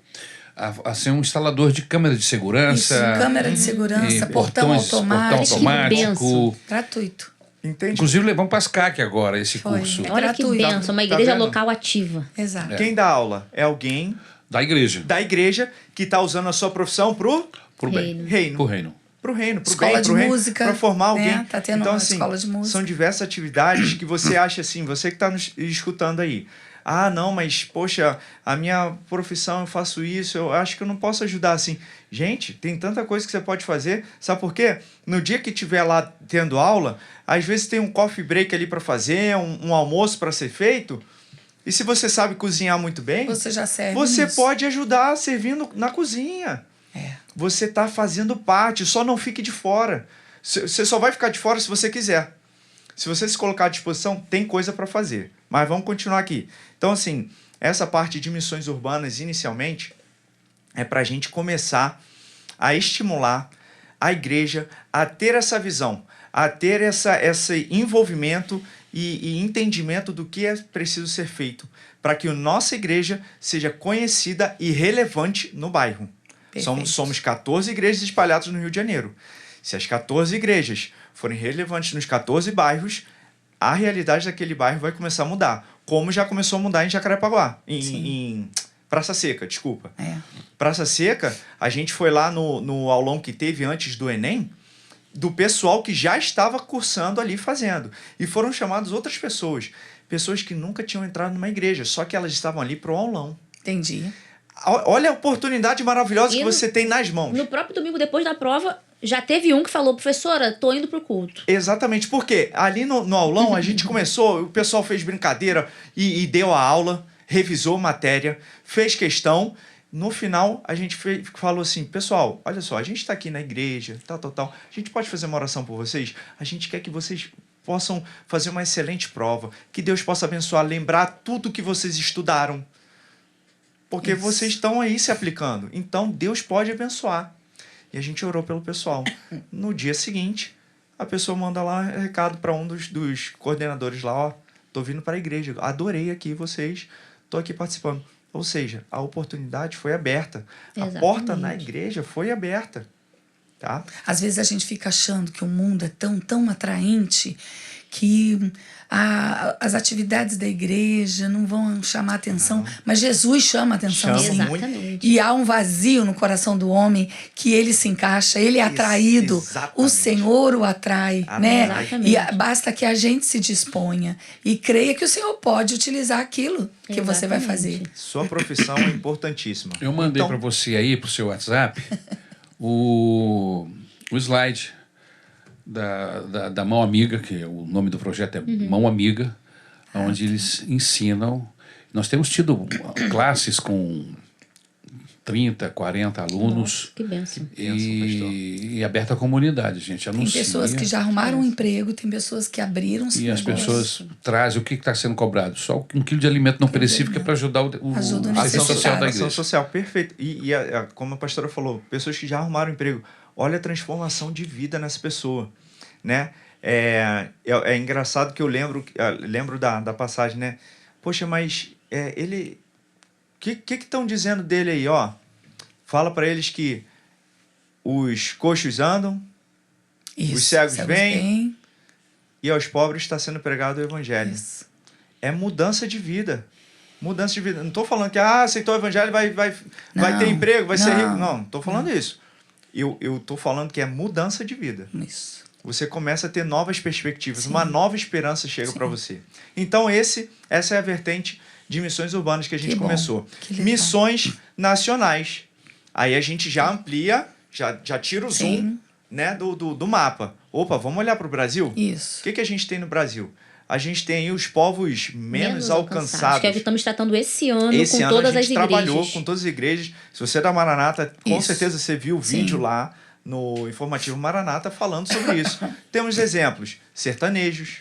a ser um instalador de câmera de segurança. Isso, câmera de segurança, e portão automático. benção. Gratuito. Entende? Inclusive levamos para as CAC agora esse Foi. curso. Olha que Gratuito. benção, uma Tá igreja vendo? local ativa. Exato. Quem dá aula é alguém Da igreja. da igreja que está usando a sua profissão pro Pro bem. reino. Pro reino. Pro reino, pro Escola bem, de pro reino, música, para formar alguém. né? Tá tendo então, uma assim, escola de música. são diversas atividades que você acha assim, você que está nos escutando aí. Ah, não, mas, poxa, a minha profissão, eu faço isso, eu acho que eu não posso ajudar assim. Gente, tem tanta coisa que você pode fazer. Sabe por quê? No dia que estiver lá tendo aula, às vezes tem um coffee break ali para fazer, um almoço para ser feito. E se você sabe cozinhar muito bem, Você já serve você nisso. pode ajudar servindo na cozinha. Você está fazendo parte, só não fique de fora. Você só vai ficar de fora se você quiser. Se você se colocar à disposição, tem coisa para fazer. Mas vamos continuar aqui. Então, assim, essa parte de missões urbanas, inicialmente, é para a gente começar a estimular a igreja a ter essa visão, a ter esse envolvimento e entendimento do que é preciso ser feito para que a nossa igreja seja conhecida e relevante no bairro. Somos 14 igrejas espalhadas no Rio de Janeiro. Se as 14 igrejas forem relevantes nos 14 bairros, a realidade daquele bairro vai começar a mudar. Como já começou a mudar em Jacarepaguá. Em Praça Seca, desculpa. Praça Seca, a gente foi lá no aulão que teve antes do Enem, do pessoal que já estava cursando ali fazendo. E foram chamadas outras pessoas. Pessoas que nunca tinham entrado numa igreja, só que elas estavam ali para o aulão. Entendi. Olha a oportunidade maravilhosa E que você tem nas mãos. No próprio domingo, depois da prova, já teve um que falou, professora, tô indo pro culto. Exatamente, porque ali no aulão a gente começou, o pessoal fez brincadeira e deu a aula, revisou matéria, fez questão. No final, a gente falou assim, pessoal, olha só, a gente está aqui na igreja, tal. A gente pode fazer uma oração por vocês? A gente quer que vocês possam fazer uma excelente prova, que Deus possa abençoar, lembrar tudo que vocês estudaram, porque Isso. vocês estão aí se aplicando. Então, Deus pode abençoar. E a gente orou pelo pessoal. No dia seguinte, a pessoa manda lá recado para um dos coordenadores lá, ó, tô vindo para a igreja, adorei aqui vocês, tô aqui participando. Ou seja, a oportunidade foi aberta. Exatamente. A porta na igreja foi aberta. Tá? Às vezes a gente fica achando que o mundo é tão atraente que as atividades da igreja não vão chamar atenção, mas Jesus chama atenção. Chama Sim. muito. Exatamente. E há um vazio no coração do homem que ele se encaixa, ele é atraído, Exatamente. o Senhor o atrai, Amém. né? Exatamente. E basta que a gente se disponha e creia que o Senhor pode utilizar aquilo que você vai fazer. Exatamente. Sua profissão é importantíssima. Eu mandei Então, para você aí, pro seu WhatsApp, o slide da Mão Amiga, que o nome do projeto é Mão Amiga, onde eles ensinam. Nós temos tido classes com 30, 40 alunos. Que benção. E aberta à comunidade, gente. Tem Anuncia. pessoas que já arrumaram um emprego, tem pessoas que abriram E as negócio. pessoas trazem o que está sendo cobrado. Só 1 quilo de alimento não perecível, que é para ajudar Ajuda o a assistência necessitado. social da ação igreja. social, perfeito. E como a pastora falou, pessoas que já arrumaram emprego. Olha a transformação de vida nessa pessoa, né? É engraçado que eu lembro da passagem, né? Poxa, mas ele... O que estão dizendo dele aí, ó? Fala para eles que os coxos andam, Isso, os cegos vêm, e aos pobres está sendo pregado o evangelho. Isso. É mudança de vida. Mudança de vida. Não estou falando que aceitou o evangelho, vai Não, ter emprego, vai ser não. rico. Não estou falando isso. Eu estou falando que é mudança de vida. Isso. Você começa a ter novas perspectivas, Sim. uma nova esperança chega para você. Então, essa é a vertente de missões urbanas que a gente Que bom, começou. que legal. Missões nacionais. Aí a gente já amplia, já tira o Sim. zoom, né, do mapa. Opa, vamos olhar para o Brasil? Isso. O que a gente tem no Brasil? A gente tem aí os povos menos alcançados. Que é o que estamos tratando esse ano Esse com ano todas a as gente igrejas. trabalhou com todas as igrejas. Se você é da Maranata, com Isso. certeza você viu o Sim. vídeo lá no Informativo Maranata falando sobre isso. Temos exemplos sertanejos,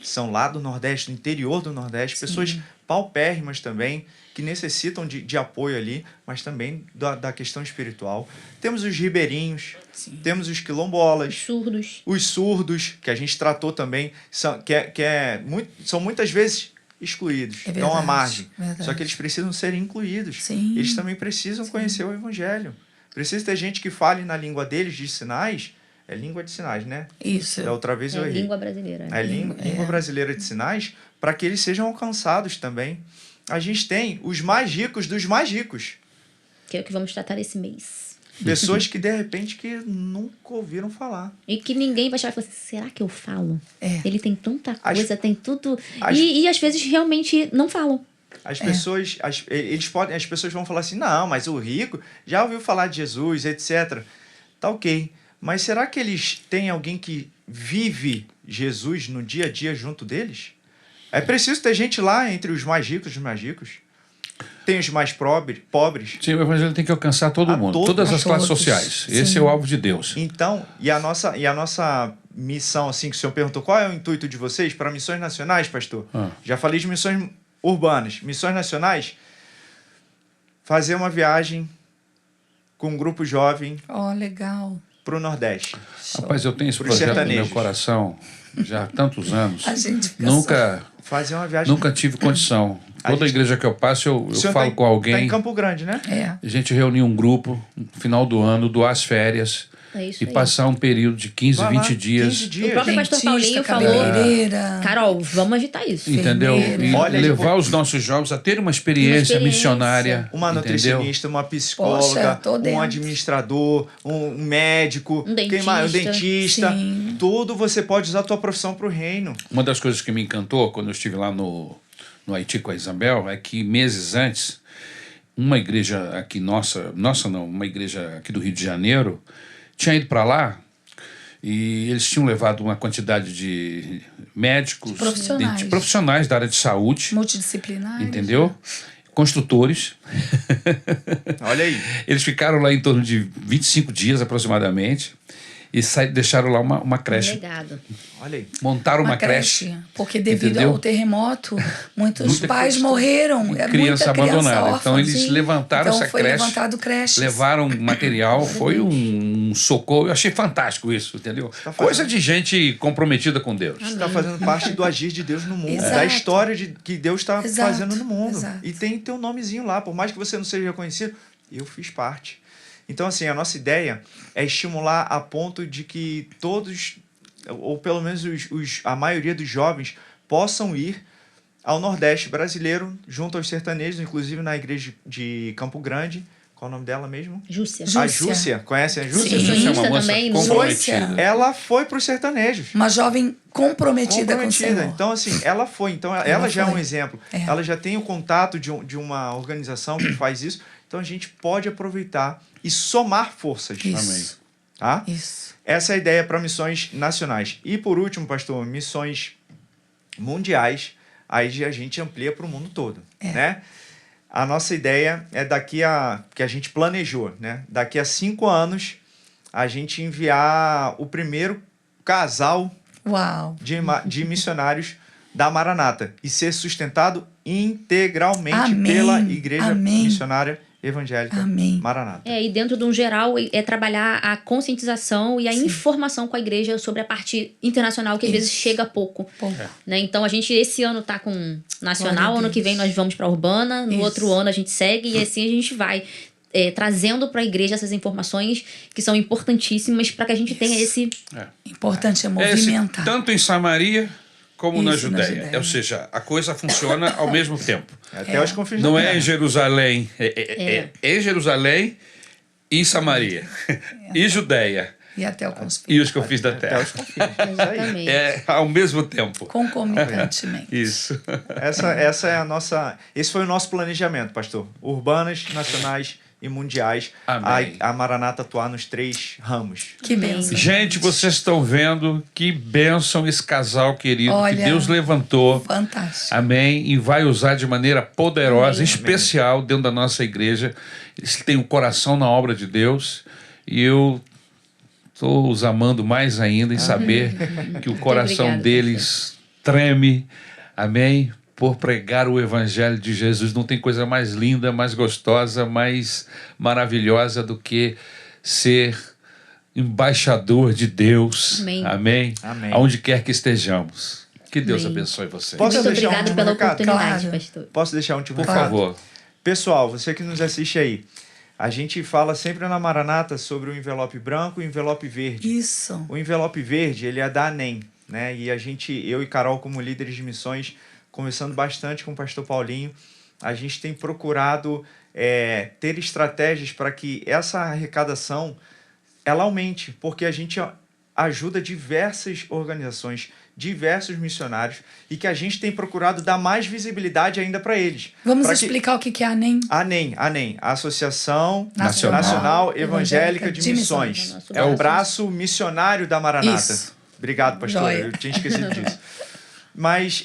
que são lá do Nordeste, do interior do Nordeste, pessoas paupérrimas também, que necessitam de apoio ali, mas também da questão espiritual. Temos os ribeirinhos, temos os quilombolas, Surdos. os surdos, que a gente tratou também, são muitas vezes excluídos, É estão à verdade, margem. verdade. Só que eles precisam ser incluídos. Sim. Eles também precisam conhecer o evangelho. Precisa ter gente que fale na língua deles, de sinais. É língua de sinais, né? Isso. Da outra vez eu É errei. língua brasileira. É língua brasileira de sinais, para que eles sejam alcançados também. A gente tem os mais ricos dos mais ricos. Que é o que vamos tratar esse mês. Pessoas que, de repente, que nunca ouviram falar. E que ninguém vai chegar e falar assim, será que eu falo? É. Ele tem tanta As- coisa, tem tudo... as- E às vezes realmente não falam. As pessoas, as pessoas vão falar assim, não, mas o rico já ouviu falar de Jesus, etc. Tá ok. Mas será que eles têm alguém que vive Jesus no dia a dia junto deles? É preciso ter gente lá entre os mais ricos dos mais ricos. Tem os mais pobres. Sim, o evangelho tem que alcançar todo A mundo, todos. todas as A classes todos. sociais. Sim. Esse é o alvo de Deus. Então, e a nossa missão, assim, que o senhor perguntou, qual é o intuito de vocês para missões nacionais, pastor? Já falei de missões urbanas. Missões nacionais, fazer uma viagem com um grupo jovem Ó, legal. para o Nordeste. Rapaz, eu tenho esse Pros projeto no meu sertanejos. coração já há tantos anos. A gente fica Fazer uma viagem... Nunca tive condição. Toda gente- igreja que eu passo, eu O senhor falo tá com Tá em alguém. Campo Grande, né? É. A gente reunir um grupo no final do ano, doar as férias É isso e aí. passar um período de 15, Vai lá, 20 dias. 15 O dias. próprio pastor Paulinho falou... cabeleireira. Carol, vamos agitar isso. Entendeu? E Enfermeira. Olha, levar os nossos jovens a ter uma experiência missionária. Uma entendeu? nutricionista, uma psicóloga, Poxa, tô um dentro. administrador, um médico, Um quem mais? Um dentista. dentista. Sim. Tudo você pode usar a tua profissão para o reino. Uma das coisas que me encantou quando eu estive lá no Haiti com a Isabel é que meses antes, uma igreja aqui nossa não, uma igreja aqui do Rio de Janeiro, tinha ido para lá e eles tinham levado uma quantidade de médicos, Profissionais. de profissionais da área de saúde, Multidisciplinar. entendeu? Construtores. Olha aí. Eles ficaram lá em torno de 25 dias aproximadamente. e deixaram lá uma creche. Legado. Olha aí. Montaram uma creche. Porque devido Entendeu? ao terremoto, muitos Muita pais criança- morreram. Criança abandonada. órfã. Então eles Sim. levantaram Então essa foi creche, levantado creches. levaram material, foi um socorro. Eu achei fantástico isso, entendeu? tá fazendo- Coisa de gente comprometida com Deus. Isso está fazendo parte do agir de Deus no mundo, Exato. da história que Deus está Exato, fazendo no mundo. exato. E tem teu nomezinho lá, por mais que você não seja reconhecido, eu fiz parte. Então, assim, a nossa ideia é estimular a ponto de que todos, ou pelo menos a maioria dos jovens, possam ir ao Nordeste brasileiro, junto aos sertanejos, inclusive na igreja de Campo Grande. Qual é o nome dela mesmo? Júcia. A Júcia. Conhecem a Júcia? Sim. Isso é uma moça também, comprometida. Júcia. Ela foi para os sertanejos. Uma jovem comprometida com o Senhor. Então, assim, ela foi. Então, ela já é um foi. exemplo. É. Ela já tem o contato de uma organização que faz isso. Então, a gente pode aproveitar e somar forças. Isso. Tá? Isso. Essa é a ideia para missões nacionais. E, por último, pastor, missões mundiais. Aí a gente amplia para o mundo todo. Né? A nossa ideia é que a gente planejou, né? Daqui a 5 anos, a gente enviar o primeiro casal Uau. de missionários da Maranata e ser sustentado integralmente Amém. pela Igreja Amém. Missionária Evangélica Amém. Maranata. E dentro de um geral, é trabalhar a conscientização e a informação com a igreja sobre a parte internacional, que às vezes chega pouco. Bom. Né? Então, a gente, esse ano tá com nacional, Glória a ano que vem Deus. nós vamos para urbana, no Isso. outro ano a gente segue e assim a gente vai trazendo para a igreja essas informações que são importantíssimas para que a gente tenha esse... Importante é É esse, movimentar. tanto em Samaria como na Isso, na Judéia. Judéia. Ou seja, a coisa funciona ao mesmo tempo. Até os confins Não da é terra. em Jerusalém, é em Jerusalém e Samaria, e Judéia, E até o confins. e os confins da Até terra. os confins. Isso aí. Exatamente. É ao mesmo tempo. Concomitantemente. Isso. Essa é a nossa. Esse foi o nosso planejamento, pastor. Urbanas, nacionais e mundiais. Amém. A Maranata atuar nos 3 ramos. Que bênção. Gente, vocês estão vendo que bênção esse casal querido que Olha, Deus levantou. Fantástico. Amém. E vai usar de maneira poderosa, Amém. especial, dentro da nossa igreja. Eles têm um coração na obra de Deus. E eu estou os amando mais ainda em saber que o coração obrigada, deles treme. Amém. Por pregar o evangelho de Jesus. Não tem coisa mais linda, mais gostosa, mais maravilhosa do que ser embaixador de Deus. Amém. Amém. Amém. Aonde quer que estejamos. Que Deus Amém. abençoe vocês. Posso Muito deixar um obrigada último pela recado? oportunidade, Claro. pastor. Posso deixar um último Por recado? favor. Pessoal, você que nos assiste aí, a gente fala sempre na Maranata sobre o envelope branco e o envelope verde. Isso. O envelope verde, ele é da ANEM, né? E eu e Carol, como líderes de missões, conversando bastante com o pastor Paulinho, a gente tem procurado ter estratégias para que essa arrecadação ela aumente, porque a gente ajuda diversas organizações, diversos missionários, e que a gente tem procurado dar mais visibilidade ainda para eles. Vamos Pra que- explicar o que é a ANEM? ANEM, a Associação Nacional Nacional Evangélica de Missões. Missões. É o braço missionário da Maranata. Isso. Obrigado, pastor. Joia. Eu tinha esquecido disso. Mas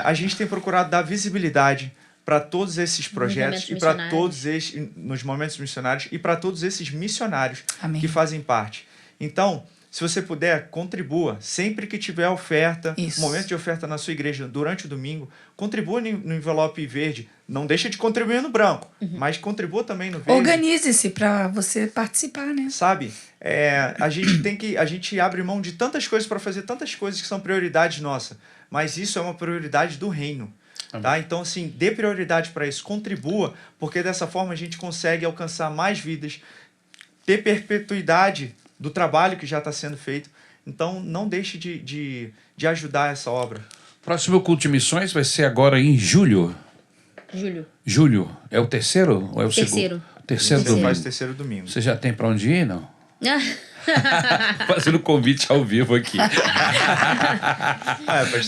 a gente tem procurado dar visibilidade para todos esses projetos momentos e para missionários. todos esses nos momentos missionários e para todos esses missionários Amém. que fazem parte. Então, se você puder, contribua. Sempre que tiver oferta, Isso. momento de oferta na sua igreja durante o domingo, contribua no envelope verde. Não deixa de contribuir no branco, mas contribua também no verde. Organize-se para você participar, né? Sabe? A gente abre mão de tantas coisas para fazer tantas coisas que são prioridades nossa, mas isso é uma prioridade do reino. Tá? Então, assim, dê prioridade para isso, contribua, porque dessa forma a gente consegue alcançar mais vidas, ter perpetuidade do trabalho que já está sendo feito. Então, não deixe de ajudar essa obra. Próximo culto de missões vai ser agora em julho. Júlio. Julho. É o terceiro ou é o Terceiro. segundo? Terceiro Você domingo. faz o terceiro domingo. Você já tem para onde ir, não? Fazendo convite ao vivo aqui.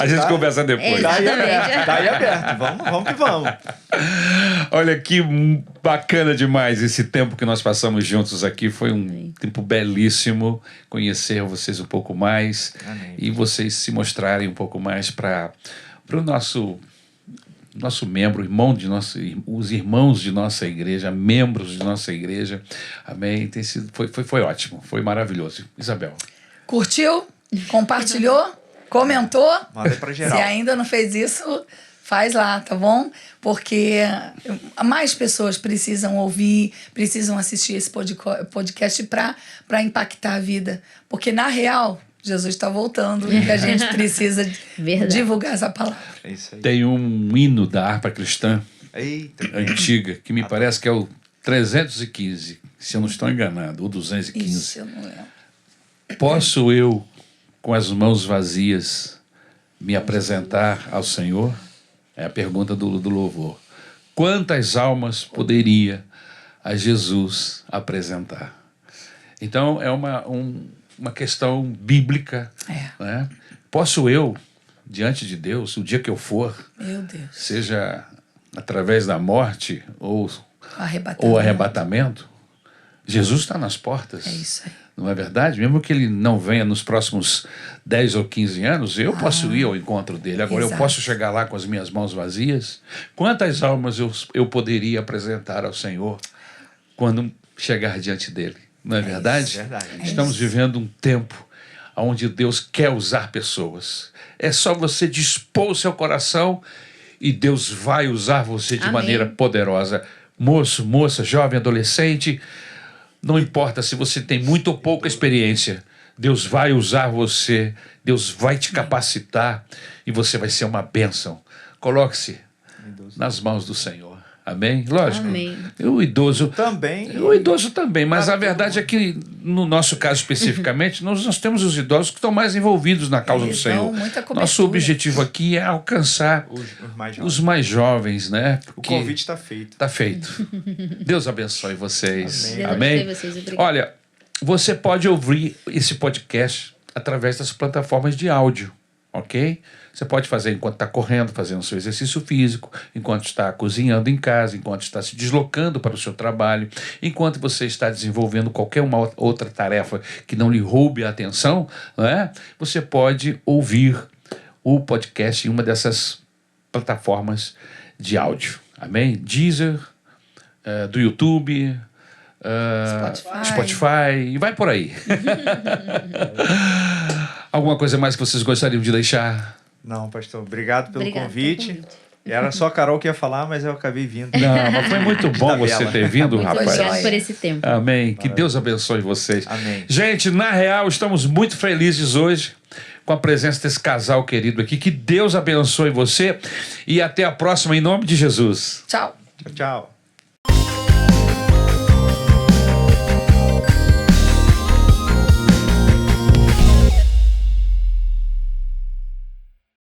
A gente conversa depois. É. Tá aí Exatamente. aberto, tá aí aberto. Vamos que vamos. Olha que bacana demais esse tempo que nós passamos juntos aqui. Foi um tempo belíssimo conhecer vocês um pouco mais. Amém. E vocês se mostrarem um pouco mais para o nosso membro, os irmãos de nossa igreja, membros de nossa igreja. Amém. Foi ótimo, foi maravilhoso. Isabel. Curtiu? Compartilhou? Comentou? Manda pra geral. Se ainda não fez isso, faz lá, tá bom? Porque mais pessoas precisam ouvir, precisam assistir esse podcast para impactar a vida. Porque, na real, Jesus está voltando e a gente precisa divulgar essa palavra. É isso aí. Tem um hino da harpa cristã Eita. antiga, que me parece que é o 315, se eu não estou enganado, ou 215. Isso, eu não lembro. Posso eu, com as mãos vazias, me apresentar ao Senhor? É a pergunta do louvor. Quantas almas poderia a Jesus apresentar? Então, é uma questão bíblica. Né? Posso eu, diante de Deus, o dia que eu for, Meu Deus. seja através da morte ou Arrebatamento. arrebatamento, Jesus está nas portas. É isso aí. Não é verdade? Mesmo que ele não venha nos próximos 10 ou 15 anos, eu posso ir ao encontro dele. Agora, Exato. eu posso chegar lá com as minhas mãos vazias? Quantas almas eu poderia apresentar ao Senhor quando chegar diante dele? Não é verdade? É verdade. Estamos vivendo um tempo onde Deus quer usar pessoas. É só você dispor o seu coração e Deus vai usar você de Amém. maneira poderosa. Moço, moça, jovem, adolescente, não importa se você tem muita ou pouca experiência, Deus vai usar você, Deus vai te capacitar e você vai ser uma bênção. Coloque-se nas mãos do Senhor. Amém? Lógico. Amém. O idoso também, mas a verdade é que, no nosso caso especificamente, nós temos os idosos que estão mais envolvidos na causa do Eles dão Senhor. muita cobertura. Nosso objetivo aqui é alcançar os mais jovens, né? O Porque convite está feito. está feito. Deus abençoe vocês. Amém. Deus Amém? abençoe vocês, obrigado. Olha, você pode ouvir esse podcast através das plataformas de áudio, ok? Você pode fazer enquanto está correndo, fazendo seu exercício físico, enquanto está cozinhando em casa, enquanto está se deslocando para o seu trabalho, enquanto você está desenvolvendo qualquer uma outra tarefa que não lhe roube a atenção, não é? Você pode ouvir o podcast em uma dessas plataformas de áudio. Amém? Deezer, do YouTube, Spotify, e vai por aí. Alguma coisa mais que vocês gostariam de deixar? Não, pastor, obrigado pelo Obrigado convite. Era só a Carol que ia falar, mas eu acabei vindo. Não, mas foi muito bom Da você vela. ter vindo, Muito rapaz. obrigado por esse tempo. Amém. Que Deus abençoe vocês. Amém. Gente, na real, estamos muito felizes hoje com a presença desse casal querido aqui. Que Deus abençoe você e até a próxima, em nome de Jesus. Tchau. Tchau, tchau.